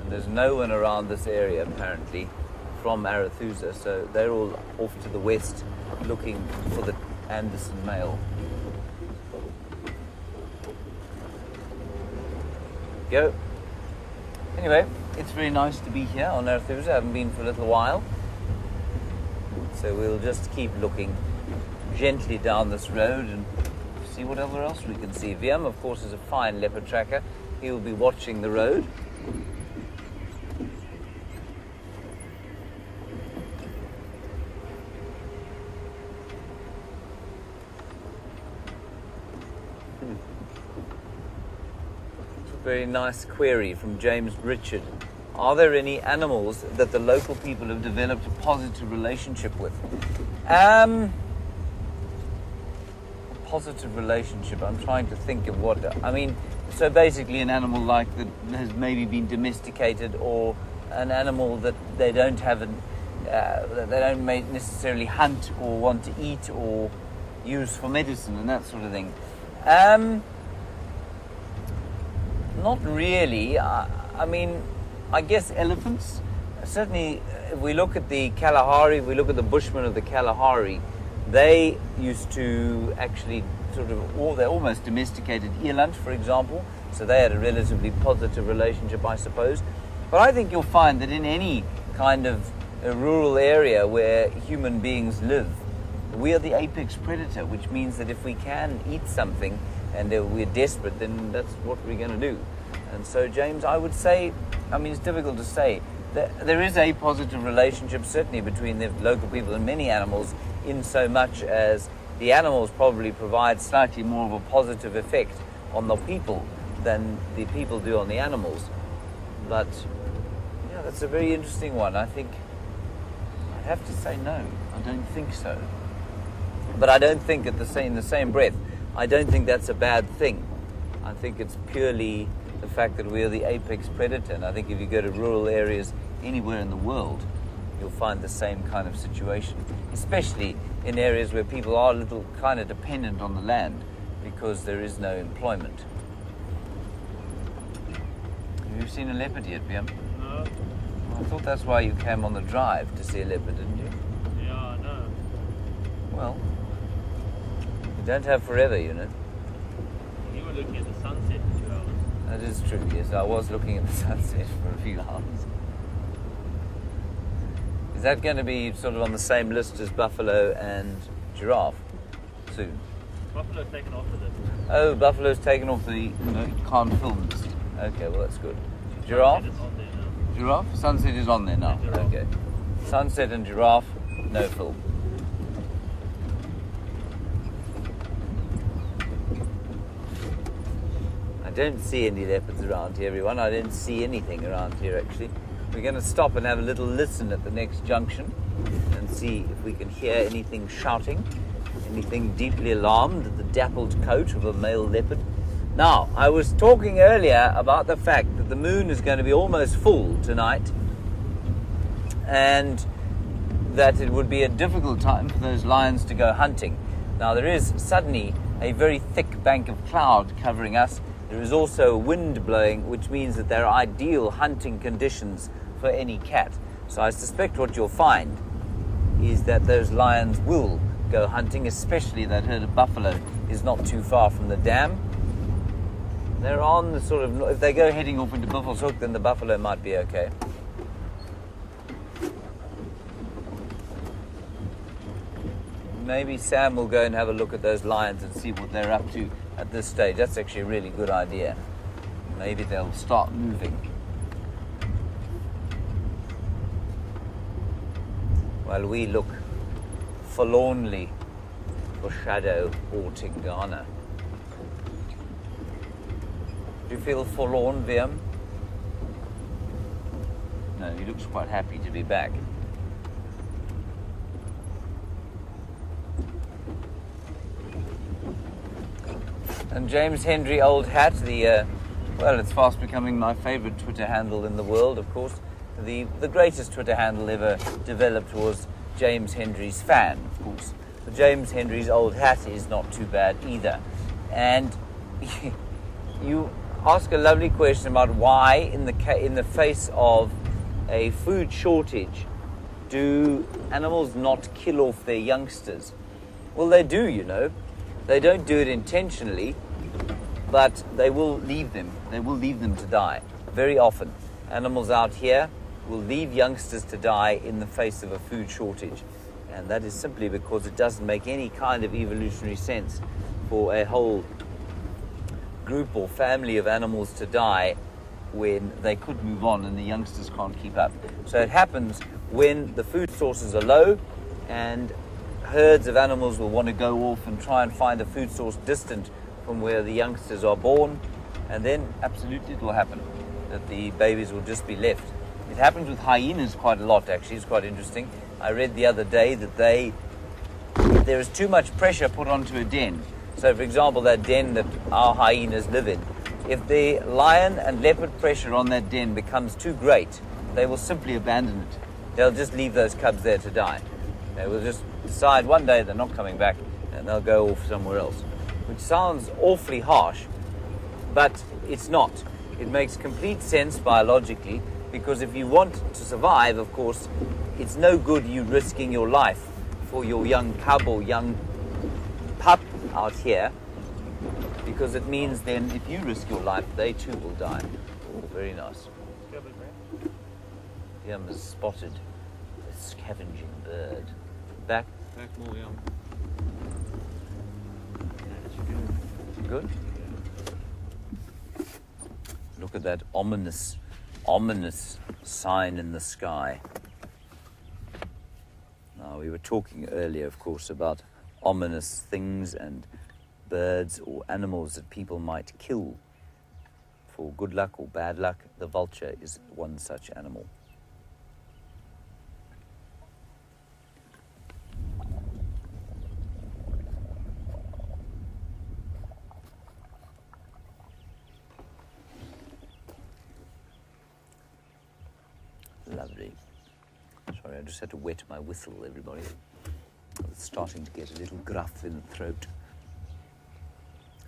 And there's no one around this area, apparently, from Arethusa, so they're all off to the west looking for the Anderson male. Go. Anyway, it's very nice to be here on Arethusa. I haven't been for a little while. So we'll just keep looking gently down this road and see whatever else we can see. Wium, of course, is a fine leopard tracker. He will be watching the road. It's a very nice query from James Richard. Are there any animals that the local people have developed a positive relationship with? Positive relationship. I'm trying to think of what. I mean, so basically an animal like that has maybe been domesticated, or an animal that they don't have, they don't necessarily hunt or want to eat or use for medicine and that sort of thing. Not really. I mean, I guess elephants. Certainly, if we look at the Kalahari, if we look at the Bushmen of the Kalahari, they used to actually they almost domesticated eland, for example, so they had a relatively positive relationship, I suppose. But I think you'll find that in any kind of a rural area where human beings live, we are the apex predator, which means that if we can eat something and we're desperate, then that's what we're going to do. And so, James, I would say, I mean, it's difficult to say. There is a positive relationship, certainly, between the local people and many animals, in so much as the animals probably provide slightly more of a positive effect on the people than the people do on the animals. But, yeah, that's a very interesting one. I think I'd have to say no. I don't think so. But I don't think in the same breath, I don't think that's a bad thing. I think it's purely the fact that we're the apex predator. And I think if you go to rural areas anywhere in the world, you'll find the same kind of situation, especially in areas where people are a little kind of dependent on the land because there is no employment. Have you seen a leopard yet, Wium? No. I thought that's why you came on the drive, to see a leopard, didn't you? Yeah, no. Well, you don't have forever, you know. You were looking at the sunset for 2 hours. That is true, yes. I was looking at the sunset for a few hours. Is that going to be sort of on the same list as buffalo and giraffe soon? Buffalo's taken off of it. Oh, buffalo's taken off the can't film list. Okay, well that's good. Giraffe? Sunset is on there now. Giraffe? Sunset is on there now. Giraffe. Okay. Sunset and giraffe, no film. I don't see any leopards around here, everyone. I don't see anything around here, actually. We're going to stop and have a little listen at the next junction and see if we can hear anything shouting, anything deeply alarmed at the dappled coat of a male leopard. Now, I was talking earlier about the fact that the moon is going to be almost full tonight, and that it would be a difficult time for those lions to go hunting. Now, there is suddenly a very thick bank of cloud covering us. There is also wind blowing, which means that there are ideal hunting conditions for any cat. So I suspect what you'll find is that those lions will go hunting, especially that herd of buffalo is not too far from the dam. They're on the sort of, if they go heading off into Buffelshoek, then the buffalo might be okay. Maybe Sam will go and have a look at those lions and see what they're up to at this stage. That's actually a really good idea. Maybe they'll start moving. While we look forlornly for Shadow or Tingana. Do you feel forlorn, Wium? No, he looks quite happy to be back. And James Hendry Old Hat, well, it's fast becoming my favourite Twitter handle in the world, of course. the greatest Twitter handle ever developed was James Hendry's fan, of course. But James Hendry's old hat is not too bad either. And you ask a lovely question about why, in the face of a food shortage, do animals not kill off their youngsters? Well, they do, you know. They don't do it intentionally, but they will leave them. They will leave them to die. Very often, animals out here will leave youngsters to die in the face of a food shortage. And that is simply because it doesn't make any kind of evolutionary sense for a whole group or family of animals to die when they could move on and the youngsters can't keep up. So it happens when the food sources are low and herds of animals will want to go off and try and find a food source distant from where the youngsters are born, and then absolutely it will happen that the babies will just be left. It happens with hyenas quite a lot, actually. It's quite interesting. I read the other day that if there is too much pressure put onto a den, so for example that den that our hyenas live in, if the lion and leopard pressure on that den becomes too great, they will simply abandon it. They'll just leave those cubs there to die. They will just decide one day they're not coming back and they'll go off somewhere else, which sounds awfully harsh, but it's not. It makes complete sense biologically, because if you want to survive, of course, it's no good you risking your life for your young cub or young pup out here, because it means then if you risk your life, they too will die. Oh, very nice. Wium has spotted a scavenging bird. Back more, yeah. Good? Look at that ominous sign in the sky. Now, we were talking earlier, of course, about ominous things and birds or animals that people might kill for good luck or bad luck. The vulture is one such animal. Lovely. Sorry, I just had to wet my whistle, everybody. It's starting to get a little gruff in the throat.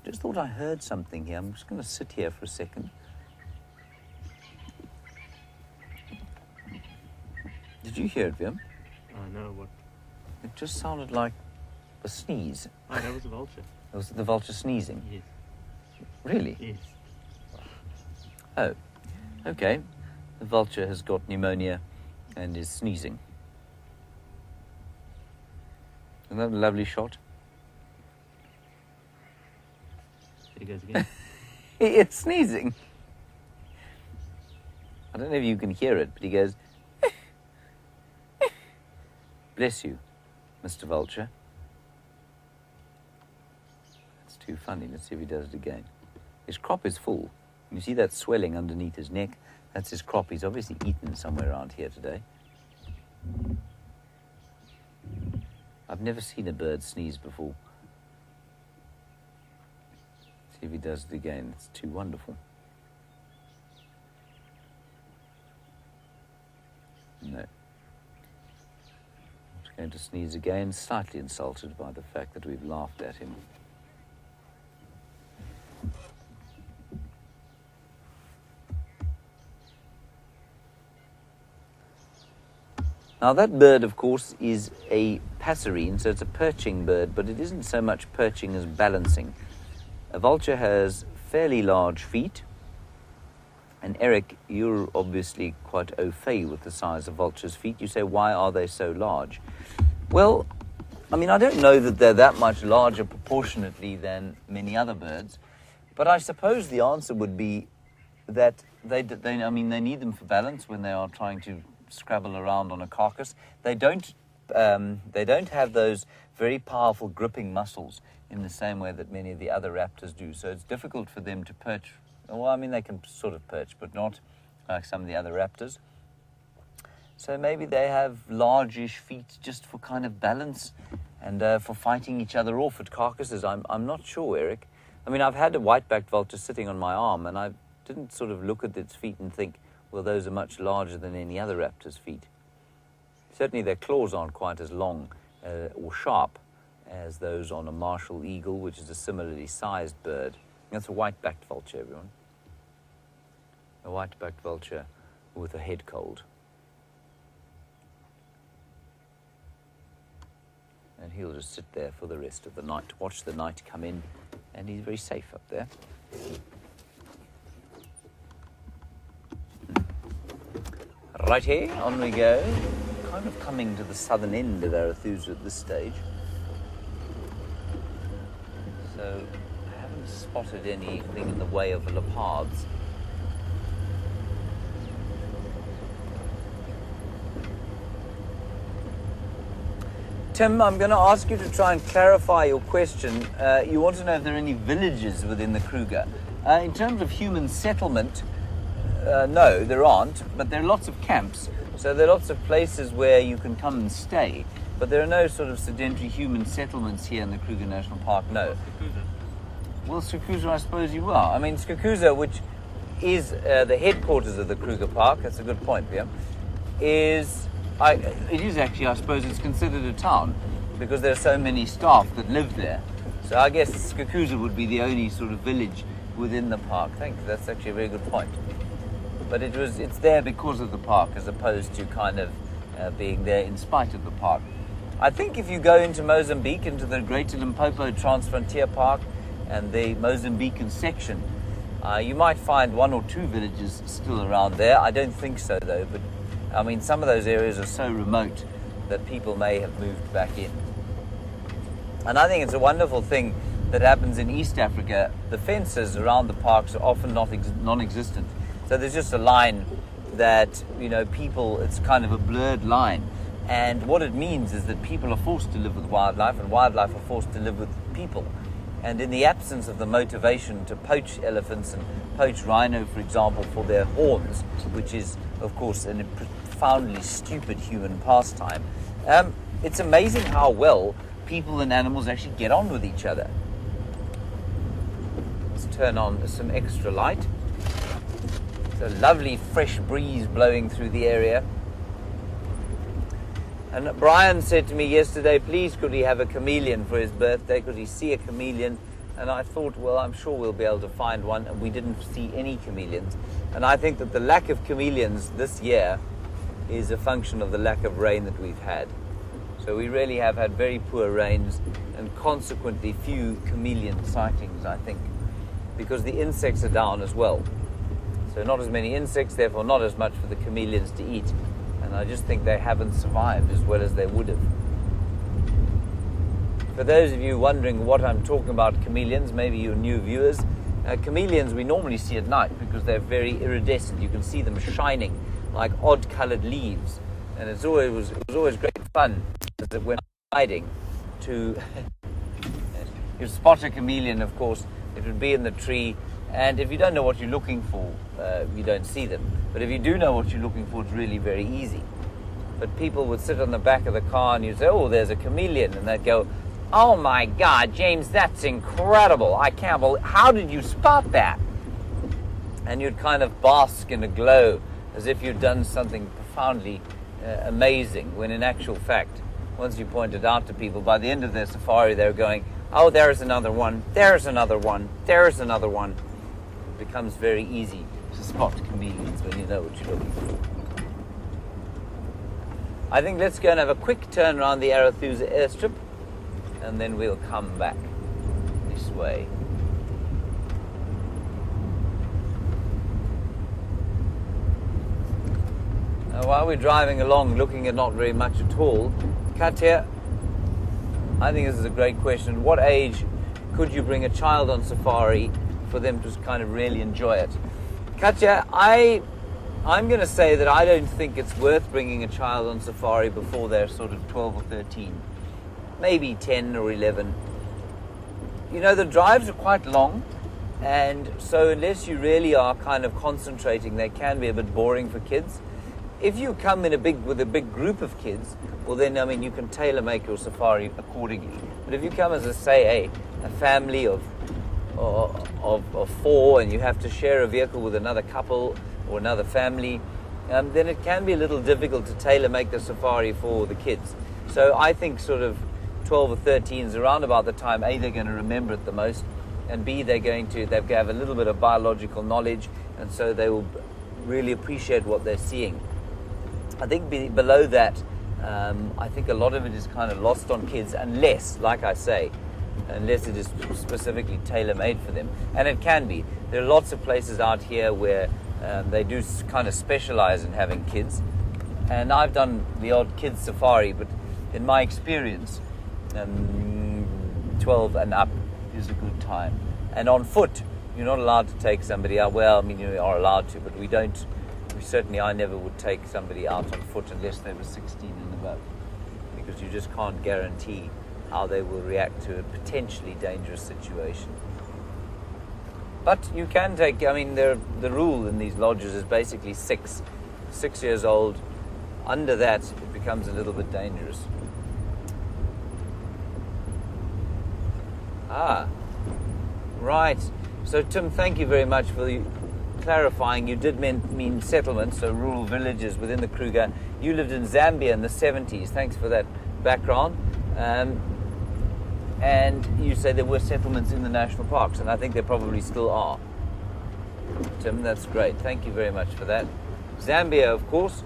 I just thought I heard something here. I'm just going to sit here for a second. Did you hear it, Wium? No, what? It just sounded like a sneeze. Oh, that was a vulture. Was it the vulture sneezing? Yes. Really? Yes. Oh, okay. The vulture has got pneumonia and is sneezing. Isn't that a lovely shot? There he goes again. He is sneezing. I don't know if you can hear it, but he goes, bless you, Mr. Vulture. That's too funny. Let's see if he does it again. His crop is full. You see that swelling underneath his neck? That's his crop. He's obviously eaten somewhere around here today. I've never seen a bird sneeze before. See if he does it again. It's too wonderful. No. He's going to sneeze again, slightly insulted by the fact that we've laughed at him. Now that bird, of course, is a passerine, so it's a perching bird, but it isn't so much perching as balancing. A vulture has fairly large feet, and Eric, you're obviously quite au fait with the size of vultures' feet. You say, why are they so large? Well, I mean, I don't know that they're that much larger proportionately than many other birds, but I suppose the answer would be that they need them for balance when they are trying to scrabble around on a carcass. They don't have those very powerful gripping muscles in the same way that many of the other raptors do. So it's difficult for them to perch. Well, I mean, they can sort of perch, but not like some of the other raptors. So maybe they have largish feet just for kind of balance and for fighting each other off at carcasses. I'm not sure, Eric. I mean, I've had a white-backed vulture sitting on my arm, and I didn't sort of look at its feet and think, well, those are much larger than any other raptor's feet. Certainly their claws aren't quite as long or sharp as those on a martial eagle, which is a similarly sized bird. That's a white-backed vulture, everyone. A white-backed vulture with a head cold. And he'll just sit there for the rest of the night, watch the night come in, and he's very safe up there. Right here, on we go. Kind of coming to the southern end of Arethusa at this stage. So I haven't spotted anything in the way of leopards. Tim, I'm going to ask you to try and clarify your question. You want to know if there are any villages within the Kruger. In terms of human settlement, no, there aren't, but there are lots of camps. So there are lots of places where you can come and stay, but there are no sort of sedentary human settlements here in the Kruger National Park, no. Well, Skukuza, I suppose you are. I mean, Skukuza, which is the headquarters of the Kruger Park, that's a good point, yeah, it is actually, I suppose, it's considered a town because there are so many staff that live there. So I guess Skukuza would be the only sort of village within the park. Thank you, that's actually a very good point. But it's there because of the park as opposed to kind of being there in spite of the park. I think if you go into Mozambique, into the Greater Limpopo Transfrontier Park and the Mozambican section, you might find one or two villages still around there. I don't think so, though, but I mean, some of those areas are so remote that people may have moved back in. And I think it's a wonderful thing that happens in East Africa. The fences around the parks are often non-existent. So there's just a line that, you know, it's kind of a blurred line. And what it means is that people are forced to live with wildlife and wildlife are forced to live with people. And in the absence of the motivation to poach elephants and poach rhino, for example, for their horns, which is, of course, a profoundly stupid human pastime, it's amazing how well people and animals actually get on with each other. Let's turn on some extra light. It's a lovely fresh breeze blowing through the area. And Brian said to me yesterday, please could he have a chameleon for his birthday? Could he see a chameleon? And I thought, well, I'm sure we'll be able to find one. And we didn't see any chameleons. And I think that the lack of chameleons this year is a function of the lack of rain that we've had. So we really have had very poor rains and consequently few chameleon sightings, I think, because the insects are down as well. So not as many insects, therefore not as much for the chameleons to eat. And I just think they haven't survived as well as they would have. For those of you wondering what I'm talking about chameleons, maybe you're new viewers, chameleons we normally see at night because they're very iridescent. You can see them shining like odd-colored leaves. And it was always great fun when hiding to you spot a chameleon, of course, it would be in the tree. And if you don't know what you're looking for, you don't see them. But if you do know what you're looking for, it's really very easy. But people would sit on the back of the car and you'd say, oh, there's a chameleon. And they'd go, oh my God, James, that's incredible. I can't believe, how did you spot that? And you'd kind of bask in a glow as if you'd done something profoundly amazing, when in actual fact, once you pointed out to people, by the end of their safari, they were going, oh, there's another one, there's another one, there's another one. It becomes very easy to spot chameleons when you know what you're looking for. I think let's go and have a quick turn around the Arethusa airstrip, and then we'll come back this way. Now, while we're driving along, looking at not very much at all, Katya, I think this is a great question. At what age could you bring a child on safari for them to kind of really enjoy it? Katya, I'm going to say that I don't think it's worth bringing a child on safari before they're sort of 12 or 13. Maybe 10 or 11. You know, the drives are quite long, and so unless you really are kind of concentrating, they can be a bit boring for kids. If you come in with a big group of kids, well then, I mean, you can tailor-make your safari accordingly. But if you come as a family of 4 and you have to share a vehicle with another couple, or another family, then it can be a little difficult to tailor-make the safari for the kids. So I think sort of 12 or 13 is around about the time, A, they're going to remember it the most, and B, they're going to have a little bit of biological knowledge, and so they will really appreciate what they're seeing. I think below that, I think a lot of it is kind of lost on kids, unless, like I say, unless it is specifically tailor-made for them. And it can be. There are lots of places out here where they do kind of specialize in having kids. And I've done the odd kids safari, but in my experience, 12 and up is a good time. And on foot, you're not allowed to take somebody out. Well, I mean, you are allowed to, but I never would take somebody out on foot unless they were 16 and above, because you just can't guarantee how they will react to a potentially dangerous situation. But you can take, I mean, the rule in these lodges is basically 6 years old. Under that, it becomes a little bit dangerous. Right. So, Tim, thank you very much for clarifying. You did mean settlements, so rural villages within the Kruger. You lived in Zambia in the 70s. Thanks for that background. And you say there were settlements in the national parks, and I think there probably still are. Tim, that's great. Thank you very much for that. Zambia, of course,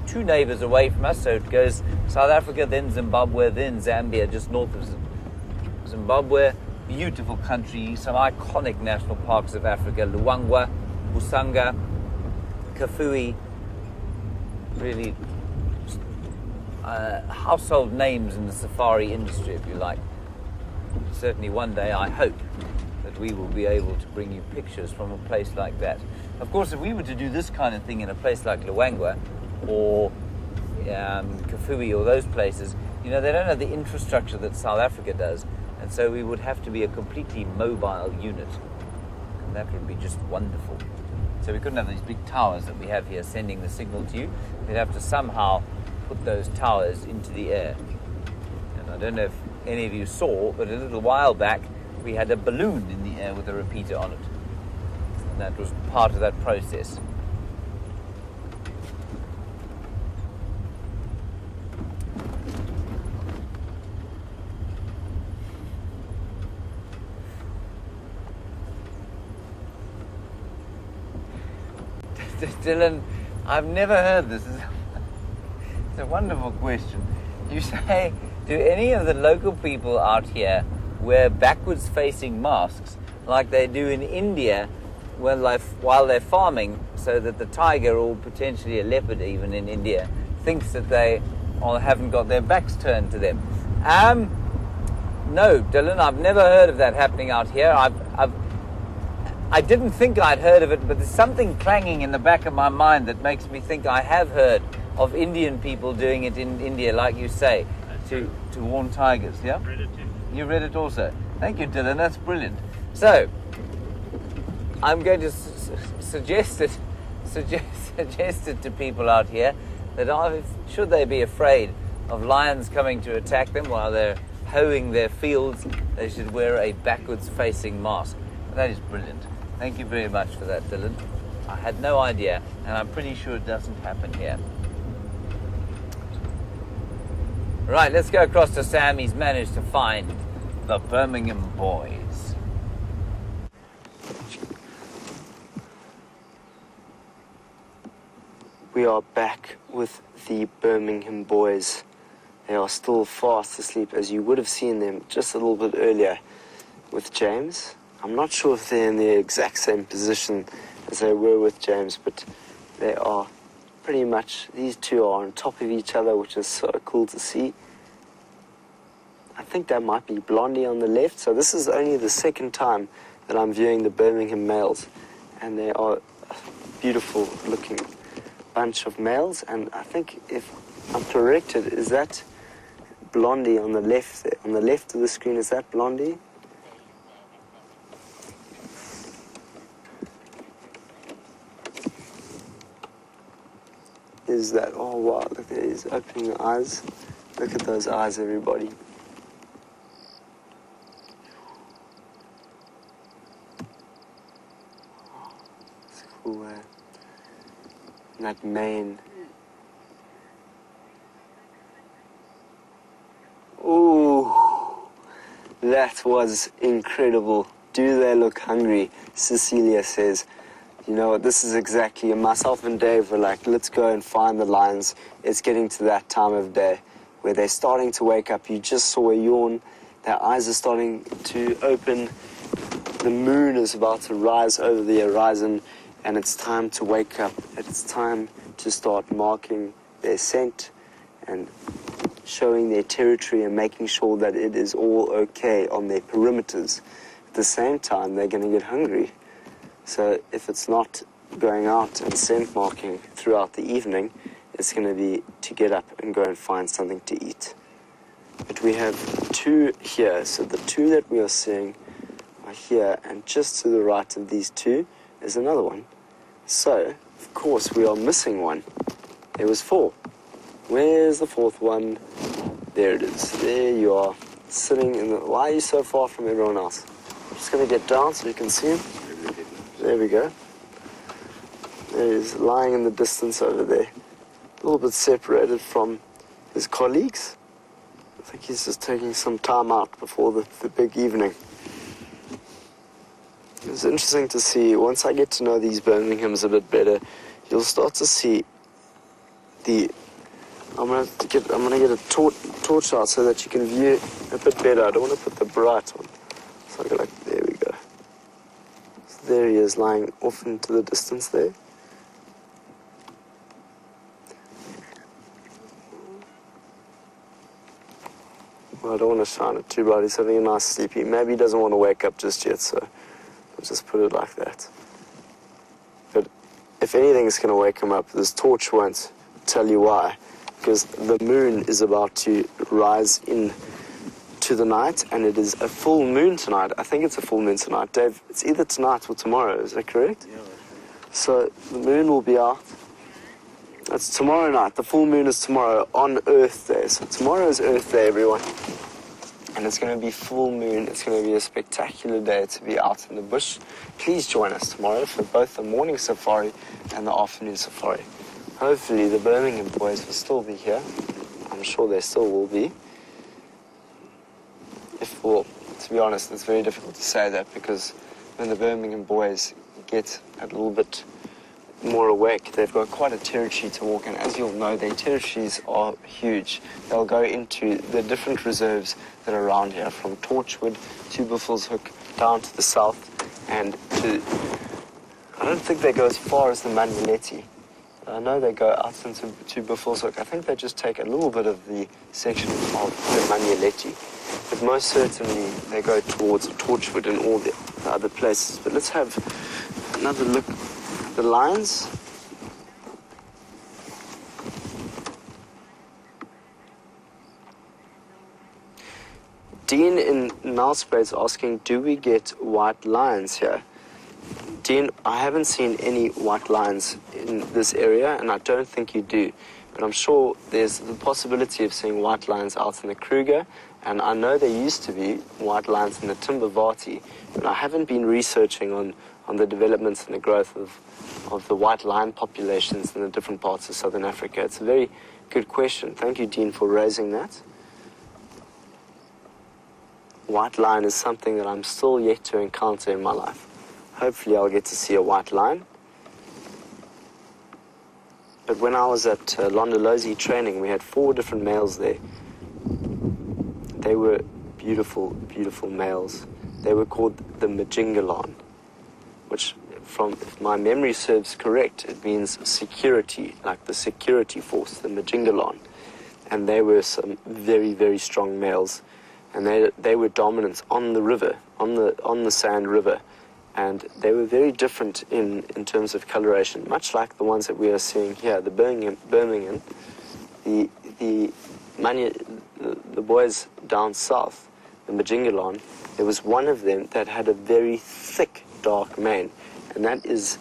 two neighbors away from us, so it goes South Africa, then Zimbabwe, then Zambia, just north of Zimbabwe. Beautiful country, some iconic national parks of Africa: Luangwa, Busanga, Kafue. Really household names in the safari industry, if you like. Certainly one day I hope that we will be able to bring you pictures from a place like that. Of course, if we were to do this kind of thing in a place like Luangwa or Kafue or those places, they don't have the infrastructure that South Africa does, and so we would have to be a completely mobile unit, and that would be just wonderful. So we couldn't have these big towers that we have here sending the signal to you. We'd have to somehow put those towers into the air. And I don't know if any of you saw, but a little while back we had a balloon in the air with a repeater on it. And that was part of that process. Dylan, I've never heard this. It's a wonderful question. You say, do any of the local people out here wear backwards facing masks like they do in India while they're farming, so that the tiger, or potentially a leopard even in India, thinks that they haven't got their backs turned to them? No, Dylan, I've never heard of that happening out here. I didn't think I'd heard of it, but there's something clanging in the back of my mind that makes me think I have heard of Indian people doing it in India, like you say, to warn tigers. Yeah? Read it too. You read it also. Thank you, Dylan. That's brilliant. So, I'm going to suggest it to people out here that should they be afraid of lions coming to attack them while they're hoeing their fields, they should wear a backwards-facing mask. That is brilliant. Thank you very much for that, Dylan. I had no idea, and I'm pretty sure it doesn't happen here. Right, let's go across to Sam. He's managed to find the Birmingham Boys. We are back with the Birmingham Boys. They are still fast asleep, as you would have seen them just a little bit earlier with James. I'm not sure if they're in the exact same position as they were with James, but they are pretty much, these two are on top of each other, which is so cool to see. I think that might be Blondie on the left. So this is only the second time that I'm viewing the Birmingham males, and they are a beautiful looking bunch of males. And I think, if I'm corrected, is that Blondie on the left there? On the left of the screen, is that Blondie? Is that, oh wow, look there, he's opening the eyes. Look at those eyes, everybody. It's cool, eh? And that mane. Ooh, that was incredible. Do they look hungry? Cecilia says. You know what, this is exactly, and myself and Dave were like, let's go and find the lions. It's getting to that time of day where they're starting to wake up. You just saw a yawn. Their eyes are starting to open. The moon is about to rise over the horizon, and it's time to wake up. It's time to start marking their scent and showing their territory and making sure that it is all okay on their perimeters. At the same time, they're going to get hungry. So if it's not going out and scent marking throughout the evening, it's going to be to get up and go and find something to eat. But we have two here. So the two that we are seeing are here, and just to the right of these two is another one. So, of course, we are missing one. There was four. Where's the fourth one? There it is. There you are, sitting in the... Why are you so far from everyone else? I'm just going to get down so you can see him. There we go. There he's lying in the distance over there. A little bit separated from his colleagues. I think he's just taking some time out before the big evening. It's interesting to see, once I get to know these Birminghams a bit better, you'll start to see the... I'm gonna get a torch out so that you can view a bit better. I don't want to put the bright on. So I go like, there we go. There he is, lying off into the distance there. Well, I don't want to shine it too bright. He's having a nice sleepy. Maybe he doesn't want to wake up just yet, so I'll just put it like that. But if anything's going to wake him up, this torch won't tell you why. Because the moon is about to rise in to the night, and it is a full moon tonight. I think it's a full moon tonight. Dave, it's either tonight or tomorrow, is that correct? Yeah, that's right. So the moon will be out. That's tomorrow night. The full moon is tomorrow on Earth Day. So tomorrow is Earth Day, everyone. And it's going to be full moon. It's going to be a spectacular day to be out in the bush. Please join us tomorrow for both the morning safari and the afternoon safari. Hopefully the Birmingham Boys will still be here. I'm sure they still will be. Well, to be honest, it's very difficult to say that, because when the Birmingham Boys get a little bit more awake, they've got quite a territory to walk in. As you'll know, their territories are huge. They'll go into the different reserves that are around here, from Torchwood to Buffelshoek, down to the south, and to... I don't think they go as far as the Manuletti. I know they go out into Buffelshoek. I think they just take a little bit of the section of the Manuletti. But most certainly they go towards Torchwood and all the other places. But let's have another look at the lions. Dean in Nelspruit is asking, do we get white lions here? Dean, I haven't seen any white lions in this area, and I don't think you do. But I'm sure there's the possibility of seeing white lions out in the Kruger, and I know there used to be white lions in the Timbavati, but I haven't been researching on the developments and the growth of the white lion populations in the different parts of Southern Africa. It's a very good question. Thank you, Dean, for raising that. White lion is something that I'm still yet to encounter in my life. Hopefully I'll get to see a white lion. But when I was at Londolozi training, we had 4 different males there. They were beautiful, beautiful males. They were called the Majingalan, which, if my memory serves correct, it means security, like the security force, the Majingalan. And they were some very, very strong males. And they were dominant on the river, on the Sand River. And they were very different in terms of coloration, much like the ones that we are seeing here. The Birmingham, the boys down south, the Majingalan, there was one of them that had a very thick, dark mane. And that is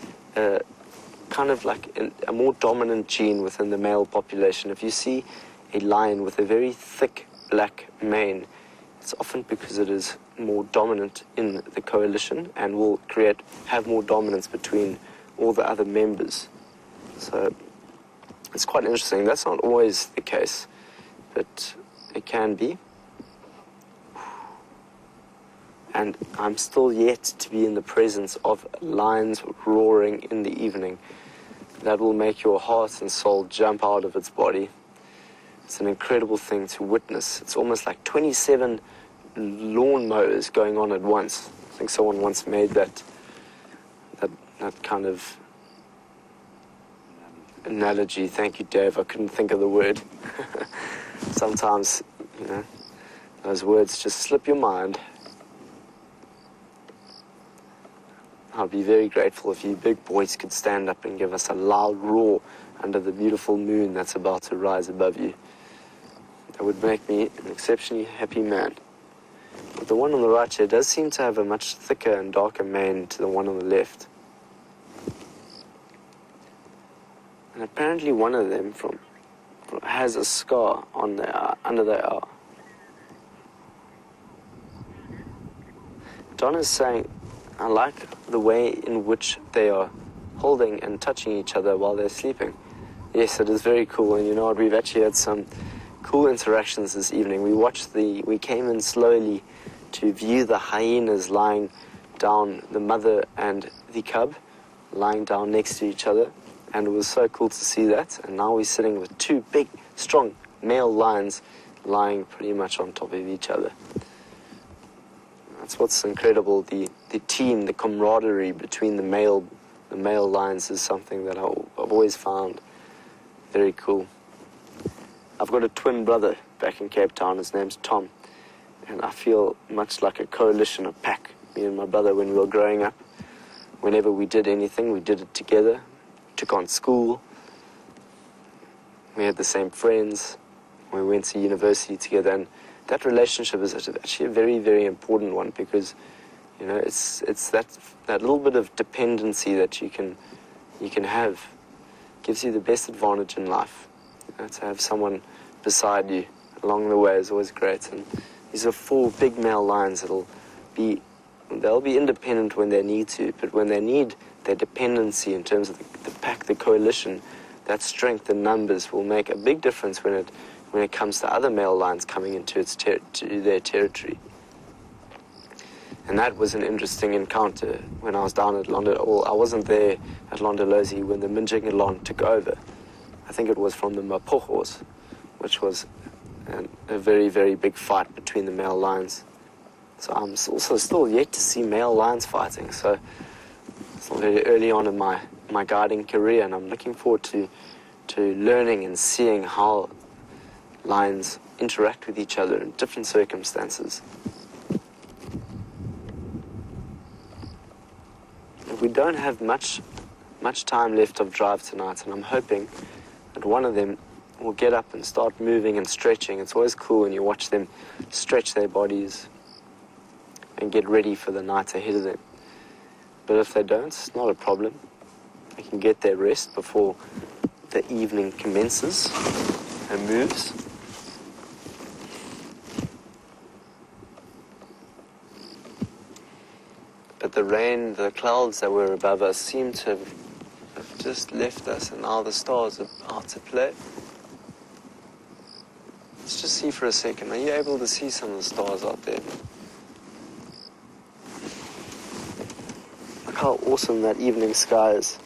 kind of like a more dominant gene within the male population. If you see a lion with a very thick, black mane, it's often because it is more dominant in the coalition and will have more dominance between all the other members. So It's quite interesting. That's not always the case, but it can be. And I'm still yet to be in the presence of lions roaring in the evening. That will make your heart and soul jump out of its body. It's an incredible thing to witness. It's almost like 27 lawnmowers going on at once. I think someone once made that kind of analogy. Thank you, Dave. I couldn't think of the word. Sometimes, you know, those words just slip your mind. I'd be very grateful if you big boys could stand up and give us a loud roar under the beautiful moon that's about to rise above you. That would make me an exceptionally happy man. But the one on the right here does seem to have a much thicker and darker mane to the one on the left. And apparently one of them has a scar on under their eye. Don is saying, I like the way in which they are holding and touching each other while they're sleeping. Yes, it is very cool, and you know what, we've actually had some cool interactions this evening. We came in slowly to view the hyenas lying down, the mother and the cub, lying down next to each other, and it was so cool to see that. And now we're sitting with two big, strong male lions lying pretty much on top of each other. That's what's incredible. The team, the camaraderie between the male lions is something that I've always found very cool. I've got a twin brother back in Cape Town. His name's Tom, and I feel much like a coalition, a pack. Me and my brother, when we were growing up, whenever we did anything, we did it together. Took on school. We had the same friends. We went to university together, and that relationship is actually a very, very important one, because, you know, it's that little bit of dependency that you can have gives you the best advantage in life. You know, to have someone beside you along the way is always great. And these are 4 big male lions they'll be independent when they need to, but when they need their dependency in terms of the pack, the coalition, that strength in numbers will make a big difference when it comes to other male lions coming into their territory. And that was an interesting encounter when I was down at I wasn't there at Londolozi when the Minjingalon took over. I think it was from the Mapochos, which was a very, very big fight between the male lions. So I'm also still yet to see male lions fighting. So it's very early on in my guiding career, and I'm looking forward to learning and seeing how lions interact with each other in different circumstances. We don't have much time left of drive tonight, and I'm hoping that one of them will get up and start moving and stretching. It's always cool when you watch them stretch their bodies and get ready for the night ahead of them. But if they don't, it's not a problem. They can get their rest before the evening commences and moves. But the rain, the clouds that were above us seem to have just left us, and now the stars are out to play. Let's just see for a second. Are you able to see some of the stars out there? Look how awesome that evening sky is.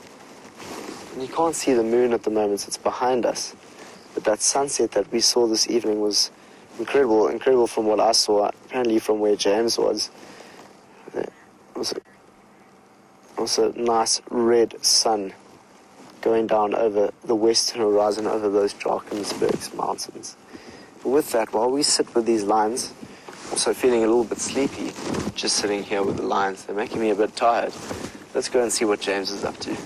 And you can't see the moon at the moment, so it's behind us. But that sunset that we saw this evening was incredible from what I saw, apparently from where James was. It was a nice red sun going down over the western horizon, over those Drakensberg's mountains. But with that, while we sit with these lions, also feeling a little bit sleepy, just sitting here with the lions, they're making me a bit tired. Let's go and see what James is up to.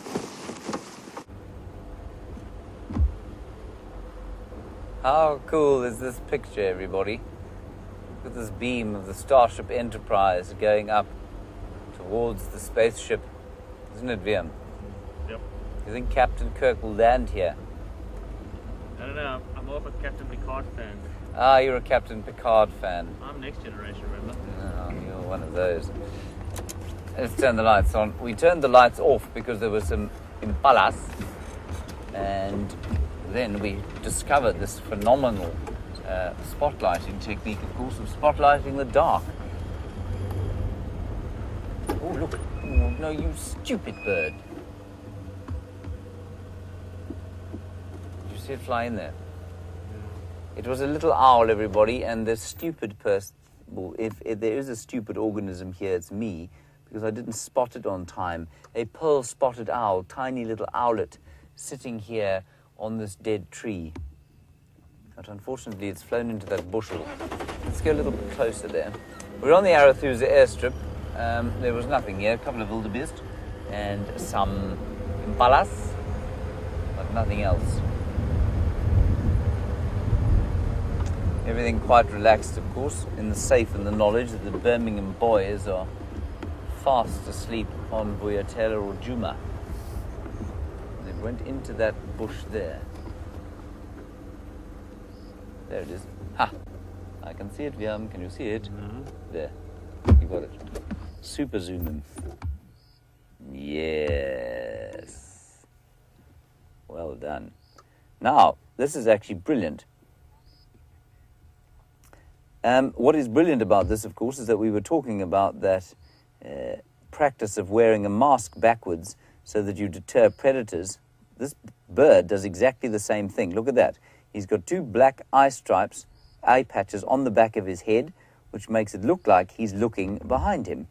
How cool is this picture, everybody? Look at this beam of the Starship Enterprise going up towards the spaceship. Isn't it, Wium? Yep. You think Captain Kirk will land here? I don't know. I'm more of a Captain Picard fan. Ah, you're a Captain Picard fan. I'm Next Generation, remember? Oh, you're one of those. Let's turn the lights on. We turned the lights off because there were some impalas, and then we discovered this phenomenal spotlighting technique, of course, of spotlighting the dark. Oh, look. Oh, no, you stupid bird. Did you see it fly in there? It was a little owl, everybody, and the stupid person, well, if there is a stupid organism here, it's me, because I didn't spot it on time. A pearl-spotted owl, tiny little owlet, sitting here on this dead tree. But unfortunately, it's flown into that bushel. Let's go a little bit closer there. We're on the Arethusa airstrip. There was nothing here, a couple of wildebeest and some impalas, but nothing else. Everything quite relaxed, of course, in the safe and the knowledge that the Birmingham Boys are fast asleep on Vulture or Juma. They went into that bush there. There it is. Ha! I can see it, Wium. Can you see it? No. There. You got it. Super zoom in. Yes. Well done. Now, this is actually brilliant. What is brilliant about this, of course, is that we were talking about that practice of wearing a mask backwards so that you deter predators. This bird does exactly the same thing. Look at that. He's got two black eye stripes, eye patches on the back of his head, which makes it look like he's looking behind him.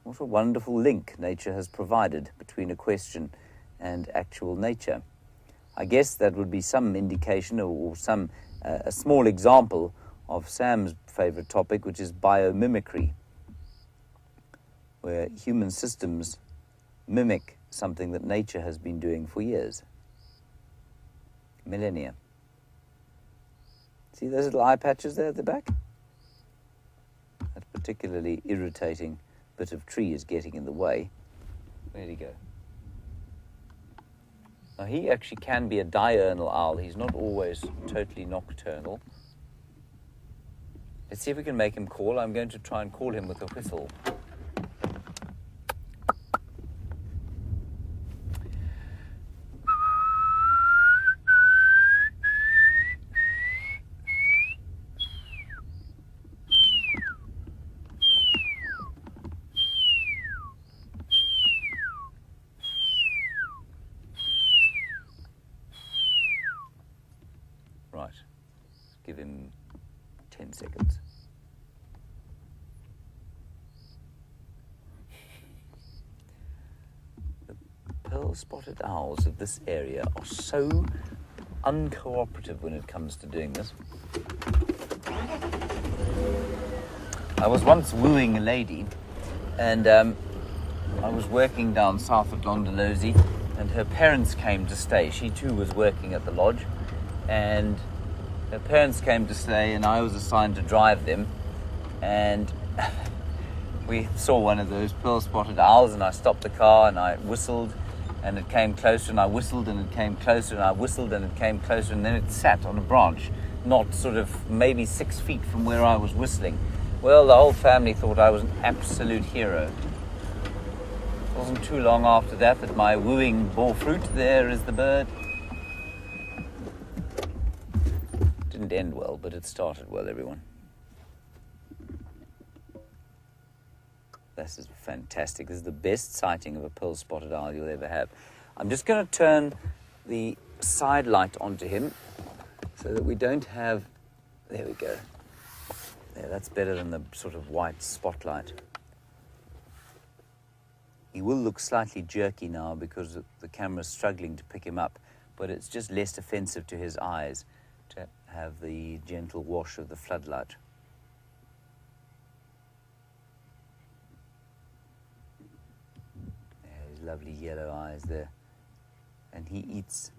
What a wonderful link nature has provided between a question and actual nature. I guess that would be some indication or some a small example of Sam's favorite topic, which is biomimicry, where human systems mimic something that nature has been doing for years, millennia. See those little eye patches there at the back? That particularly irritating bit of tree is getting in the way. Where'd he go? Now, he actually can be a diurnal owl. He's not always totally nocturnal. Let's see if we can make him call. I'm going to try and call him with a whistle. Right, give him 10 seconds. The pearl-spotted owls of this area are so uncooperative when it comes to doing this. I was once wooing a lady, and I was working down south at Londonlozy, and her parents came to stay. She too was working at the lodge, and her parents came to stay, and I was assigned to drive them. And we saw one of those pearl-spotted owls, and I stopped the car, and I whistled, and it came closer, and I whistled, and it came closer, and I whistled, and it came closer, and then it sat on a branch, not sort of maybe 6 feet from where I was whistling. Well, the whole family thought I was an absolute hero. It wasn't too long after that that my wooing bore fruit. There is the bird. Didn't end well, but it started well, everyone. This is fantastic. This is the best sighting of a pearl-spotted owl you'll ever have. I'm just going to turn the side light onto him so that we don't have... There we go. There, that's better than the sort of white spotlight. He will look slightly jerky now because the camera's struggling to pick him up, but it's just less offensive to his eyes to have the gentle wash of the floodlight. His lovely yellow eyes there. And he eats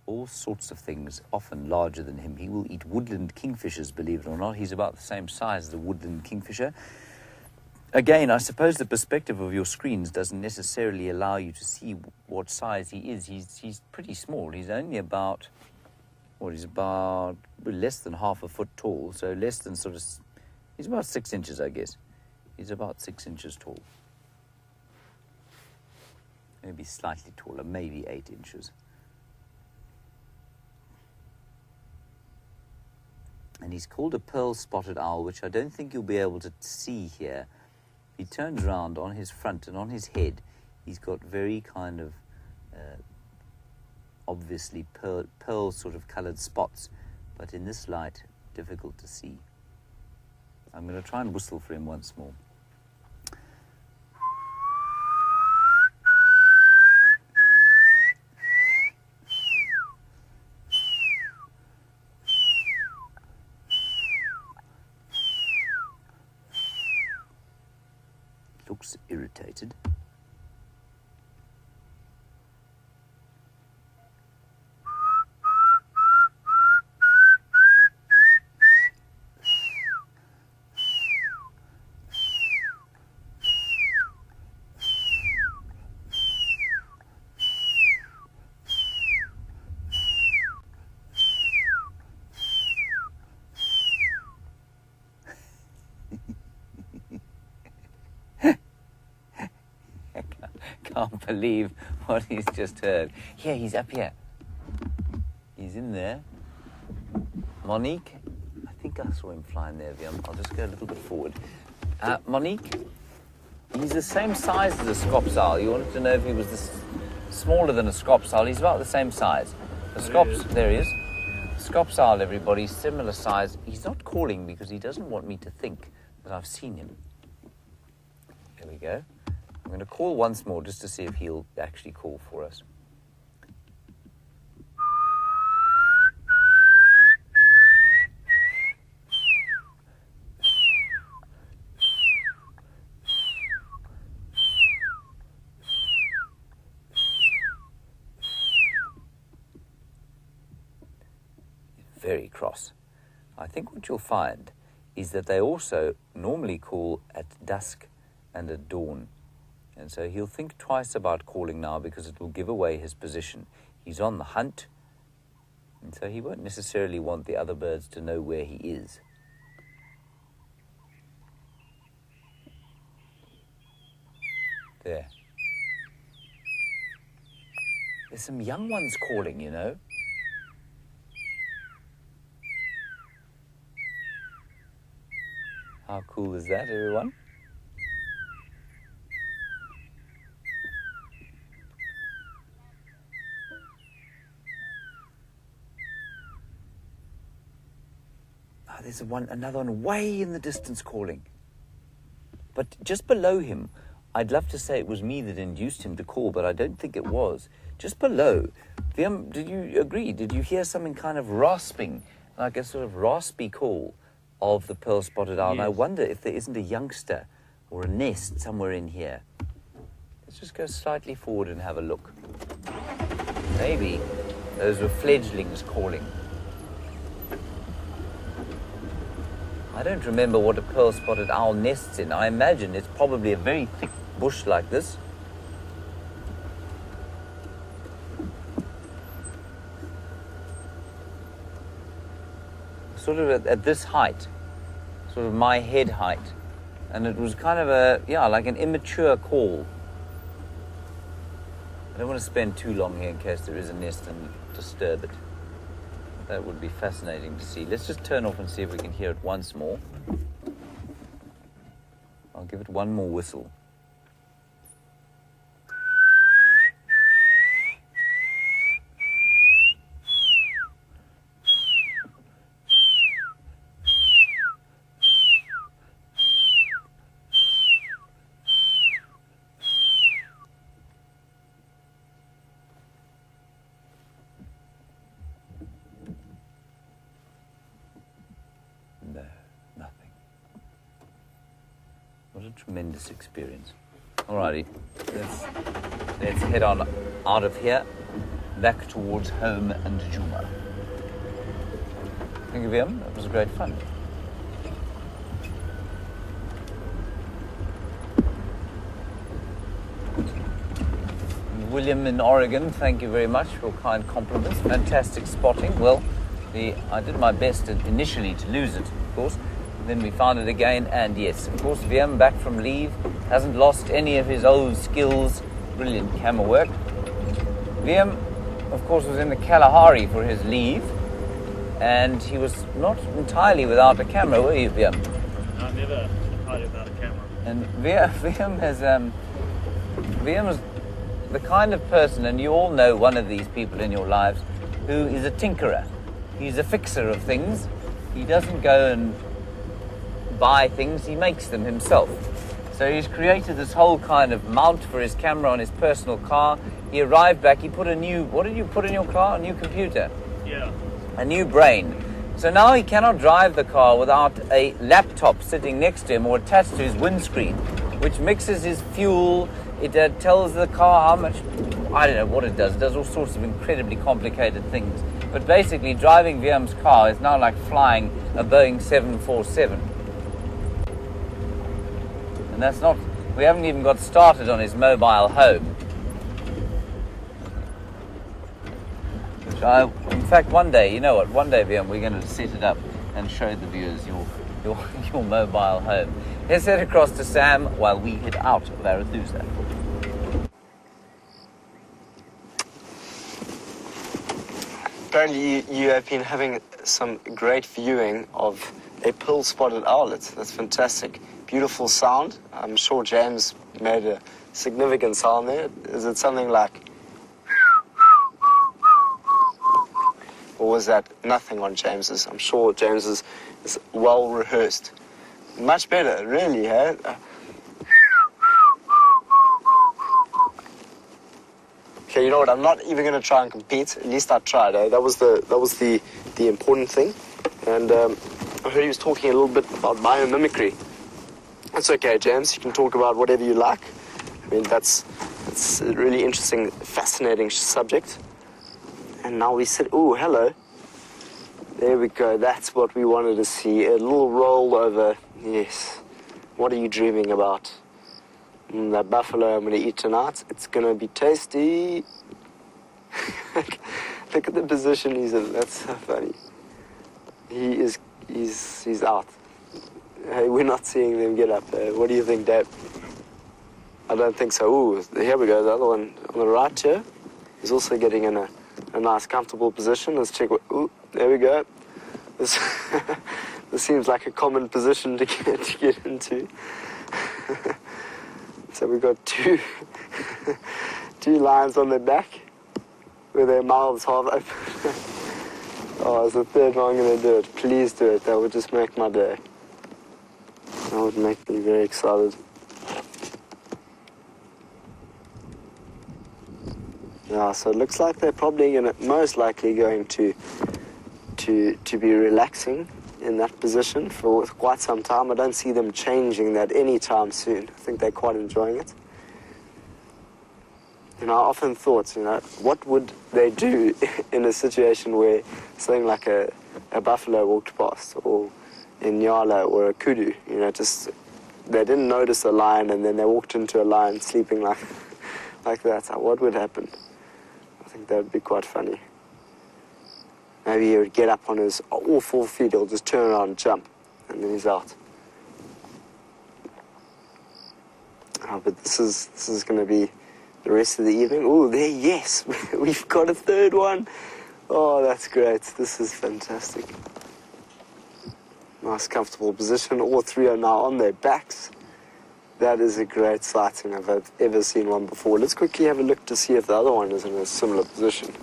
all sorts of things, often larger than him. He will eat woodland kingfishers, believe it or not. He's about the same size as a woodland kingfisher. Again, I suppose the perspective of your screens doesn't necessarily allow you to see what size he is. He's pretty small. He's only about, he's about less than half a foot tall. So less than he's about 6 inches, I guess. He's about 6 inches tall. Maybe slightly taller, maybe 8 inches. And he's called a pearl-spotted owl, which I don't think you'll be able to see here. He turns around on his front and on his head. He's got very kind of obviously pearl sort of coloured spots, but in this light, difficult to see. I'm going to try and whistle for him once more. Looks irritated. Can't believe what he's just heard. Here, he's up here. He's in there. Monique, I think I saw him flying there, Wium. I'll just go a little bit forward. Monique, he's the same size as a Scops owl. You wanted to know if he was smaller than a Scops owl. He's about the same size. The Scops, there he is. Scops owl, everybody, similar size. He's not calling because he doesn't want me to think that I've seen him. There we go. I'm going to call once more just to see if he'll actually call for us. Very cross. I think what you'll find is that they also normally call at dusk and at dawn. And so he'll think twice about calling now because it will give away his position. He's on the hunt, and so he won't necessarily want the other birds to know where he is. There. There's some young ones calling, you know. How cool is that, everyone? There's another one way in the distance calling. But just below him, I'd love to say it was me that induced him to call, but I don't think it was. Just below, Wium, did you agree? Did you hear something kind of rasping, like a sort of raspy call of the pearl-spotted owl? Yes. And I wonder if there isn't a youngster or a nest somewhere in here. Let's just go slightly forward and have a look. Maybe those were fledglings calling. I don't remember what a pearl-spotted owl nests in. I imagine it's probably a very thick bush like this. Sort of at this height, sort of my head height. And it was kind of like an immature call. I don't want to spend too long here in case there is a nest and disturb it. That would be fascinating to see. Let's just turn off and see if we can hear it once more. I'll give it one more whistle. What a tremendous experience. Alrighty, let's head on out of here, back towards home and Juma. Thank you, Wium. That was great fun. William in Oregon, thank you very much for kind compliments. Fantastic spotting. Well, I did my best initially to lose it, of course. Then we found it again, and yes, of course, Wium, back from leave, hasn't lost any of his old skills brilliant camera work. Wium, of course, was in the Kalahari for his leave, and he was not entirely without a camera, were you, Wium? No, never entirely without a camera. And Wium is the kind of person, and you all know one of these people in your lives, who is a tinkerer. He's a fixer of things. He doesn't go and buy things, he makes them himself. So he's created this whole kind of mount for his camera on his personal car. He arrived back, he put a new, what did you put in your car? A new computer? Yeah. A new brain. So now he cannot drive the car without a laptop sitting next to him or attached to his windscreen, which mixes his fuel. It tells the car how much, I don't know what it does. It does all sorts of incredibly complicated things. But basically, driving Wium's car is now like flying a Boeing 747. And that's not, we haven't even got started on his mobile home. Which in fact, one day, you know what, one day, Wium, we're going to set it up and show the viewers your mobile home. Let's head across to Sam while we head out of Arathusa. Apparently you have been having some great viewing of a pill-spotted owlet. That's fantastic. Beautiful sound. I'm sure James made a significant sound there. Is it something like... Or was that nothing on James's? I'm sure James's is well rehearsed. Much better, really, huh? Okay, you know what? I'm not even going to try and compete. At least I tried. Eh? That was the important thing. And I heard he was talking a little bit about biomimicry. That's okay, James. You can talk about whatever you like. I mean, it's a really interesting, fascinating subject. And now we said, oh, hello. There we go. That's what we wanted to see. A little roll over. Yes. What are you dreaming about? That buffalo I'm going to eat tonight. It's going to be tasty. Look at the position he's in. That's so funny. He's out. Hey, we're not seeing them get up there. What do you think, Dad? I don't think so. Ooh, here we go. The other one on the right here. He's also getting in a nice, comfortable position. Let's check what... Ooh, there we go. This seems like a common position to get into. So we've got two lions on their back with their mouths half open. Oh, is the third one going to do it? Please do it. That would just make my day. That would make me very excited. Yeah, so it looks like they're probably most likely going to be relaxing in that position for quite some time. I don't see them changing that anytime soon. I think they're quite enjoying it. And I often thought, what would they do in a situation where something like a buffalo walked past, or a nyala or a kudu, just they didn't notice a lion and then they walked into a lion sleeping like that. What would happen? I think that would be quite funny. Maybe he would get up on his all 4 feet, he'll just turn around and jump, and then he's out. Oh, but this is going to be the rest of the evening. Oh, there, yes, we've got a third one. Oh, that's great. This is fantastic. Nice, comfortable position. All three are now on their backs. That is a great sighting. I've ever seen one before. Let's quickly have a look to see if the other one is in a similar position.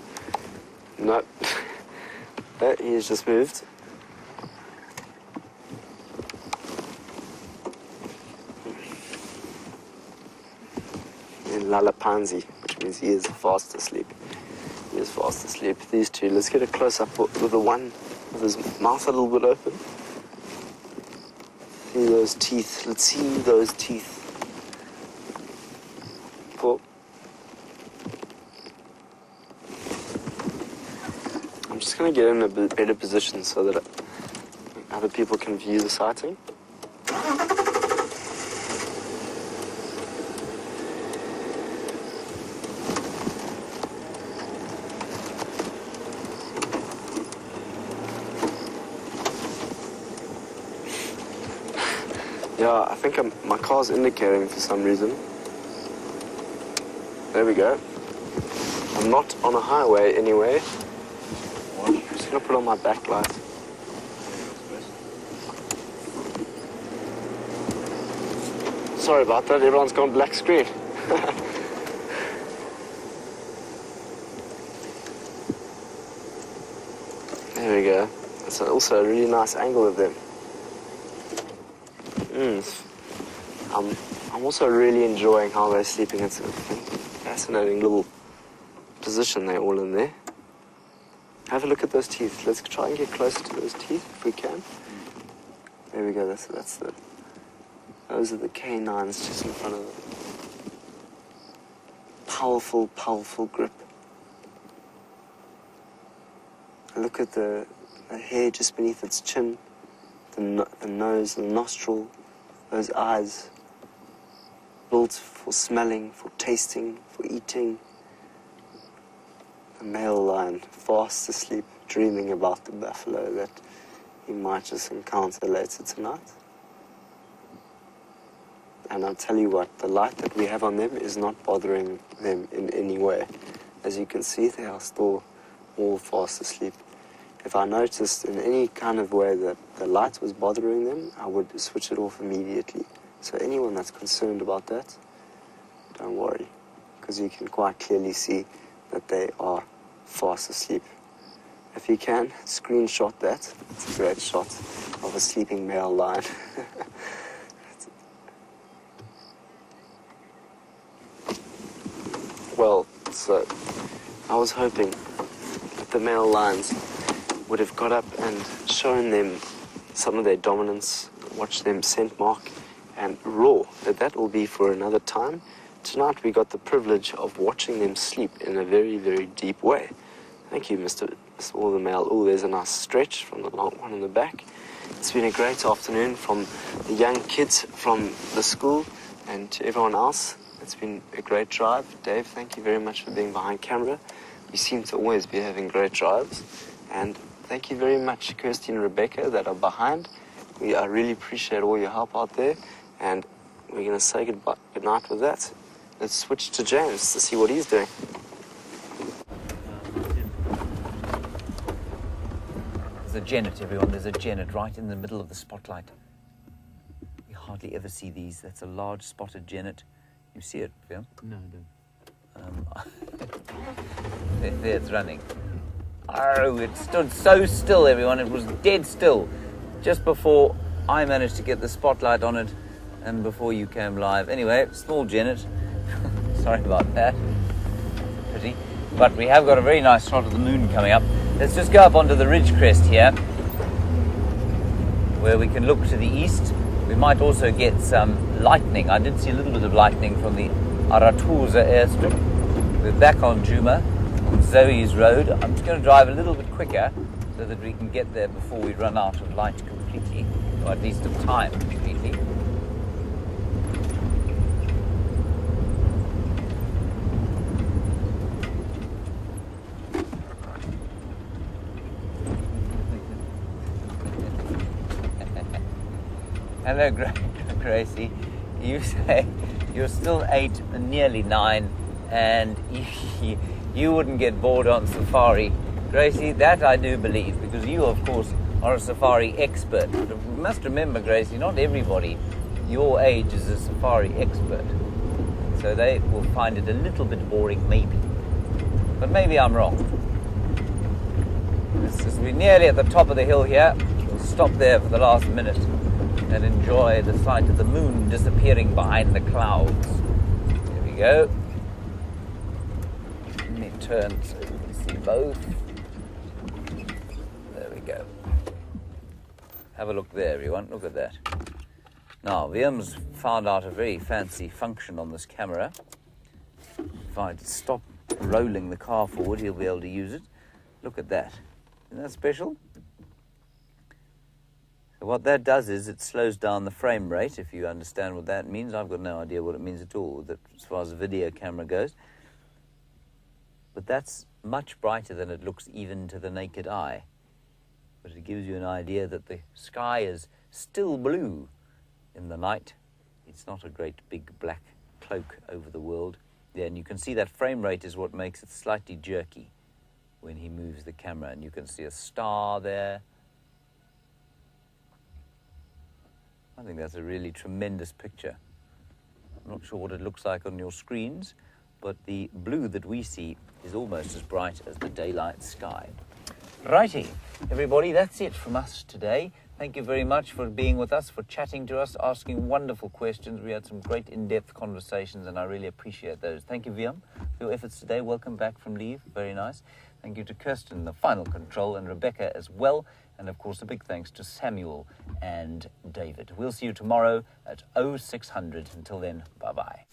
No. He's just moved. In Lalapanzi, which means he is fast asleep. He is fast asleep. These two, let's get a close-up with the one with his mouth a little bit open. See those teeth. Let's see those teeth. Cool. I'm just going to get in a bit better position so that other people can view the sighting. Yeah, I think my car's indicating for some reason. There we go. I'm not on a highway anyway. I'm just going to put on my backlight. Sorry about that, everyone's gone black screen. There we go. That's also a really nice angle of them. I'm also really enjoying how they're sleeping. It's a fascinating little position they're all in there. Have a look at those teeth. Let's try and get closer to those teeth if we can. There we go. Those are the canines just in front of them. Powerful, powerful grip. Look at the hair just beneath its chin, the nose, the nostril, those eyes, built for smelling, for tasting, for eating. The male lion, fast asleep, dreaming about the buffalo that he might just encounter later tonight. And I'll tell you what, the light that we have on them is not bothering them in any way. As you can see, they are still all fast asleep. If I noticed in any kind of way that the light was bothering them, I would switch it off immediately. So anyone that's concerned about that, don't worry, because you can quite clearly see that they are fast asleep. If you can, screenshot that. It's a great shot of a sleeping male lion. Well, so I was hoping that the male lions would have got up and shown them some of their dominance, watched them scent mark and roar, but that will be for another time. Tonight we got the privilege of watching them sleep in a very, very deep way. Thank you, Mr. All the male. Oh, there's a nice stretch from the long one in the back. It's been a great afternoon from the young kids from the school and to everyone else. It's been a great drive. Dave, thank you very much for being behind camera. We seem to always be having great drives. And thank you very much, Kirsti and Rebecca, that are behind. I really appreciate all your help out there. And we're going to say good night with that. Let's switch to James to see what he's doing. There's a genet, everyone. There's a genet right in the middle of the spotlight. You hardly ever see these. That's a large spotted genet. You see it, Wium? No, I don't. There it's running. Oh, it stood so still, everyone. It was dead still. Just before I managed to get the spotlight on it and before you came live. Anyway, small genet. Sorry about that. Pity. But we have got a very nice shot of the moon coming up. Let's just go up onto the ridge crest here, where we can look to the east. We might also get some lightning. I did see a little bit of lightning from the Aratuza airstrip. We're back on Juma, on Zoe's Road. I'm just going to drive a little bit quicker so that we can get there before we run out of light completely, or at least of time completely. Hello, Gracie. You say you're still 8 and nearly 9, and you wouldn't get bored on safari. Gracie, that I do believe, because you, of course, are a safari expert. But you must remember, Gracie, not everybody your age is a safari expert. So they will find it a little bit boring, maybe. But maybe I'm wrong. We're nearly at the top of the hill here. We'll stop there for the last minute and enjoy the sight of the moon disappearing behind the clouds. There we go. Let me turn so we can see both. There we go. Have a look there, everyone. Look at that. Now, Wium's found out a very fancy function on this camera. If I stop rolling the car forward, he'll be able to use it. Look at that. Isn't that special? So what that does is it slows down the frame rate, if you understand what that means. I've got no idea what it means at all, as far as the video camera goes. But that's much brighter than it looks even to the naked eye. But it gives you an idea that the sky is still blue in the night. It's not a great big black cloak over the world. Yeah, and you can see that frame rate is what makes it slightly jerky when he moves the camera. And you can see a star there. I think that's a really tremendous picture. I'm not sure what it looks like on your screens, but the blue that we see is almost as bright as the daylight sky. Righty, everybody, that's it from us today. Thank you very much for being with us, for chatting to us, asking wonderful questions. We had some great in-depth conversations, and I really appreciate those. Thank you, Wium, for your efforts today. Welcome back from leave. Very nice. Thank you to Kirsten, the final control, and Rebecca as well. And, of course, a big thanks to Samuel and David. We'll see you tomorrow at 0600. Until then, bye-bye.